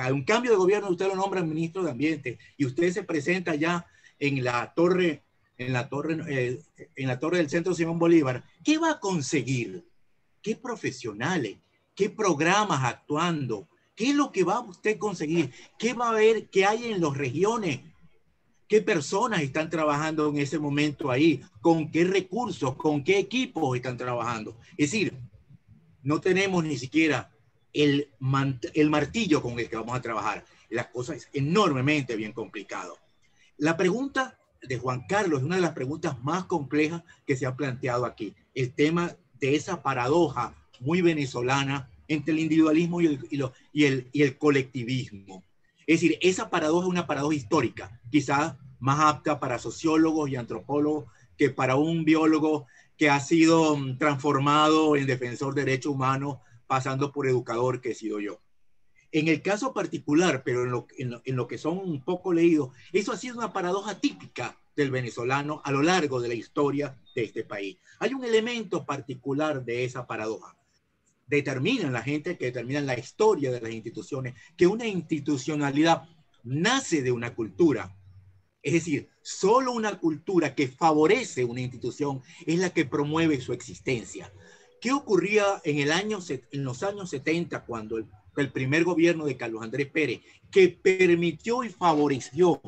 a un cambio de gobierno, usted lo nombran ministro de Ambiente y usted se presenta ya en la torre del Centro Simón Bolívar, ¿qué va a conseguir? ¿Qué profesionales? ¿Qué programas actuando? ¿Qué es lo que va a usted conseguir? ¿Qué va a ver? ¿Qué hay en las regiones? ¿Qué personas están trabajando en ese momento ahí? ¿Con qué recursos? ¿Con qué equipos están trabajando? Es decir, no tenemos ni siquiera el martillo con el que vamos a trabajar. La cosa es enormemente bien complicado. La pregunta de Juan Carlos es una de las preguntas más complejas que se ha planteado aquí. El tema de esa paradoja muy venezolana entre el individualismo y el colectivismo. Es decir, esa paradoja es una paradoja histórica, quizás más apta para sociólogos y antropólogos que para un biólogo que ha sido transformado en defensor de derechos humanos, pasando por educador que he sido yo. En el caso particular, pero en lo que son un poco leídos, eso ha sido una paradoja típica del venezolano a lo largo de la historia de este país. Hay un elemento particular de esa paradoja. determinan la gente, que determinan la historia de las instituciones, que una institucionalidad nace de una cultura. Es decir, solo una cultura que favorece una institución es la que promueve su existencia. ¿Qué ocurría en los años 70 cuando el primer gobierno de Carlos Andrés Pérez, que permitió y favoreció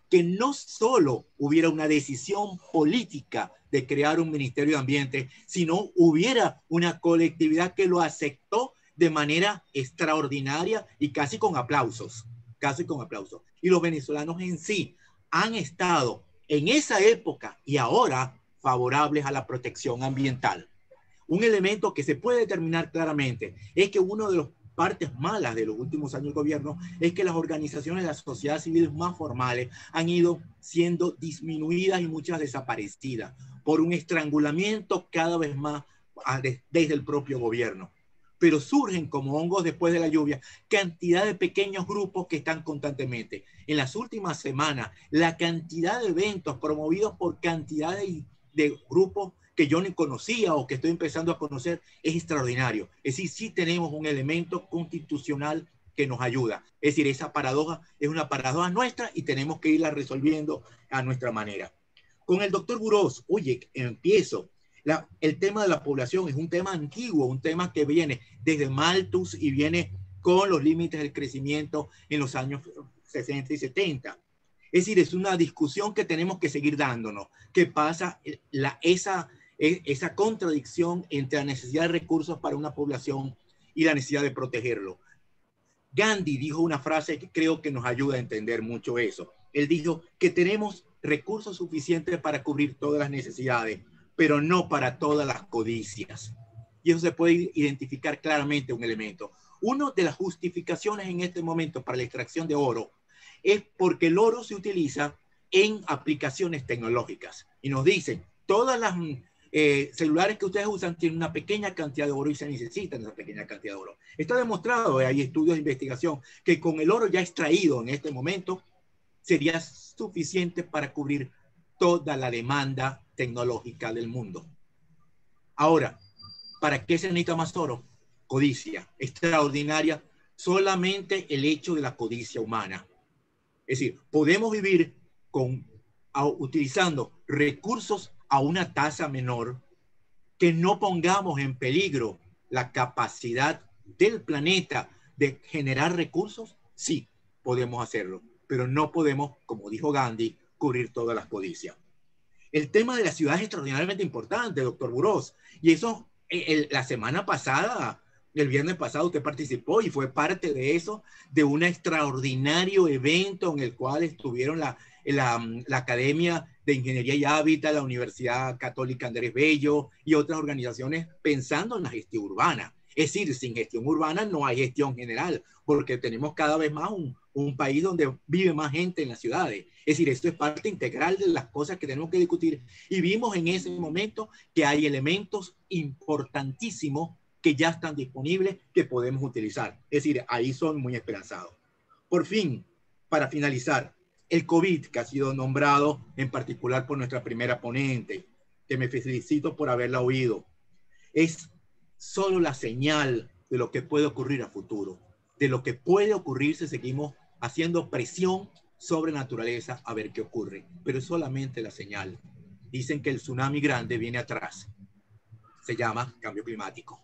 que no solo hubiera una decisión política de crear un Ministerio de Ambiente, sino hubiera una colectividad que lo aceptó de manera extraordinaria y casi con aplausos, Y los venezolanos en sí han estado en esa época y ahora favorables a la protección ambiental. Un elemento que se puede determinar claramente es que una de las partes malas de los últimos años del gobierno es que las organizaciones de la sociedad civil más formales han ido siendo disminuidas y muchas desaparecidas por un estrangulamiento cada vez más desde el propio gobierno. Pero surgen como hongos después de la lluvia cantidad de pequeños grupos que están constantemente. En las últimas semanas, la cantidad de eventos promovidos por cantidad de grupos que yo ni conocía o que estoy empezando a conocer es extraordinario. Es decir, sí tenemos un elemento constitucional que nos ayuda. Es decir, esa paradoja es una paradoja nuestra y tenemos que irla resolviendo a nuestra manera. Con el doctor Burós, oye, empiezo. El tema de la población es un tema antiguo, un tema que viene desde Malthus y viene con los límites del crecimiento en los años 60 y 70. Es decir, es una discusión que tenemos que seguir dándonos. ¿Qué pasa? Esa contradicción entre la necesidad de recursos para una población y la necesidad de protegerlo. Gandhi dijo una frase que creo que nos ayuda a entender mucho eso. Él dijo que tenemos recursos suficientes para cubrir todas las necesidades, pero no para todas las codicias. Y eso se puede identificar claramente un elemento. Una de las justificaciones en este momento para la extracción de oro es porque el oro se utiliza en aplicaciones tecnológicas. Y nos dicen, todas las celulares que ustedes usan tienen una pequeña cantidad de oro y se necesitan esa pequeña cantidad de oro. Está demostrado, hay estudios de investigación, que con el oro ya extraído en este momento sería suficiente para cubrir toda la demanda tecnológica del mundo. Ahora, ¿para qué se necesita más oro? Codicia extraordinaria, solamente el hecho de la codicia humana. Es decir, podemos vivir utilizando recursos a una tasa menor, que no pongamos en peligro la capacidad del planeta de generar recursos. Sí, podemos hacerlo, pero no podemos, como dijo Gandhi, cubrir todas las codicias. El tema de la ciudad es extraordinariamente importante, doctor Burós, y eso la semana pasada, el viernes pasado, usted participó y fue parte de eso, de un extraordinario evento en el cual estuvieron la Academia de Ingeniería y Hábitat, la Universidad Católica Andrés Bello y otras organizaciones pensando en la gestión urbana. Es decir, sin gestión urbana no hay gestión general, porque tenemos cada vez más un país donde vive más gente en las ciudades. Es decir, esto es parte integral de las cosas que tenemos que discutir. Y vimos en ese momento que hay elementos importantísimos que ya están disponibles que podemos utilizar. Es decir, ahí son muy esperanzados. Por fin, para finalizar, el COVID, que ha sido nombrado en particular por nuestra primera ponente, que me felicito por haberla oído, es solo la señal de lo que puede ocurrir a futuro, de lo que puede ocurrir si seguimos haciendo presión sobre naturaleza a ver qué ocurre, pero es solamente la señal. Dicen que el tsunami grande viene atrás, se llama cambio climático.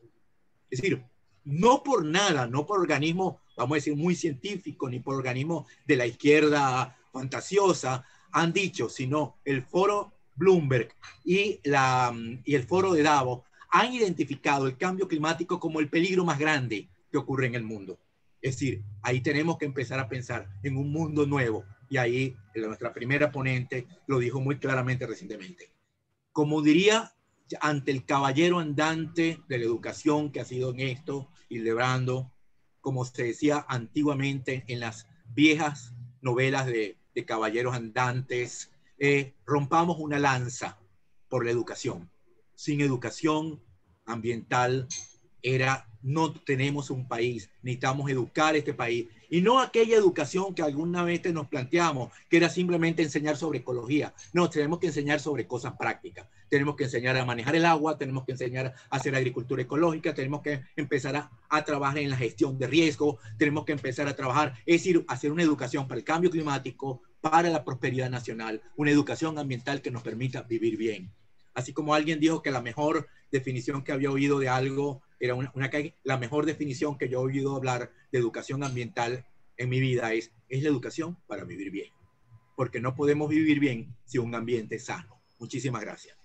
Es decir, no por nada, no por organismos, vamos a decir, muy científicos, ni por organismos de la izquierda fantasiosa han dicho, sino el foro Bloomberg y el foro de Davos han identificado el cambio climático como el peligro más grande que ocurre en el mundo. Es decir, ahí tenemos que empezar a pensar en un mundo nuevo, y ahí nuestra primera ponente lo dijo muy claramente recientemente. Como diría, ante el caballero andante de la educación que ha sido en esto, Hildebrando, como se decía antiguamente en las viejas novelas de caballeros andantes, rompamos una lanza por la educación. Sin educación ambiental no tenemos un país. Necesitamos educar este país y no aquella educación que alguna vez nos planteamos, que era simplemente enseñar sobre ecología. No, tenemos que enseñar sobre cosas prácticas. Tenemos que enseñar a manejar el agua, tenemos que enseñar a hacer agricultura ecológica, tenemos que empezar a trabajar en la gestión de riesgo, tenemos que empezar a trabajar, es decir, hacer una educación para el cambio climático, para la prosperidad nacional, una educación ambiental que nos permita vivir bien. Así como alguien dijo que la mejor definición que había oído de algo era la mejor definición que yo he oído hablar de educación ambiental en mi vida es la educación para vivir bien. Porque no podemos vivir bien sin un ambiente sano. Muchísimas gracias.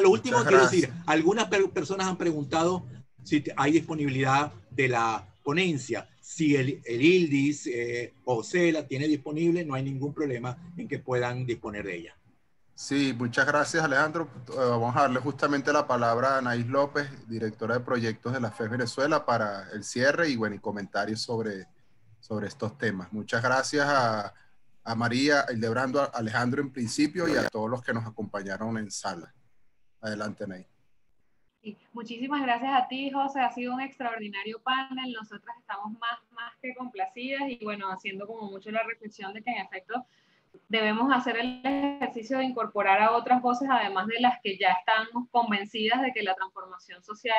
Lo último quiero decir, algunas personas han preguntado si hay disponibilidad de la ponencia. Si el ILDIS o CELA tiene disponible, no hay ningún problema en que puedan disponer de ella.
Sí, muchas gracias, Alejandro. Vamos a darle justamente la palabra a Anaís López, directora de proyectos de la FES Venezuela, para el cierre y, bueno, y comentarios sobre estos temas. Muchas gracias a María, Hildebrando, a Alejandro en principio y a todos los que nos acompañaron en sala. Adelante, Anaís.
Sí, muchísimas gracias a ti, José. Ha sido un extraordinario panel. Nosotras estamos más que complacidas y, bueno, haciendo como mucho la reflexión de que en efecto debemos hacer el ejercicio de incorporar a otras voces, además de las que ya estamos convencidas de que la transformación social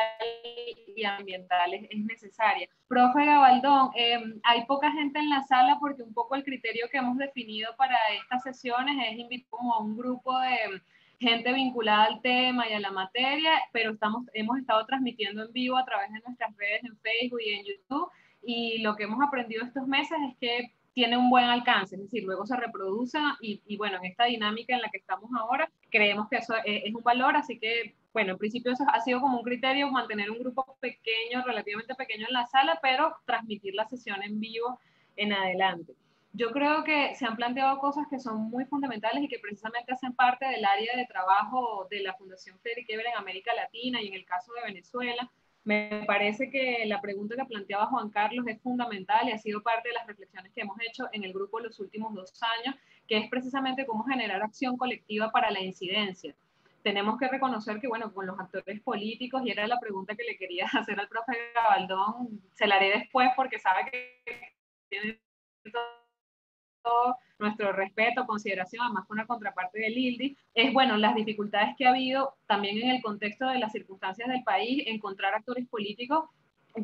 y ambiental es necesaria. Profe Gabaldón, hay poca gente en la sala porque un poco el criterio que hemos definido para estas sesiones es invitar como a un grupo de gente vinculada al tema y a la materia, pero hemos estado transmitiendo en vivo a través de nuestras redes en Facebook y en YouTube, y lo que hemos aprendido estos meses es que tiene un buen alcance, es decir, luego se reproduce y bueno, en esta dinámica en la que estamos ahora, creemos que eso es un valor, así que, bueno, en principio eso ha sido como un criterio, mantener un grupo pequeño, relativamente pequeño en la sala, pero transmitir la sesión en vivo en adelante. Yo creo que se han planteado cosas que son muy fundamentales y que precisamente hacen parte del área de trabajo de la Fundación Federic Ebert en América Latina y en el caso de Venezuela. Me parece que la pregunta que planteaba Juan Carlos es fundamental y ha sido parte de las reflexiones que hemos hecho en el grupo los últimos 2 años, que es precisamente cómo generar acción colectiva para la incidencia. Tenemos que reconocer que, bueno, con los actores políticos, y era la pregunta que le quería hacer al profe Gabaldón, se la haré después porque sabe que tiene todo nuestro respeto, consideración, además con una contraparte del ILDI, es, bueno, las dificultades que ha habido también en el contexto de las circunstancias del país, encontrar actores políticos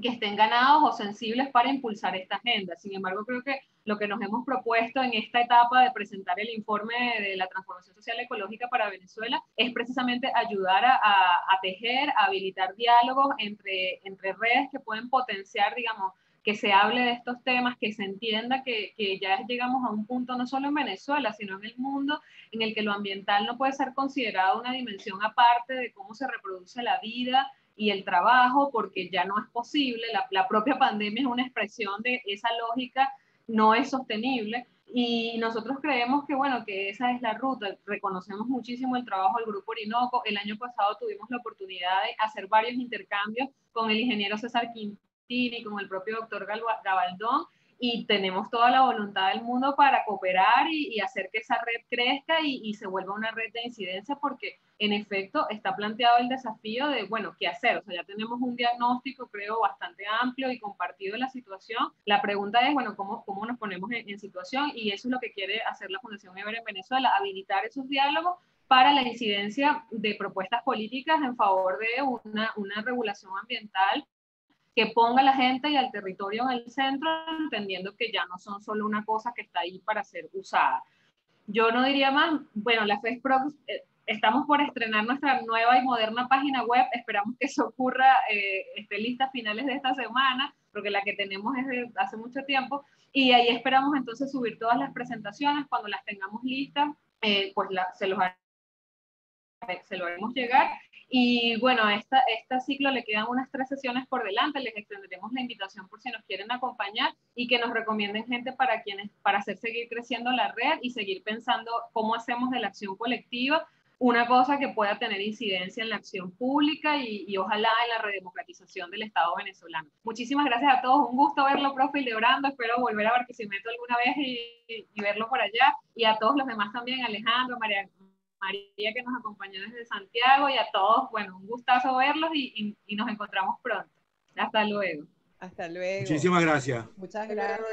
que estén ganados o sensibles para impulsar esta agenda. Sin embargo, creo que lo que nos hemos propuesto en esta etapa de presentar el informe de la transformación social ecológica para Venezuela es precisamente ayudar a tejer, a habilitar diálogos entre redes que pueden potenciar, digamos, que se hable de estos temas, que se entienda que ya llegamos a un punto no solo en Venezuela, sino en el mundo, en el que lo ambiental no puede ser considerado una dimensión aparte de cómo se reproduce la vida y el trabajo, porque ya no es posible. La propia pandemia es una expresión de esa lógica, no es sostenible. Y nosotros creemos que, bueno, que esa es la ruta. Reconocemos muchísimo el trabajo del Grupo Orinoco. El año pasado tuvimos la oportunidad de hacer varios intercambios con el ingeniero César Quintini, con el propio doctor Gabaldón, y tenemos toda la voluntad del mundo para cooperar y hacer que esa red crezca y se vuelva una red de incidencia, porque en efecto está planteado el desafío de, bueno, ¿qué hacer? O sea, ya tenemos un diagnóstico, creo, bastante amplio y compartido de la situación. La pregunta es, bueno, ¿cómo nos ponemos en situación? Y eso es lo que quiere hacer la Fundación Ebert en Venezuela, habilitar esos diálogos para la incidencia de propuestas políticas en favor de una regulación ambiental que ponga a la gente y al territorio en el centro, entendiendo que ya no son solo una cosa que está ahí para ser usada. Yo no diría más. Bueno, la FESPROC, estamos por estrenar nuestra nueva y moderna página web, esperamos que eso ocurra, esté lista a finales de esta semana, porque la que tenemos es de hace mucho tiempo, y ahí esperamos entonces subir todas las presentaciones. Cuando las tengamos listas, pues se lo haremos llegar. Y bueno, a este ciclo le quedan unas 3 sesiones por delante. Les extenderemos la invitación por si nos quieren acompañar y que nos recomienden gente para hacer seguir creciendo la red y seguir pensando cómo hacemos de la acción colectiva una cosa que pueda tener incidencia en la acción pública y ojalá en la redemocratización del Estado venezolano. Muchísimas gracias a todos. Un gusto verlo, profe Hildebrando. Espero volver a Barquisimeto alguna vez y verlo por allá. Y a todos los demás también, Alejandro, María, que nos acompañó desde Santiago, y a todos, bueno, un gustazo verlos y nos encontramos pronto. Hasta luego.
Hasta luego.
Muchísimas gracias.
Muchas gracias.